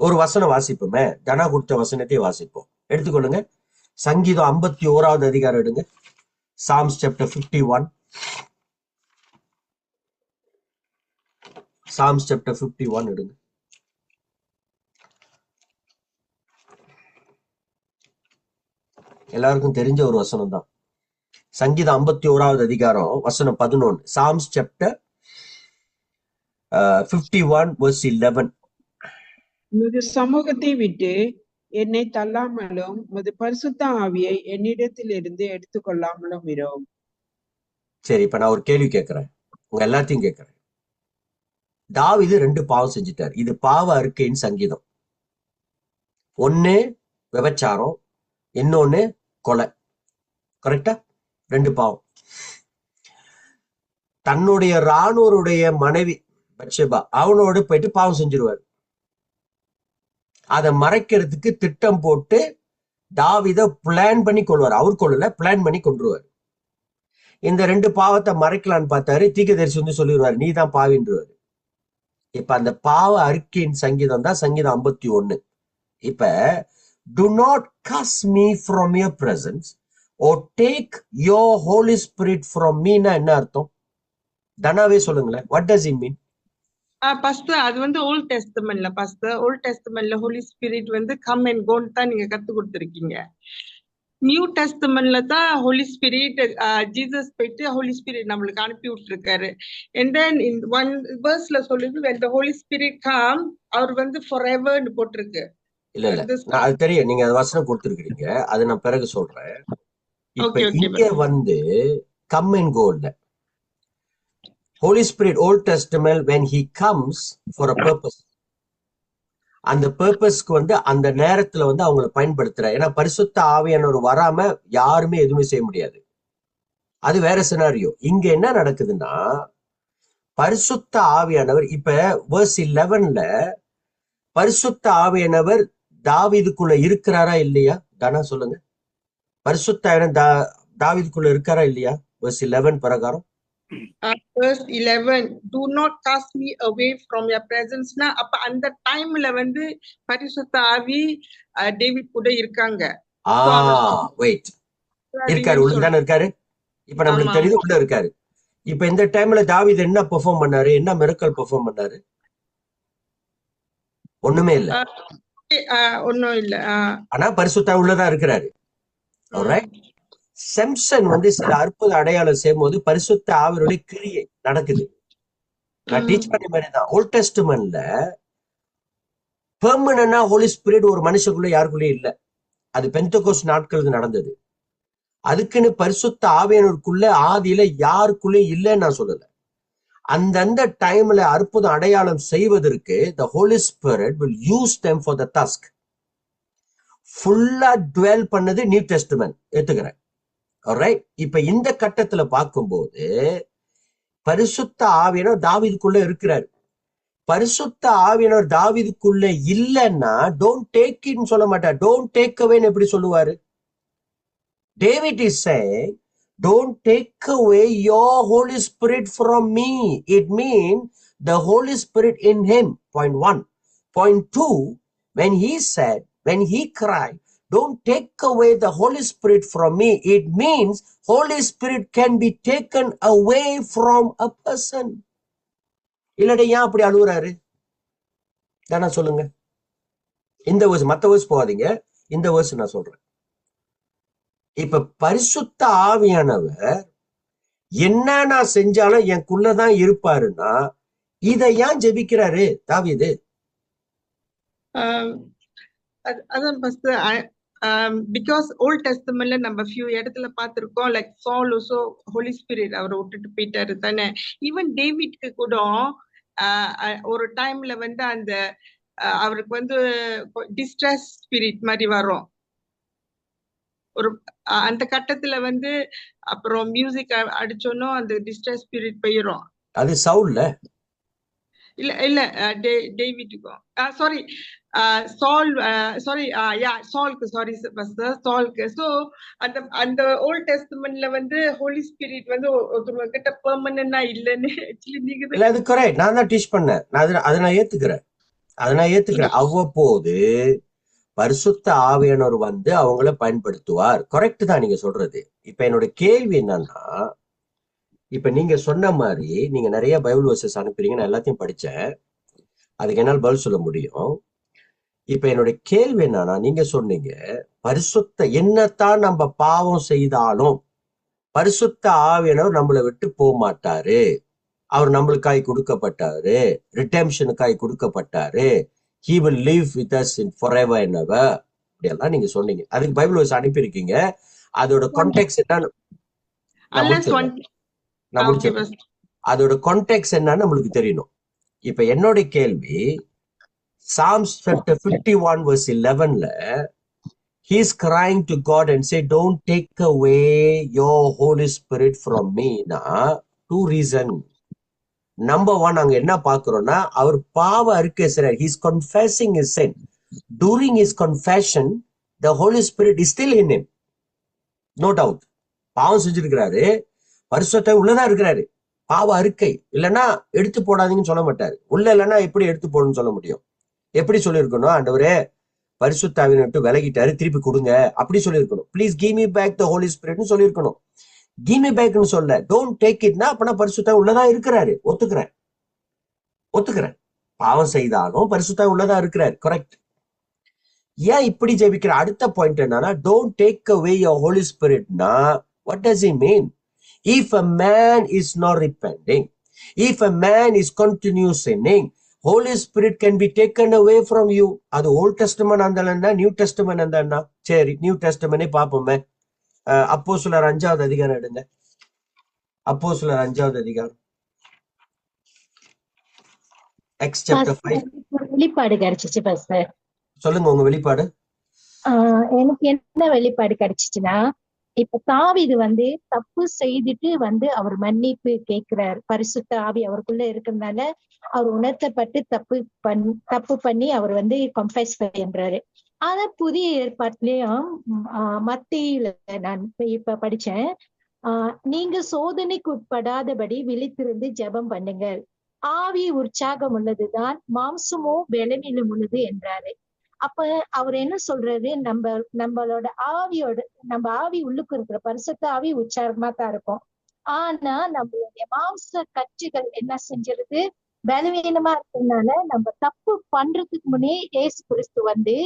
ஒரு வசனம் வாசிப்போமே, தனா கொடுத்த வசனத்தை வாசிப்போம். எடுத்துக்கொள்ளுங்க, சங்கீதம் 51வது அதிகாரம் எடுங்க. Psalms chapter 51. Psalms chapter 51 எடுங்க. எல்லாருக்கும் தெரிஞ்ச ஒரு வசனம் தான். சங்கீதம் 51வது அதிகாரம் வசனம் 11. Psalms chapter 51 verse 11. உமது சமூகத்தை விட்டு என்னை தள்ளாமலும் உமது பரிசுத்த ஆவியை என்னிடத்திலிருந்து எடுத்துக்கொள்ளாமலும் இரும். சரி, இப்ப நான் ஒரு கேள்வி கேட்கிறேன், உங்க எல்லாத்தையும் கேட்கிறேன். தாவீது 2 பாவம் செஞ்சிட்டார். இது பாவ அறிக்கையின் சங்கீதம். ஒன்னு விபச்சாரம், இன்னொன்னு கொலை. கரெக்டா? 2 பாவம். தன்னுடைய ராணுவருடைய மனைவி பத்ஷெபா, அவனோடு போயிட்டு பாவம் செஞ்சிருவார். அதை மறைக்கிறதுக்கு திட்டம் போட்டு தாவீதை பிளான் பண்ணி கொள்வார். அவர் கொள்ளல, பிளான் பண்ணி கொண்டுருவார். இந்த 2 பாவத்தை மறைக்கலான்னு பார்த்தாரு, தீர்க்கதரிசி வந்து சொல்லிடுவார், நீ தான் பாவின்றுவாரு. இப்ப அந்த பாவ அறிக்கையின் சங்கீதம் தான் சங்கீதம் 51. இப்ப do not cast me from your presence or take your Holy Spirit from me னா என்ன அர்த்தம்? தனாவே சொல்லுங்களேன், what does it mean? Pastor, அது வந்து ஓல்ட் டெஸ்டமென்ட்ல பாஸ்டர், ஓல்ட் டெஸ்டமென்ட்ல ஹோலி ஸ்பிரிட் வந்து கம் அண்ட் கோன்னு தான் நீங்க கத்து கொடுத்துருக்கீங்க. நியூ டெஸ்டமென்ட்ல தான் ஹோலி ஸ்பிரிட், ஜீசஸ் போயிட்டு ஹோலி ஸ்பிரிட் நம்மளுக்கு அனுப்பி விட்டுருக்காரு. and then in one verseல சொல்லுது, when the Holy Spirit come, அவர் வந்து forever ன்னு போட்டிருக்கு. இல்ல நான் அது தெரியும், நீங்க அது வசனம் கொடுத்துருக்கீங்க, அது நான் பிறகு சொல்றேன். இப்ப இங்க வந்து கம் அண்ட் கோ இல்ல. Holy Spirit, Old Testament, when he comes for a purpose, அந்த பர்பஸ்க்கு வந்து அந்த நேரத்துல வந்து அவங்கள பயன்படுத்துற. ஏன்னா பரிசுத்த ஆவியானவர் வராம யாருமே எதுவுமே செய்ய முடியாது. அது வேற சினாரியோ. இங்க என்ன நடக்குதுன்னா, பரிசுத்த ஆவியானவர், இப்ப verse 11ல பரிசுத்த ஆவியானவர் தாவீதுக்குள்ள இருக்கிறாரா இல்லையா? தானா சொல்லுங்க, பரிசுத்த ஆவியானவர் தாவீதுக்குள்ள இருக்காரா இல்லையா? verse 11 பிரகாரம் verse 11, do not cast me away from your presence னா, அப்ப அந்த டைம்ல வந்து பரிசுத்த ஆவி டேவிட் கூட இருக்காங்க. வெயிட், இருக்காரு, உள்ள தானே இருக்காரு. இப்ப நம்மளுக்கு தெரியுது உள்ள இருக்காரு. இப்ப இந்த டைம்ல தாவீது என்ன பெர்ஃபார்ம் பண்ணாரு? என்ன மிரக்கல் பெர்ஃபார்ம் பண்ணாரு? ஒண்ணுமே இல்ல. ஒண்ணும் இல்ல. ஆனா பரிசுத்த உள்ளதான் இருக்கிறாரு. செம்சன் வந்து சில அற்புத அடையாளம் செய்யும் போது பரிசுத்த ஆவியுடைய கிரியை நடக்குது. நான் டீச் பண்ண மாதிரிதான். ஓல்ட் டெஸ்டமென்ட்ல பெர்மனன்டா ஹோலி ஸ்பிரிட் ஒரு மனுஷக்குள்ள யாருக்குள்ளே இல்ல. அது பெந்தெகோஸ்து நாட்களுக்கு நடந்தது. அதுக்குன்னு பரிசுத்த ஆவியானவருக்குள்ள ஆதியில யாருக்குள்ளே இல்லைன்னு நான் சொல்லல. அந்தந்த டைம்ல அற்புதம் அடையாளம் செய்வதற்கு the Holy Spirit will use them for the task. ஃபுல்லா டுவெல் பண்ணது நியூ டெஸ்டமென்ட் ஏத்துக்கிறேன். ஆல்ரைட். இப்ப இந்த கட்டத்துல பார்க்கும்போது பரிசுத்த ஆவியானவர் தாவீதுக்குள்ள இருக்கிறாரு. பரிசுத்த ஆவியானவர் தாவீதுக்குள்ள இல்லைன்னா டோன்ட் டேக் இட்னு சொல்ல மாட்டார். டோன்ட் டேக் அவேன்னு எப்படி சொல்லுவாரு? David is saying, don't take away your Holy Spirit from me. It means the Holy Spirit in him. Point 1. Point 2, when he said, when he cried, don't take away the Holy Spirit from me, it means Holy Spirit can be taken away from a person. இல்லடா, ஏன் அப்படி அழுகுறாரு? தானே சொல்லுங்க. இந்த verse, மத்த verse போகாதீங்க, இந்த verse நான் சொல்றேன். இப்ப பரிசுத்த ஆவியானவர் என்ன நான் செஞ்சாலும் எனக்குள்ளதான் இருப்பாருன்னா இதை ஏன் ஜெபிக்கிறாரு தாவீது? அதான் பாஸ்டர், பிகாஸ் ஓல்ட் டெஸ்டமெண்ட்ல நம்ம ஃபியூ இடத்துல பார்த்திருக்கோம், லைக் சால் ஆல்சோ ஹோலி ஸ்பிரிட் அவரை விட்டுட்டு போயிட்டாரு தானே. ஈவன் டேவிட்க்கு கூட ஒரு டைம்ல வந்து அந்த அவருக்கு வந்து டிஸ்ட்ரெஸ் ஸ்பிரிட் மாதிரி வரும் ஒரு அந்த கட்டத்துல வந்து, அப்புறம் மியூசிக் அடிச்சோன்னும் அந்த டிஸ்ட்ரெஸ் ஸ்பிரிட் போயிடும். அது சவுல்ல இல்ல இல்ல டேவிட்டுக்கும் சாரி சால் சாரி சால்க்கு சாரி சால்க்கு. ஸோ அந்த அந்த ஓல்ட் டெஸ்டமெண்ட்ல வந்து ஹோலி ஸ்பிரிட் வந்து ஒருத்தவங்க கிட்ட பெர்மனண்டா இல்லைன்னு ஆக்சுவலி நீங்க இல்ல, அது கரெக்ட். நான் தான் டீச் பண்ணேன். அதை நான் ஏத்துக்கிறேன். அவ்வப்போது பரிசுத்த ஆவியானவர் வந்து அவங்கள பயன்படுத்துவார். கரெக்ட் தான் நீங்க சொல்றது. இப்ப என்னோட கேள்வி என்னன்னா, இப்ப நீங்க சொன்ன மாதிரி நீங்க நிறைய பைபிள் வர்சஸ் அனுப்புறீங்க, நான் எல்லாத்தையும் படிச்சேன், அதுக்கு என்னால் பதில் சொல்ல முடியும். இப்ப என்னோட கேள்வி என்னன்னா, நீங்க சொன்னீங்க பரிசுத்த என்னத்தான் நம்ம பாவம் செய்தாலும் பரிசுத்த ஆவியானவர் நம்மளை விட்டு போக மாட்டாரு, அவர் நம்மளுக்காய் கொடுக்கப்பட்டாரு, ரிடெம்ஷனுக்காய் கொடுக்கப்பட்டாரு, he will live with us in forever and ever, அப்படியெல்லாம் நீங்க சொன்னீங்க. அதுக்கு பைபிள் வர்ஸ் அனுப்பியிருக்கீங்க. அதோட கான்டெக்ட் என்னன்னு நான் முடிச்சிடுறேன். அதோட கான்டெக்ட் என்னன்னு நம்மளுக்கு தெரியணும். இப்ப என்னோட கேள்வி, Psalms chapter 51 verse 11ல he's crying to God and say, don't take away your Holy Spirit from me. னா two reason. Number one, அங்க என்ன பாக்குறோம்னா, அவர் பாவ அறிக்கை செய்றார். He's confessing his sin. During his confession, the Holy Spirit is still in him. No doubt. பாவம் செஞ்சிருக்கிறாரு, பரிசுத்த உள்ளதான் இருக்கிறாரு. பாவ அறிக்கை இல்லைன்னா எடுத்து போடாதீங்கன்னு சொல்ல மாட்டாரு. உள்ள இல்லைன்னா எப்படி எடுத்து போடணும்னு சொல்ல முடியும்? எப்படி சொல்லியிருக்கணும்? ஆண்டவரே பரிசுத்த ஆவியை விட்டு விலகிட்டாரு, திருப்பி கொடுங்க அப்படி சொல்லியிருக்கணும். Please give me back the holy ஸ்பிரிட்னு சொல்லியிருக்கணும். கிவ் மீ பேக்னு சொல்ல, டோன்ட் டேக் இட்னா அப்பனா பரிசுத்த உள்ளதான் இருக்கிறாரு. ஒத்துக்கிறேன். பாவம் செய்தாலும் பரிசுத்த உள்ளதா இருக்கிறாரு. கரெக்ட். ஏன் இப்படி ஜெபிக்கிற? அடுத்த பாயிண்ட் என்னன்னா, don't take away your holy ஸ்பிரிட்னா what does it mean? If a man is not repenting, if a man is continuous sinning, Holy Spirit can be taken away from you. அது volt testament இருந்தா new testament இருந்தா சரி, new டெஸ்டமென்டே பார்ப்போமே. அப்போஸ்தலர் 5வது அதிகாரம் எடுங்க. அப்போஸ்தலர் 5வது அதிகாரம், Acts chapter 5. வெளிப்பாடு கிடைச்சிச்சு பாஸ்டர். சொல்லுங்க உங்க வெளிப்பாடு. எனக்கு என்ன வெளிப்பாடு கிடைச்சிச்சுன்னா, இப்ப தாவீது வந்து தப்பு செய்துட்டு வந்து அவர் மன்னிப்பு கேட்கிறார். பரிசுத்த ஆவி அவருக்குள்ள இருக்கிறதுனால அவர் உணர்த்தப்பட்டு தப்பு பண்ணி அவர் வந்து கன்ஃபெஸ் பண்றாரு. ஆனா புதிய ஏற்பாட்டிலையும் மத்தேயுல நான் இப்ப படிச்சேன், நீங்க சோதனைக்கு உட்படாதபடி விழித்திருந்து ஜெபம் பண்ணுங்கள், ஆவி உற்சாகம் உள்ளதுதான், மாம்சமோ பலவீனம் உள்ளது என்றாரு. அப்ப அவர் என்ன சொல்றாரு, நம்மளோட நம்ம ஆவி உள்ளுக்கு இருக்கிற பரிசுத்த ஆவி உற்சாகமா தான் இருக்கும். ஆனா நம்மளுடைய மாம்ச கட்சிகள் என்ன செஞ்சிருது, பலவீனமா இருக்கிறதுனால நம்ம தப்பு பண்றதுக்கு முன்னே இயேசு கிறிஸ்து வந்து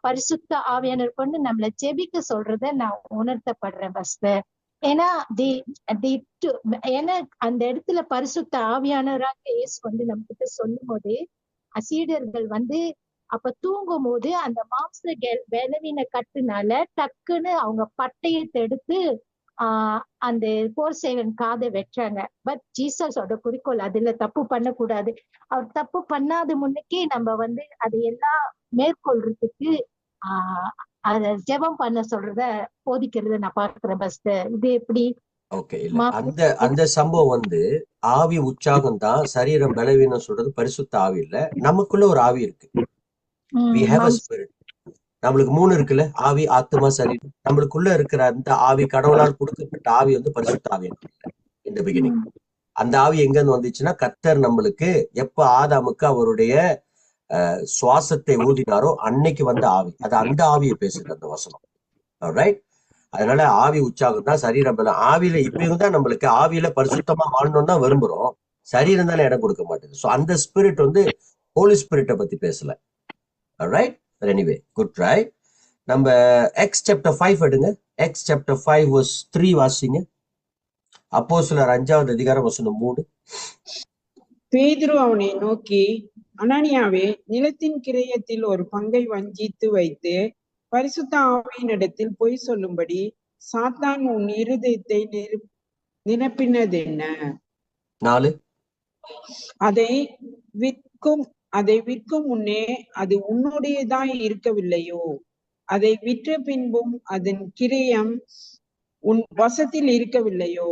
பரிசுத்த ஆவியானவர் கொண்டு நம்மளை ஜெபிக்க சொல்றத நான் உணர்த்தப்படுறேன் பாஸ்டர். ஏன்னா ஏன்னா அந்த இடத்துல பரிசுத்த ஆவியானவராக இயேசு வந்து நம்ம கிட்ட சொல்லும் போது, சீடர்கள் வந்து அப்ப தூங்கும் போது அந்த மாம்ச பலவீன கட்டுனால டக்குன்னு அவங்க பட்டயத்தை எடுத்து அந்த போர் சேவன் காதை வெட்டுறாங்க. பட் ஜீசஸோட குறிக்கோள் அதுல தப்பு பண்ணக்கூடாது. அவர் தப்பு பண்ணாத முன்னுக்கே நம்ம வந்து அதை எல்லாம் மேற்கொள்றதுக்கு அத ஜெபம் பண்ண சொல்றத போதிக்கிறத நான் பார்க்கிறேன் பாஸ்டர். இது எப்படி? ஓகே, இல்ல அந்த சம்பவம் வந்து ஆவி உற்சாகம் தான், சரீரம் பலவீனம் சொல்றது பரிசுத்த ஆவி இல்ல. நமக்குள்ள ஒரு ஆவி இருக்கு. We have a spirit. நம்மளுக்கு 3 இருக்குல்ல, ஆவி, ஆத்மா, சரீரம். நம்மளுக்குள்ள இருக்கிற அந்த ஆவி, கடவுளால் கொடுக்கப்பட்ட ஆவி வந்து பரிசுத்த ஆவி இந்த பிகினிங். அந்த ஆவி எங்க இருந்து வந்துச்சுன்னா, கர்த்தர் நம்மளுக்கு எப்ப ஆதாமுக்கு அவருடைய சுவாசத்தை ஊதினாரோ அன்னைக்கு வந்த ஆவி. அது அந்த ஆவியை பேசுது அந்த வசனம். ரைட்? அதனால ஆவி உற்சாகம் தான், சரீரம் பலம். ஆவியில இப்பயும் தான் நம்மளுக்கு ஆவியில பரிசுத்தமா வாழணும் தான் விரும்புறோம், சரீரம் தானே இடம் கொடுக்க மாட்டேங்குது. ஸோ அந்த ஸ்பிரிட் வந்து ஹோலி ஸ்பிரிட்டை பத்தி பேசல. ரைட்? Anyway good try. நம்ம எக்ஸ் சாப்டர் 5 எடுங்க. எக்ஸ் சாப்டர் 5 verse 3 வாசிங்க. அப்போஸ்தலர் 5வது அதிகாரம் வசனம் 3. பேதுரு அவனை நோக்கி, அனனியாவே, நிலத்தின் கிரயத்தில் ஒரு பங்கை வஞ்சித்து வைத்து பரிசுத்த ஆவியினிடத்தில் பொய் சொல்லும்படி சாத்தான் உன் இருதயத்தை நிரப்பினதென்ன? 4. அதை விற்கும் முன்னே அது உன்னுடையதாய் இருக்கவில்லையோ? அதை விற்ற பின்பும் அதன் கிரயம் உன் வசத்தில் இருக்கவில்லையோ?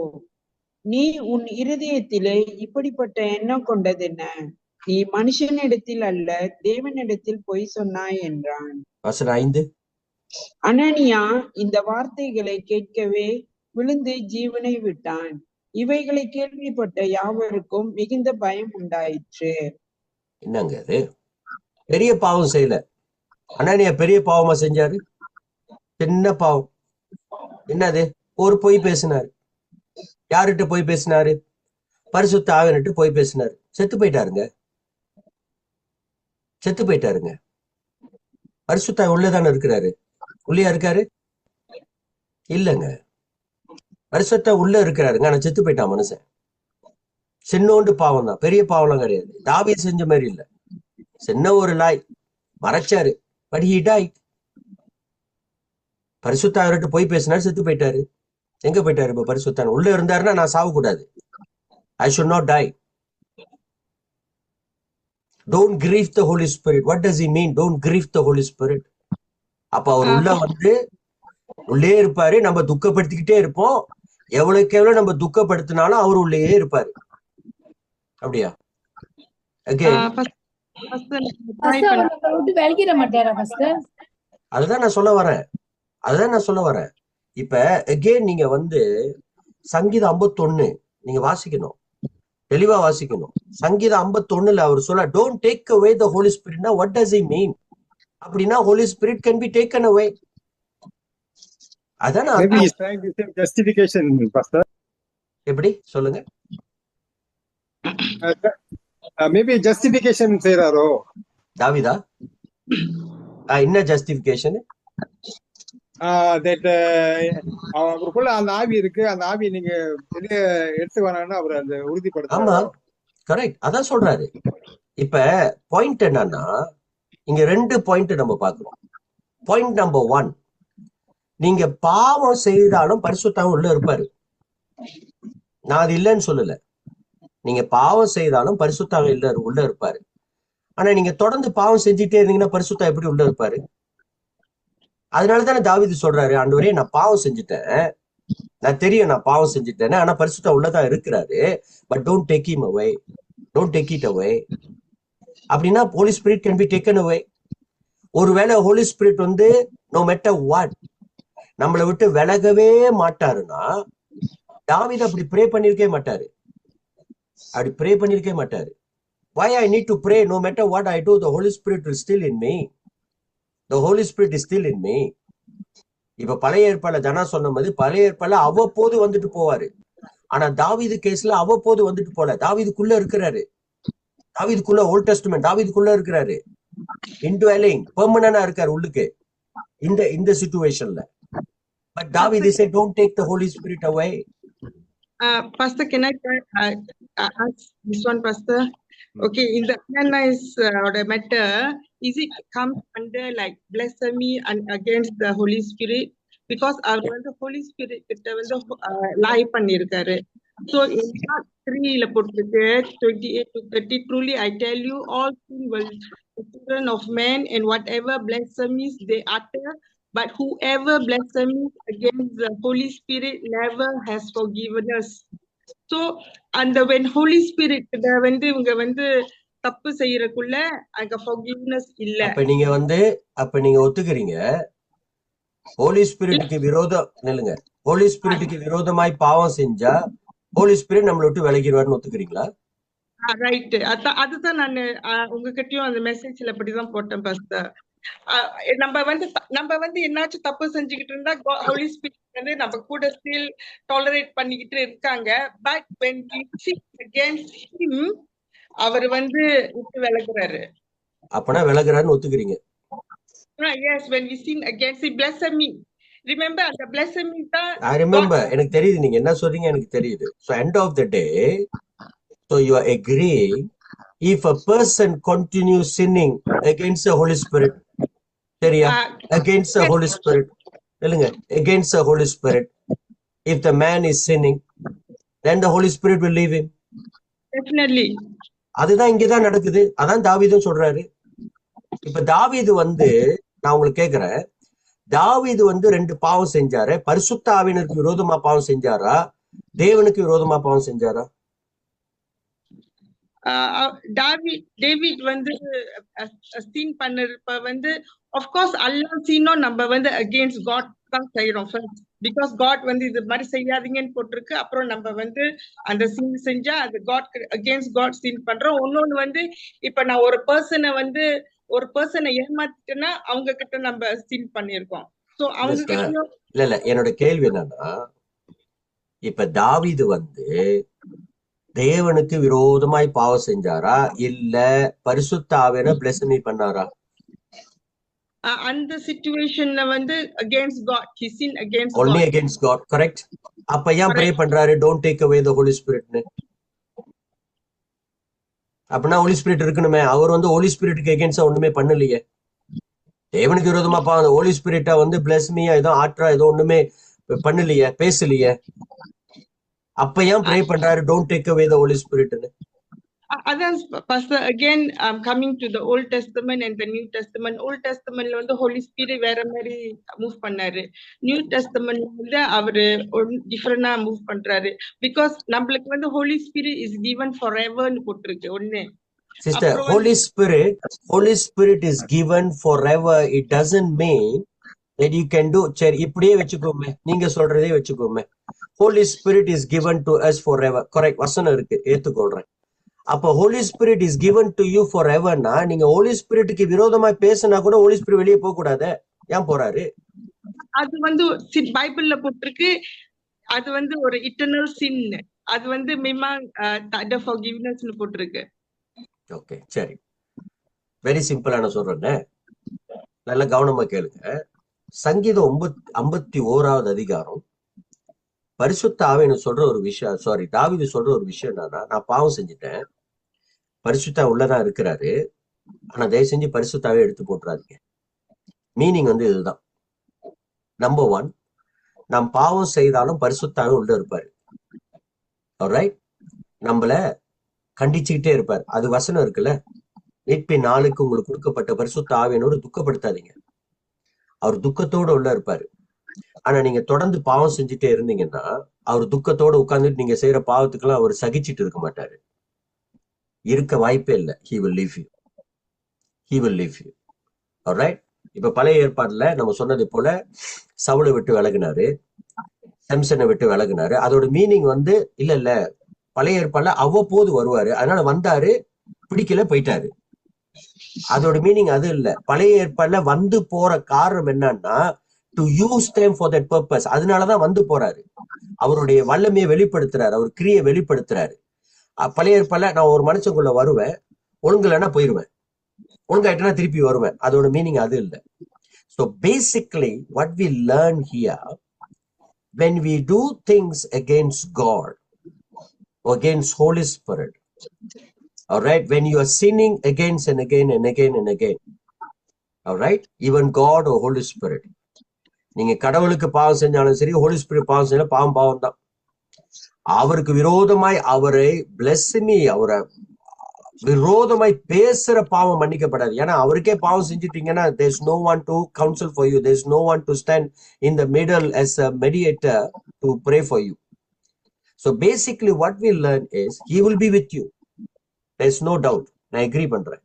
நீ உன் இருதயத்திலே இப்படிப்பட்ட எண்ணம் கொண்டதென்ன? நீ மனுஷனிடத்தில் அல்ல, தேவனிடத்தில் பொய் சொன்னாய் என்றான். வசனம் 5. அனனியா இந்த வார்த்தைகளை கேட்கவே விழுந்து ஜீவனை விட்டான். இவைகளை கேள்விப்பட்ட யாவருக்கும் மிகுந்த பயம் உண்டாயிற்று. என்னங்க அது? பெரிய பாவம் செய்யல. அனனியா பெரிய பாவமா செஞ்சாரு? சின்ன பாவம். என்னது? ஒரு பொய் பேசினாரு. யாருகிட்ட போய் பேசினாரு? பரிசுத்த ஆவியன்ட்டு போய் பேசினாரு. செத்து போயிட்டாருங்க. பரிசுத்த ஆவி உள்ளதானே இருக்கிறாரு. உள்ளியா இருக்காரு? இல்லங்க, பரிசுத்த உள்ள இருக்கிறாருங்க. ஆனா செத்து போயிட்டான் மனுஷன். சின்னோண்டு பாவம் தான், பெரிய பாவம்லாம் கிடையாது. தாவீது செஞ்ச மாதிரி இல்ல. சின்ன ஒரு லாய் மறைச்சாரு, பட் ஹி டைட். பரிசுத்த ஆவியர்கிட்ட போய் பேசினாரு, செத்து போயிட்டாரு. எங்க போயிட்டாரு இப்ப பரிசுத்தான்? உள்ள இருந்தாருன்னா நான் சாவ கூடாது. I should not die. Don't grieve the Holy Spirit. What does he mean? Don't grieve the Holy Spirit. அப்ப அவர் உள்ள வந்து உள்ளே இருப்பாரு. நம்ம துக்கப்படுத்திக்கிட்டே இருப்போம். எவ்வளவுக்கு எவ்வளவு நம்ம துக்கப்படுத்தினாலும் அவர் உள்ளேயே இருப்பாரு. அப்படியா? அதுதான் நான் சொல்ல வரேன். இப்ப அகெயின் நீங்க வந்து சங்கீதம் 51 நீங்க வாசிக்கணும், தெளிவா வாசிக்கணும். சங்கீதம் 51ல அவர் சொல்ல, don't take away the holy ஸ்பிரிட்னா வாட் டஸ் ஹி மீன்? அப்படின்னா holy spirit can be taken away. அதான் ஜஸ்டிஃபிகேஷன் பாஸ்டர். எப்படி சொல்லுங்க? மேபி ஜஸ்டிஃபிகேஷன் செய்றாரோ தாவீதா? என்ன ஜஸ்டிஃபிகேஷன்? தட் அவருக்குள்ள அந்த ஆவி இருக்கு, அந்த ஆவி நீங்க வெளிய எடுத்து வரான்னு அவர் அந்த உறுதிப்படுத்துறாரு. ஆமா, கரெக்ட். அதான் சொல்றாரு. இப்ப பாயிண்ட் என்னன்னா, இங்க 2 பாயிண்ட் நம்ம பார்க்கிறோம். பாயிண்ட் நம்பர் 1, நீங்க பாவம் செய்தாலும் பரிசுத்தாவும் உள்ள இருப்பாரு. நான் அது இல்லைன்னு சொல்லல. நீங்க பாவம் செய்தாலும் பரிசுத்தாவும் உள்ள இருப்பாரு. ஆனா நீங்க தொடர்ந்து பாவம் செஞ்சுட்டே இருந்தீங்கன்னா பரிசுத்தா எப்படி உள்ள இருப்பாரு? அதனாலதானே தாவீது சொல்றாரு, ஆண்டவரே நான் பாவம் செஞ்சுட்டேன், நான் தெரியும் நான் பாவம் செஞ்சுட்டேன்னு, ஆனா பரிசுத்தா உள்ளதான் இருக்கிறாரு. But don't take him away, don't take it away. அப்படின்னா holy spirit can be taken away. ஒருவேளை ஹோலி ஸ்பிரிட் வந்து நோ மேட்டர் வாட் நம்மளை விட்டு விலகவே மாட்டாருன்னா, தாவீது அப்படி ப்ரே பண்ணிருக்கே மாட்டாரு. Why I need to pray? No matter what I do, the Holy Spirit is still in me. இப்ப பழைய ஏற்பாடுல ஜனா சொன்ன மாதிரி பழைய ஏற்பாடுல அவ்வப்போது வந்துட்டு போவாரு. ஆனா தாவீது கேஸ்ல அவ்வப்போது வந்துட்டு போல. தாவீதுக்குள்ள இருக்கிறாரு. தாவீதுக்குள்ள ஓல்ட் டெஸ்டமென்ட் தாவீதுக்குள்ள இருக்கிறாரு. இன்டுவெல்லிங் பெர்மனண்டா இருக்காரு உள்ளுக்கு இந்த சிச்சுவேஷன்ல. பட் தாவீது said don't take the Holy Spirit away. Pastor, can I ask this one, Pastor? Okay, in the Ananias or the matter, is it comes under like blasphemy and against the Holy Spirit? Because அவர் வந்து Holy Spirit கிட்ட வந்து lie பண்ணிருக்காரு. So in part 3 ல போட்டுருக்கு 28 to 30, truly I tell you, all sin will the children of men and whatever blasphemies they utter, but whoever blasphemies against the Holy Spirit never has forgiveness. So and when Holy Spirit வந்து இவங்க வந்து தப்பு செய்யறதுக்குள்ள அங்க forgiveness இல்ல. அப்ப நீங்க ஒத்துக்கிறீங்க ஹோலி ஸ்பிரிட்டுக்கு விரோதமாய் பாவம் செஞ்சா ஹோலி ஸ்பிரிட் நம்மளை விட்டு விலகிடுவார்னு ஒத்துக்கிறீங்களா? ரைட், அதுதான் நான் உங்ககிட்டயும் அந்த மெசேஜ்ல அப்படிதான் போட்டேன் பாஸ்டர். நம்ம வந்து என்னாச்சும் தப்பு செஞ்சுக்கிட்டு இருந்தா ஹோலி ஸ்பிரிட் வந்து நம்ம கூட ஸ்டில் டாலரேட் பண்ணிக்கிட்டு இருக்காங்க. But when we sin against him, அவர் வந்து விட்டு விலகுறாரு. அப்பனா விலகுறாருன்னு ஒத்துக்கிறீங்க? Yes, when we sin against it, blasphemy. Remember, the blasphemy தான் I remember. எனக்கு தெரியுது நீங்க என்ன சொல்றீங்க எனக்கு தெரியுது. So end of the day, so you are agreeing if a person continues sinning against the Holy Spirit, சரியா? Against the yes, Holy Spirit. இல்லைங்க, against the Holy Spirit. If the man is sinning, then the Holy Spirit will leave him. definitely. அதுதான் இங்கதான் நடக்குது. அதான் தாவீதும் சொல்றாரு. இப்ப தாவீது வந்து நான் உங்களுக்கு கேக்குறேன், தாவீது வந்து 2 பாவம் செஞ்சாரு. பரிசுத்த ஆவியினருக்கு விரோதமா பாவம் செஞ்சாரா, தேவனுக்கு விரோதமா பாவம் செஞ்சாரா? டேவிட் வந்து சீன் பண்ணப்ப வந்து of course எல்லாம் சீனும் நம்ம வந்து அகேன்ஸ்ட் காட் தான் செய்யறோம் ஃபர்ஸ்ட். பிகாஸ் காட் வந்து இது மாதிரி செய்யாதீங்கன்னு போட்டிருக்கு. அப்புறம் நம்ம வந்து அந்த சீன் செஞ்சா அது காட் அகேன்ஸ்ட் காட் சீன் பண்றோம். இன்னொன்னு வந்து இப்ப நான் ஒரு பர்சனை ஏமாத்திட்டேன்னா அவங்க கிட்ட நம்ம சீன் பண்ணிருக்கோம். சோ அவங்க கிட்டயும் இல்ல என்னோட கேள்வி என்னன்னா, இப்ப தாவீது வந்து தேவனுக்கு விரோதமாய் பாவம் செஞ்சாரா, இல்ல பரிசுத்த ஆவியான பிளெஸ்மி பண்ணாரா? அந்த சிச்சுவேஷன்ல வந்து against God, he sinned against only God. against God, correct? அப்ப ஏன் ப்ரே பண்றாரு don't take away the Holy Spiritனு? அப்படின்னா ஹோலி ஸ்பிரிட் இருக்கணுமே. அவர் வந்து ஹோலி ஸ்பிரிட்டுக்கு எகென்ஸ்டா ஒண்ணுமே பண்ணலையே. தேவனுக்கு விரோதமா பாவம், ஹோலி ஸ்பிரிட்டா வந்து பிளஸ்மியா ஏதோ ஆற்றா ஏதோ ஒண்ணுமே பண்ணலையே, பேசலையே. அப்ப ஏன் ப்ரே பண்றாரு don't take away the Holy Spiritனு? Adan Pastor, again coming to the Old Testament and the New Testament. Old Testament la வந்து Holy Spirit வேற மாதிரி மூவ் பண்ணாரு. New Testament வந்து அவரு டிஃபரெண்டா மூவ் பண்றாரு. பிகாஸ் நம்மளுக்கு வந்து Holy Spirit is given forever னு போட்டிருக்கு ஒண்ணு. Sister, Holy Spirit is given forever. It doesn't mean that you can do. சரி இப்படியே வச்சுக்கோமே, நீங்க சொல்றதே வச்சுக்கோமே. Holy Spirit is given to us forever. Correct, வசனம் இருக்கு, ஏத்துக்கொள்றேன். அப்ப Holy Spirit is given to you foreverனா, நீங்க ஹோலி ஸ்பிரிட்டுக்கு விரோதமா பேசினா கூட ஹோலி ஸ்பிரிட் வெளியே போக கூடாது. ஏன் போறாரு? அது வந்து பைபிள்ல போட்டிருக்கு. அது வந்து ஒரு இட்டர்னல் சின். அது வந்து the forgiveness னு போட்டிருக்கு. ஓகே, சரி, வெரி சிம்பிளா நான் சொல்றேன், நல்ல கவனமா கேளுங்க. சங்கீதம் 51வது அதிகாரம் பரிசுத்த ஆவின்னு சொல்ற ஒரு விஷயம், சாரி தாவீது சொல்ற ஒரு விஷயம் என்னன்னா, நான் பாவம் செஞ்சுட்டேன், பரிசுத்தா உள்ளதான் இருக்கிறாரு, ஆனா தயவு செஞ்சு பரிசுத்தாவே எடுத்து போட்டுறாதீங்க. மீனிங் வந்து இதுதான். நம்பர் 1, நாம் பாவம் செய்தாலும் பரிசுத்தாவே உள்ள இருப்பாரு. ஆல்ரைட், நம்மள கண்டிச்சுக்கிட்டே இருப்பார். அது வசனம் இருக்குல்ல, மீட்பின் நாளுக்கு உங்களுக்கு கொடுக்கப்பட்ட பரிசுத்த ஆவியனோடு துக்கப்படுத்தாதீங்க. அவர் துக்கத்தோட உள்ள இருப்பாரு. ஆனா நீங்க தொடர்ந்து பாவம் செஞ்சுட்டே இருந்தீங்கன்னா, அவர் துக்கத்தோட உட்கார்ந்துட்டு நீங்க செய்யற பாவத்துக்கெல்லாம் அவர் சகிச்சுட்டு இருக்க மாட்டாரு. இருக்க வாய்ப்பே இல்லை. he will leave you. Alright, இப்ப பழைய ஏற்பாடுல நம்ம சொன்னது போல சவுலை விட்டு விலகினாரு, செம்சனை விட்டு விலகினாரு. அதோட மீனிங் வந்து இல்ல பழைய ஏற்பாடுல அவ்வப்போது வருவாரு, அதனால வந்தாரு, பிடிக்கல, போயிட்டாரு. அதோட மீனிங் அது இல்ல. பழைய ஏற்பாடுல வந்து போற காரணம் என்னன்னா, to use them for that purpose. அதனாலதான் வந்து போறாரு. அவருடைய வல்லமையை வெளிப்படுத்துறாரு, அவர் கிரியை வெளிப்படுத்துறாரு. பழைய ஏற்பாடுல நான் ஒரு மனுஷனுக்குள்ள வருவேன், ஒழுங்குலன்னா போயிருவேன், ஒழுங்காயிட்டா திருப்பி வருவேன். அதோட மீனிங் அது இல்ல. So basically what we learn here, when we do things against God, against Holy Spirit, all right, when you are sinning against and again and again and again, all right, even God or Holy Spirit, நீங்க கடவுளுக்கு பாவம் செஞ்சாலும் சரி, Holi spirit பாவம் செஞ்சாலும் பாவம் தான். அவருக்கு விரோதமாய் அவரை பிளஸ்மி, அவரை விரோதமாய் பேசுற பாவம் மன்னிக்கப்படாது. ஏன்னா அவருக்கே பாவம் செஞ்சுட்டீங்கன்னா, there is no one to counsel for you, there is no one to stand in the middle as a mediator to pray for you. So basically what we learn is he will be with you, there is no doubt. நான் agri பண்றேன்.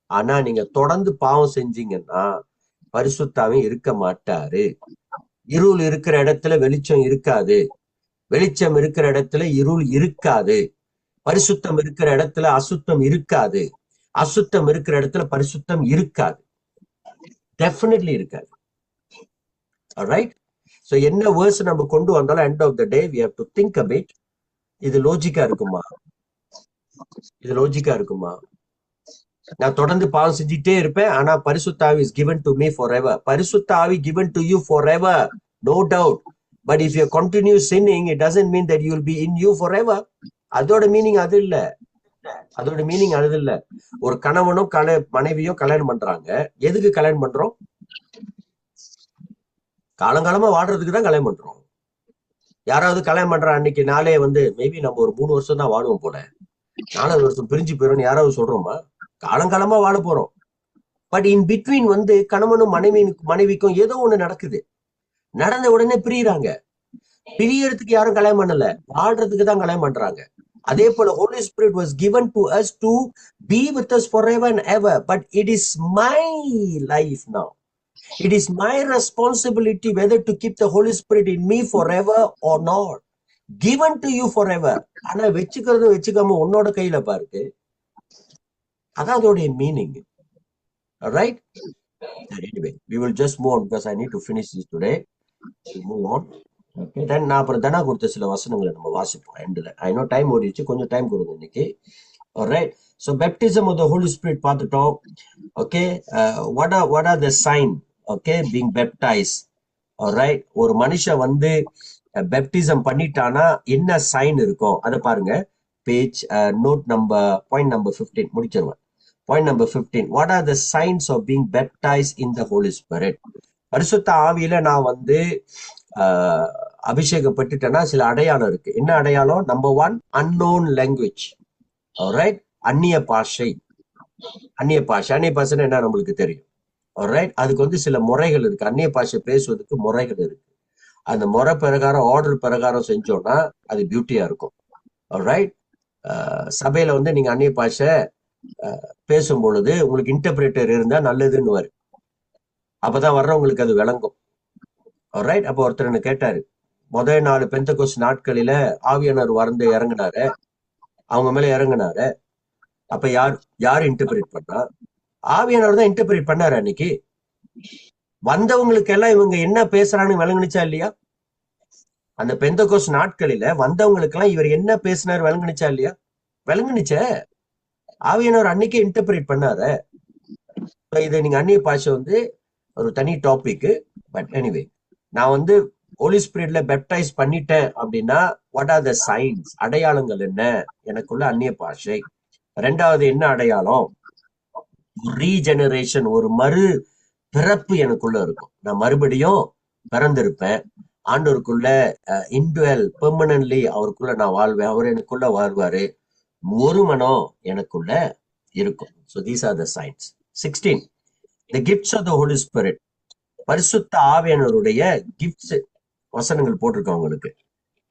ஆனா நீங்க தொடர்ந்து பாவம் செஞ்சீங்கன்னா பரிசுத்தாவே இருக்க மாட்டாரு. இருள் இருக்கிற இடத்துல வெளிச்சம் இருக்காது, வெளிச்சம் இருக்கிற இடத்துல இருள் இருக்காது, பரிசுத்தம் இருக்கிற இடத்துல அசுத்தம் இருக்காது, அசுத்தம் இருக்கிற இடத்துல பரிசுத்தம் இருக்காது, டெஃபினெட்லி இருக்காது. ஆல்ரைட், சோ என்ன வேர்ஸ் நம்ம கொண்டு வந்தாலும் end of the day we have to think a bit. இது லாஜிக்கா இருக்குமா? நான் தொடர்ந்து பாவம் செஞ்சுட்டே இருப்பேன். ஆனா பரிசுத்த ஆவி is given to me forever. பரிசுத்த ஆவி given to you forever, no doubt. But if you continue sinning, it doesn't mean that you will be in you forever. அதோட மீனிங் அது இல்ல. அதோட மீனிங் அது இல்ல. ஒரு கணவனும் மனைவியும் கல்யாணம் பண்றாங்க. எதுக்கு கல்யாணம் பண்றோம்? காலங்காலமா வாழ்றதுக்கு தான் கல்யாணம் பண்றோம். யாராவது கல்யாணம் பண்ற அன்னைக்கு நாளே வந்து மேபி நம்ம ஒரு 3 வருஷம் தான் வாழுவோம் போல, 4வது வருஷம் பிரிஞ்சு போயிடும் யாராவது சொல்றோமா? காலங்காலமா வாழ போறோம். பட் இன் பிட்வீன் வந்து கணவனும் மனைவிக்கும் ஏதோ ஒண்ணு நடக்குது. நடந்த உடனே பிரியறாங்க. பிரியறதுக்கு யாரும் கல்யாணம் பண்ணல, வாழ்றதுக்கு தான் கல்யாணம் பண்றாங்க. அதே போல Holy Spirit was given to us to be with us forever and ever. But it is my life now. It is my responsibility whether to keep the Holy Spirit in me forever or not. Given to you forever. ஆனா வச்சுக்கிறது வச்சுக்காம உன்னோட கையில பாருக்கு. அதான் அதோடைய meaning. Alright? Anyway, we will just move on because I need to finish this today. We'll move on. Okay, then நான் அப்புறம் தனா கொடுத்த சில வசனங்களை நம்ம வாசிப்போம் எண்ட்ல. I know டைம் ஓடிச்சு, கொஞ்சம் டைம் கொடுங்க இன்னைக்கு. Alright, so baptism of the Holy Spirit பார்த்துட்டோம். Okay, what are the sign? Okay, being baptized. Alright, ஒரு மனுஷன் வந்து பேப்டிசம் பண்ணிட்டானா என்ன சைன் இருக்கும் அதை பாருங்க. பேஜ் பாயிண்ட் நம்பர் 15 முடிச்சிருவேன். Point number 15. What are the signs of being baptized in the Holy Spirit? பரிசுத்த ஆவியில நான் வந்து அபிஷேகப்பட்டுட்டேன்னா சில அடையாளம் இருக்கு. என்ன அடையாளம்? Number 1, unknown language. Alright, அந்நிய பாஷை. அந்நிய பாஷைன்னா என்ன நம்மளுக்கு தெரியும். Alright, அதுக்கு வந்து சில முறைகள் இருக்கு. அந்நிய பாஷை பேசுவதற்கு முறைகள் இருக்கு. அந்த முறை பிரகாரம் ஆர்டர் பிரகாரம் செஞ்சோம்னா அது பியூட்டியா இருக்கும். Alright, சபையில வந்து நீங்க அந்நிய பாஷை பேசும் பொழுது உங்களுக்கு இன்டர்பிரேட்டர் இருந்தா நல்லதுன்னு வரும். அப்பதான் வர்றவங்களுக்கு அது விளங்கும். Alright, அப்போ ஒருத்தர் என்ன கேட்டாரு, முதல் 4 பெந்தெகோஸ்து நாட்களில ஆவியானவர் வந்து இறங்குனாரு, அவங்க மேல இறங்குனாரு. அப்ப யார் இன்டர்பிரேட் பண்ணா? ஆவியானவர் தான் இன்டர்பிரேட் பண்ணாரு. அன்னைக்கு வந்தவங்களுக்கு எல்லாம் இவங்க என்ன பேசுறான்னு விளங்குனுச்சா இல்லையா? அந்த பெந்தெகோஸ்து நாட்களில வந்தவங்களுக்கு எல்லாம் இவர் என்ன பேசினார் விளங்குனுச்சா இல்லையா? விளங்குனுச்ச. ஆவியானவர் அன்னைக்கே இன்டர்பிரேட் பண்ணாரு. இது நீங்க அந்நிய பாஷை வந்து ஒரு தனி டாபிக். பட் எனிவே, நான் வந்து ஹோலி ஸ்பிரிட்ல பெப்டைஸ் பண்ணிட்டேன் அப்படின்னா வாட் ஆர் த சைன்ஸ்? அடையாளங்கள் என்ன? எனக்குள்ள அந்நிய பாஷை. 2வது என்ன அடையாளம்? ரீஜெனரேஷன், ஒரு மறு பிறப்பு எனக்குள்ள இருக்கும். நான் மறுபடியும் பிறந்திருப்பேன். ஆண்டவருக்குள்ள இன்டுவெல் பெர்மனன்ட்லி அவருக்குள்ள நான் வாழ்வேன், அவர் எனக்குள்ள வாழ்வாரு. ஒரு மனம் எனக்குள்ள இருக்கும். So these are the signs. 16, the gifts of the Holy Spirit. பரிசுத்த ஆவியானவருடைய கிஃப்ட்ஸ் வசனங்கள் போட்டிருக்கோம் உங்களுக்கு.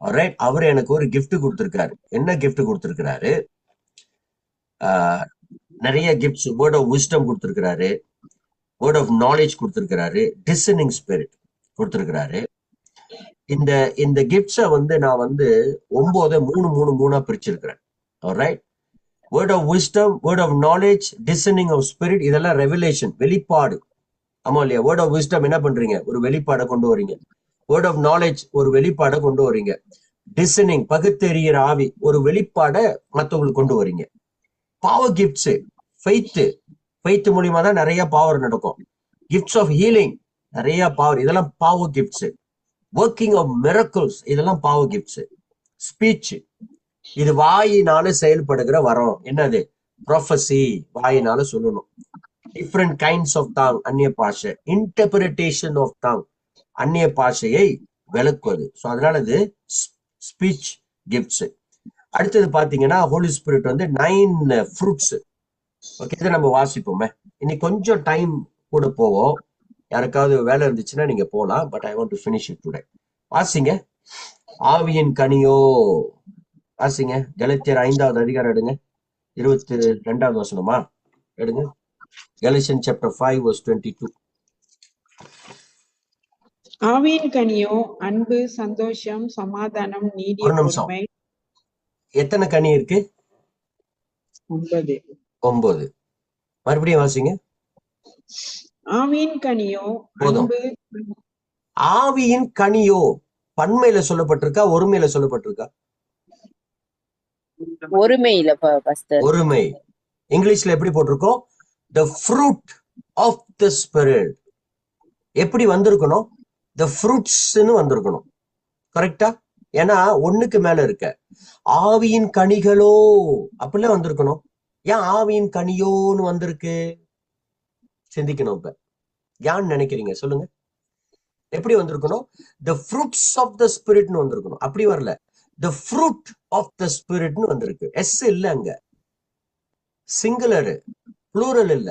Alright, அவர் எனக்கு ஒரு gift கொடுத்திருக்காரு. என்ன gift கொடுத்திருக்கிறாரு? நிறைய கிஃப்ட்ஸ். வேர்ட் ஆஃப் விஸ்டம் கொடுத்திருக்கிறாரு, வேர்ட் ஆஃப் நாலேஜ் கொடுத்திருக்கிறாரு, டிசனிங் ஸ்பிரிட் கொடுத்திருக்கிறாரு. இந்த கிஃப்ட்ஸை வந்து நான் வந்து 9 பிரிச்சிருக்கிறேன். Alright, word of wisdom, word of knowledge, discerning of spirit, இதெல்லாம் ரெவலேஷன், வெளிப்பாடு. ஆமா இல்லையா? வேர்ட் ஆஃப் விஸ்டம் என்ன பண்றீங்க? ஒரு வெளிப்பாடை கொண்டு வரீங்க. வேர்ட் ஆஃப் நாலேஜ் ஒரு வெளிப்பாடை கொண்டு வரீங்க. டிசனிங் பகுத்தெறிகிற ஆவி ஒரு வெளிப்பாடை மற்றவங்களுக்கு கொண்டு வரீங்க. பவர் கிஃப்ட்ஸ், ஃபெய்த் மூலியமா தான் நிறைய பவர் நடக்கும். கிஃப்ட்ஸ் ஆஃப் ஹீலிங், நிறைய பவர், இதெல்லாம் power gifts. Working of miracles, இதெல்லாம் பவர் கிஃப்ட்ஸ். ஸ்பீச், இது வாயினால செயல்படுகிற வரம். என்னது? ப்ரொஃபசி, வாயினால சொல்லணும். டிஃப்ரெண்ட் கைண்ட்ஸ் ஆஃப் டாங், அந்நிய பாஷை. இன்டர்பிரிட்டேஷன் ஆஃப் டாங், அந்நிய பாஷையை விளக்குவது. ஸோ அதனால இது ஸ்பீச் கிஃப்ட்ஸ். அடுத்தது பாத்தீங்கன்னா ஹோலி ஸ்பிரிட் வந்து 9 ஃப்ரூட்ஸ். ஓகே, இதை நம்ம வாசிப்போமே. இன்னைக்கு கொஞ்சம் டைம் கூட போவோம். யாருக்காவது வேலை இருந்துச்சுன்னா நீங்க போகலாம். But I want to finish it today. வாசிங்க. ஆவியின் கனியோ வாசிங்க. கலாத்தியர் 5வது அதிகாரம் எடுங்க. 22வது வசனமா எடுங்க. Galatians chapter 5 verse 22. ஆவியின் கனியோ அன்பு, சந்தோஷம், சமாதானம், நீடிய பொறுமை. எத்தனை கனி இருக்கு? 9. மறுபடியும் வாசிங்க. ஆவியின் கனியோ அன்பு. ஆவியின் கனியோ பன்மையில சொல்லப்பட்டிருக்கா, ஒருமையில சொல்லப்பட்டிருக்கா? ஒருமையில. ஒருமை. இங்கிலீஷ்ல எப்படி போட்டிருக்கோம்? the fruit of the spirit. எப்படி வந்திருக்கணும்? the fruitsன்னு வந்திருக்கணும். கரெக்டா? ஏன்னா ஒண்ணுக்கு மேல இருக்க ஆவியின் கனிகளோ அப்படிலாம் வந்திருக்கணும். ஏன் ஆவியின் கனியோன்னு வந்திருக்கு? சிந்திக்கணும். இப்ப யான்னு நினைக்கிறீங்க சொல்லுங்க. எப்படி வந்திருக்கணும்? the fruits of the spiritன்னு வந்திருக்கணும். அப்படி வரல, the fruit of the spiritன்னு வந்திருக்கு. எஸ் இல்ல, அங்க சிங்குலர், ப்ளூரல் இல்ல.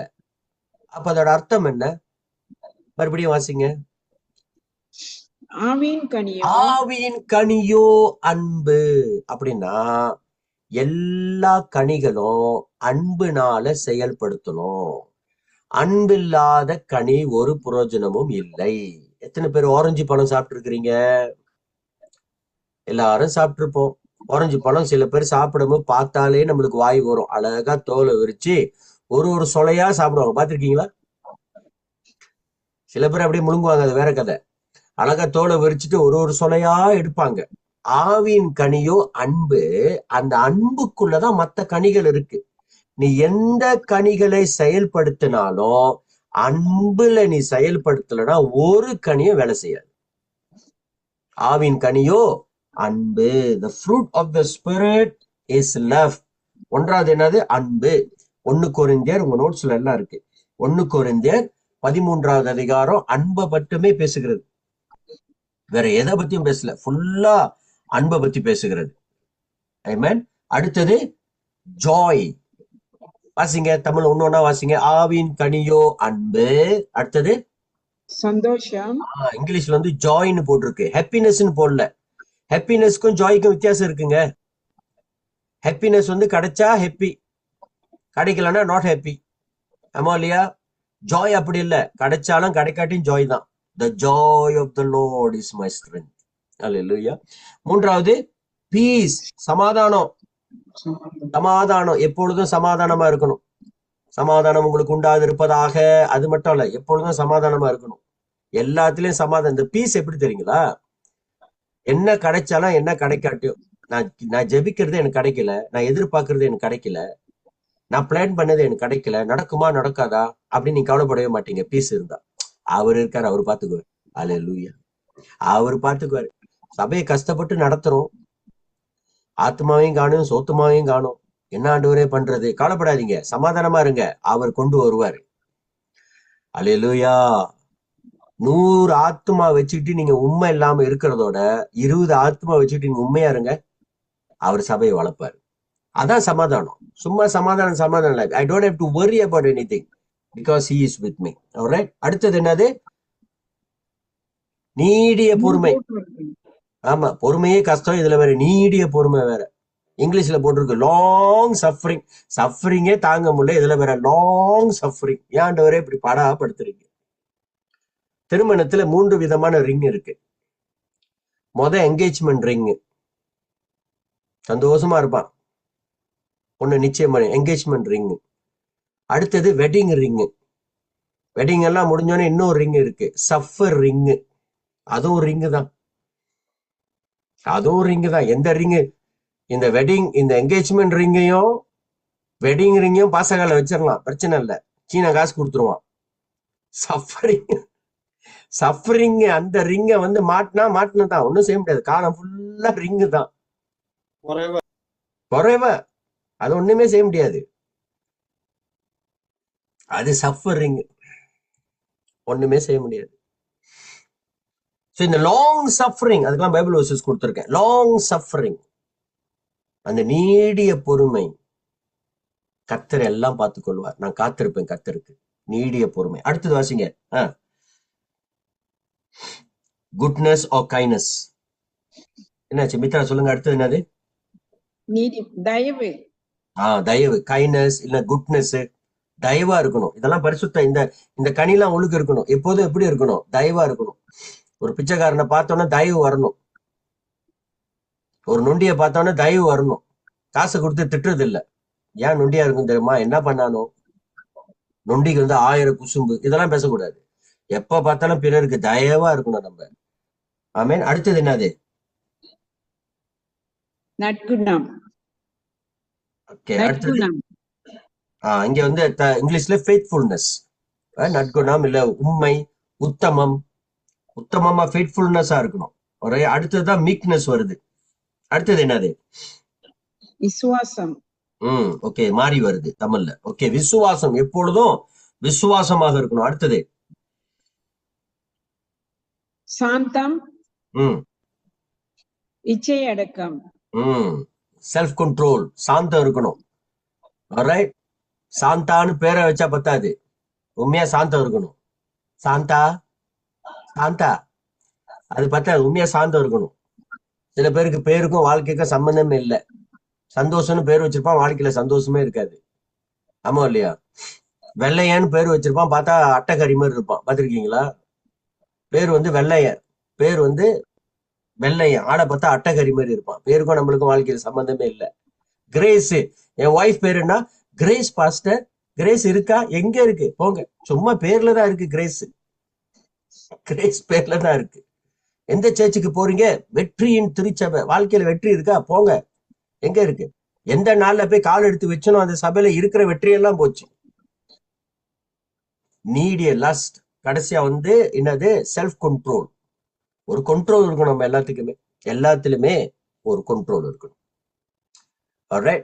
அப்ப அதோட அர்த்தம் என்ன? மறுபடியும் வாசிங்க. ஆவியின் கனியோ ஆவியின் கனியோ அன்பு. அப்படின்னா எல்லா கனிகளும் அன்புனால செயல்படுத்தணும். அன்பில்லாத கனி ஒரு பிரயோஜனமும் இல்லை. எத்தனை பேர் ஆரஞ்சு பழம் சாப்பிட்டு இருக்கிறீங்க? எல்லாரும் சாப்பிட்டுருப்போம். ஆரஞ்சு பழம் சில பேர் சாப்பிடும்போது பார்த்தாலே நம்மளுக்கு வாய் வரும். அழகா தோலை விரிச்சு ஒரு சொலையா சாப்பிடுவாங்க. பார்த்திருக்கீங்களா? சில பேர் அப்படியே முழுங்குவாங்க, அது வேற கதை. அழகா தோலை விரிச்சுட்டு ஒரு சொலையா எடுப்பாங்க. ஆவியின் கனியோ அன்பு. அந்த அன்புக்குள்ளதான் மத்த கனிகள் இருக்கு. நீ எந்த கனிகளை செயல்படுத்தினாலும் அன்புல நீ செயல்படுத்தலைன்னா ஒரு கனியும் வேலை செய்யாது. ஆவியின் கனியோ அன்பு. the fruit of the spirit is love. ஒன்றாவது என்னது? அன்பு. 1 கொரிந்தியர் உங்க நோட்ஸ்ல எல்லாம் இருக்கு. 1 கொரிந்தியர் 13வது அதிகாரம் அன்பை மட்டுமே பேசுகிறது. வேற எதை பத்தியும் பேசல, ஃபுல்லா அன்பை பத்தி பேசுகிறது. ஆமென். அடுத்தது ஜாய். வாசிங்க, தமிழ் ஒன்னொன்னா வாசிங்க. ஆவியின் கனியோ அன்பு. அடுத்தது சந்தோஷம். இங்கிலீஷ்ல வந்து ஜாய்னு போட்டிருக்கு, ஹாப்பினஸ்ன்னு போடல. ஹாப்பினஸ்க்கும் ஜாய்க்கும் வித்தியாசம் இருக்குங்க. ஹாப்பினஸ் வந்து கிடைச்சா ஹாப்பி, கிடைக்கலன்னா நாட் ஹாப்பி. ஆமா இல்லையா? ஜாய் அப்படி இல்லை, கிடைச்சாலும் கிடைக்காட்டியும் ஜாய் தான். the joy of the Lord is my strength. அல்லேலூயா. மூன்றாவது பீஸ், சமாதானம். சமாதானம், எப்பொழுதும் சமாதானமா இருக்கணும். சமாதானம் உங்களுக்கு உண்டாது இருப்பதாக. அது மட்டும் இல்ல, எப்பொழுதும் சமாதானமா இருக்கணும். எல்லாத்துலயும் சமாதானம். இந்த பீஸ் எப்படி தெரியுங்களா? என்ன கிடைச்சாலும் என்ன கிடைக்காட்டியும், நான் ஜெபிக்கிறது எனக்கு கிடைக்கல, நான் எதிர்பார்க்கறது எனக்கு கிடைக்கல, நான் பிளான் பண்ணது எனக்கு கிடைக்கல, நடக்குமா நடக்காதா அப்படின்னு நீங்க கவலைப்படவே மாட்டீங்க. பீஸ் இருந்தா. அவர் இருக்காரு, அவர் பார்த்துக்குவார். அல்லேலூயா. அவர் பார்த்துக்குவாரு. சபையை கஷ்டப்பட்டு நடத்துறோம், ஆத்மாவையும் காணும் சோத்துமாவையும் காணும். என்ன ஆண்டவரே பண்றது? கவலைப்படாதீங்க, சமாதானமா இருங்க, அவர் கொண்டு வருவாரு. அல்லேலூயா. 100 ஆத்மா வச்சுக்கிட்டு நீங்க உண்மை இல்லாம இருக்கிறதோட 20 ஆத்மா வச்சுக்கிட்டு நீங்க உண்மையா இருங்க, அவர் சபையை வளர்ப்பாரு. அதான் சமாதானம். சும்மா சமாதானம் இல்லை. I don't have to worry about anything because he is with me. alright. அடுத்தது என்னது? நீடிய பொறுமை. ஆமா, பொறுமையே கஷ்டம், இதுல வேற நீடிய பொறுமை வேற. இங்கிலீஷ்ல போட்டிருக்கு லாங் சஃபரிங். சஃபரிங்கே தாங்க முடியல, இதுல வேற லாங் சஃபரிங். ஏன்டவரே இப்படி படுத்துறீங்க? திருமணத்துல 3 விதமான ரிங் இருக்கு. என்கேஜ்மெண்ட் ரிங், சந்தோஷமா இருப்பான், ஒண்ணு நிச்சயம் பண்ணி என்கேஜ்மெண்ட் ரிங். அடுத்தது வெட்டிங் ரிங். வெட்டிங் எல்லாம் முடிஞ்சோடனே இன்னொரு ரிங் இருக்கு, சஃபர் ரிங். அதுவும் ரிங்கு தான், அதுவும் ரிங்கு தான். எந்த ரிங்கு? இந்த வெட்டிங், இந்த என்கேஜ்மெண்ட் ரிங்கையும் வெட்டிங் ரிங்கையும் பாசகால வச்சிடலாம், பிரச்சனை இல்லை, சீனா காசு கொடுத்துருவான். சஃபரிங் அந்த ரிங்கை வந்து மாட்டினதான், ஒன்றும் செய்ய முடியாது. காலம் ஃபுல்லா ரிங்கு தான், குறைவா, அது ஒண்ணுமே செய்ய முடியாது. அது சஃபரிங், ஒண்ணுமே செய்ய முடியாது. இந்த லாங் சஃபரிங், அதுக்கெல்லாம் பைபிள் வெர்சஸ் கொடுத்திருக்கேன். லாங் சஃபரிங், அந்த நீடிய பொறுமை. கர்த்தர் எல்லாம் பார்த்துக் கொள்வார், நான் காத்திருப்பேன் கர்த்தருக்கு. நீடிய பொறுமை. அடுத்தது வாசிங்க. Goodness or kindness. என்னாச்சு மித்ரா, சொல்லுங்க. அடுத்தது என்னது? தயவு. தயவு, கைண்ட்னஸ் இல்ல குட்னஸ். தயவா இருக்கணும். இதெல்லாம் பரிசுத்த. இந்த கனிலாம் ஒழுங்கு இருக்கணும். எப்போதும் எப்படி இருக்கணும்? தயவா இருக்கணும். ஒரு பிச்சைக்காரனை பார்த்தோன்னா தயவு வரணும். ஒரு நொண்டியை பார்த்தோன்னா தயவு வரணும். காசு கொடுத்து திட்டுறது இல்லை. ஏன் நொண்டியா இருக்கும் தெரியுமா? என்ன பண்ணானோ? நொண்டிக்கு வந்து 1000 குசும்பு, இதெல்லாம் பேசக்கூடாது. எப்ப பார்த்தாலும் பிறருக்கு தயவா இருக்கணும் நம்ம. ஆமென். அடுத்தது என்னது? நற்குணம். ஓகே. அடுத்தது இங்க வந்து இங்கிலீஷ்ல ஃபெய்த்ஃபுல்னஸ், நற்குணம் இல்ல உண்மை, உத்தமம், உத்தமமா ஃபெய்த்ஃபுல்னஸா இருக்கணும். ஒரே அடுத்ததுதான் மீக்னஸ் வருது. அடுத்தது என்னது? விசுவாசம். ஓகே, மாறி வருது தமிழ்ல. ஓகே, விசுவாசம், எப்பொழுதும் விசுவாசமாக இருக்கணும். அடுத்தது சாந்தம், ம் இச்சை அடக்கம். செல்ஃப் கண்ட்ரோல், சாந்தம் இருக்கணும். ஆல்ரைட், சாந்தான்னு பேரை வச்சா பத்தாது, உண்மையா சாந்தம் இருக்கணும். சாந்தா சாந்தா அது பத்தாது, உண்மையா சாந்தம் இருக்கணும். சில பேருக்கு பேருக்கும் வாழ்க்கைக்கும் சம்பந்தமே இல்லை. சந்தோஷம்னு பேர் வச்சிருப்பான், வாழ்க்கையில சந்தோஷமே இருக்காது. ஆமா இல்லையா? வெள்ளையன்னு பேர் வச்சிருப்பான், பார்த்தா அட்டைக்கறி மாதிரி இருப்பான். பார்த்திருக்கீங்களா? பேர் வந்து வெள்ளையன், பேர் வந்து வெள்ளையன், ஆளை பார்த்தா அட்டைக்கறி மாதிரி இருப்பான். பேருக்கும் நம்மளுக்கும் வாழ்க்கையில சம்பந்தமே இல்லை. கிரேஸ், என் ஒய்ஃப் பேரு என்ன? Grace pastor. கிரேஸ் இருக்கா? எங்க இருக்கு? போங்க, சும்மா பேர்ல தான் இருக்கு கிரேஸ். கிரேஸ் பேர்ல தான் இருக்கு. எந்த சர்ச்சுக்கு போறீங்க? வெற்றியின் திருச்சபை. வாழ்க்கையில வெற்றி இருக்கா? போங்க, எங்க இருக்கு? எந்த நாள்ல போய் கால் எடுத்து வச்சனும் அந்த சபையில இருக்கிற வெற்றியெல்லாம் போச்சு. நீடிய லஸ்ட். கடைசியா வந்து என்னது? Self control. ஒரு கண்ட்ரோல் இருக்கணும் நம்ம எல்லாத்துக்குமே, எல்லாத்துலயுமே ஒரு கண்ட்ரோல் இருக்கணும். ஆல்ரைட்,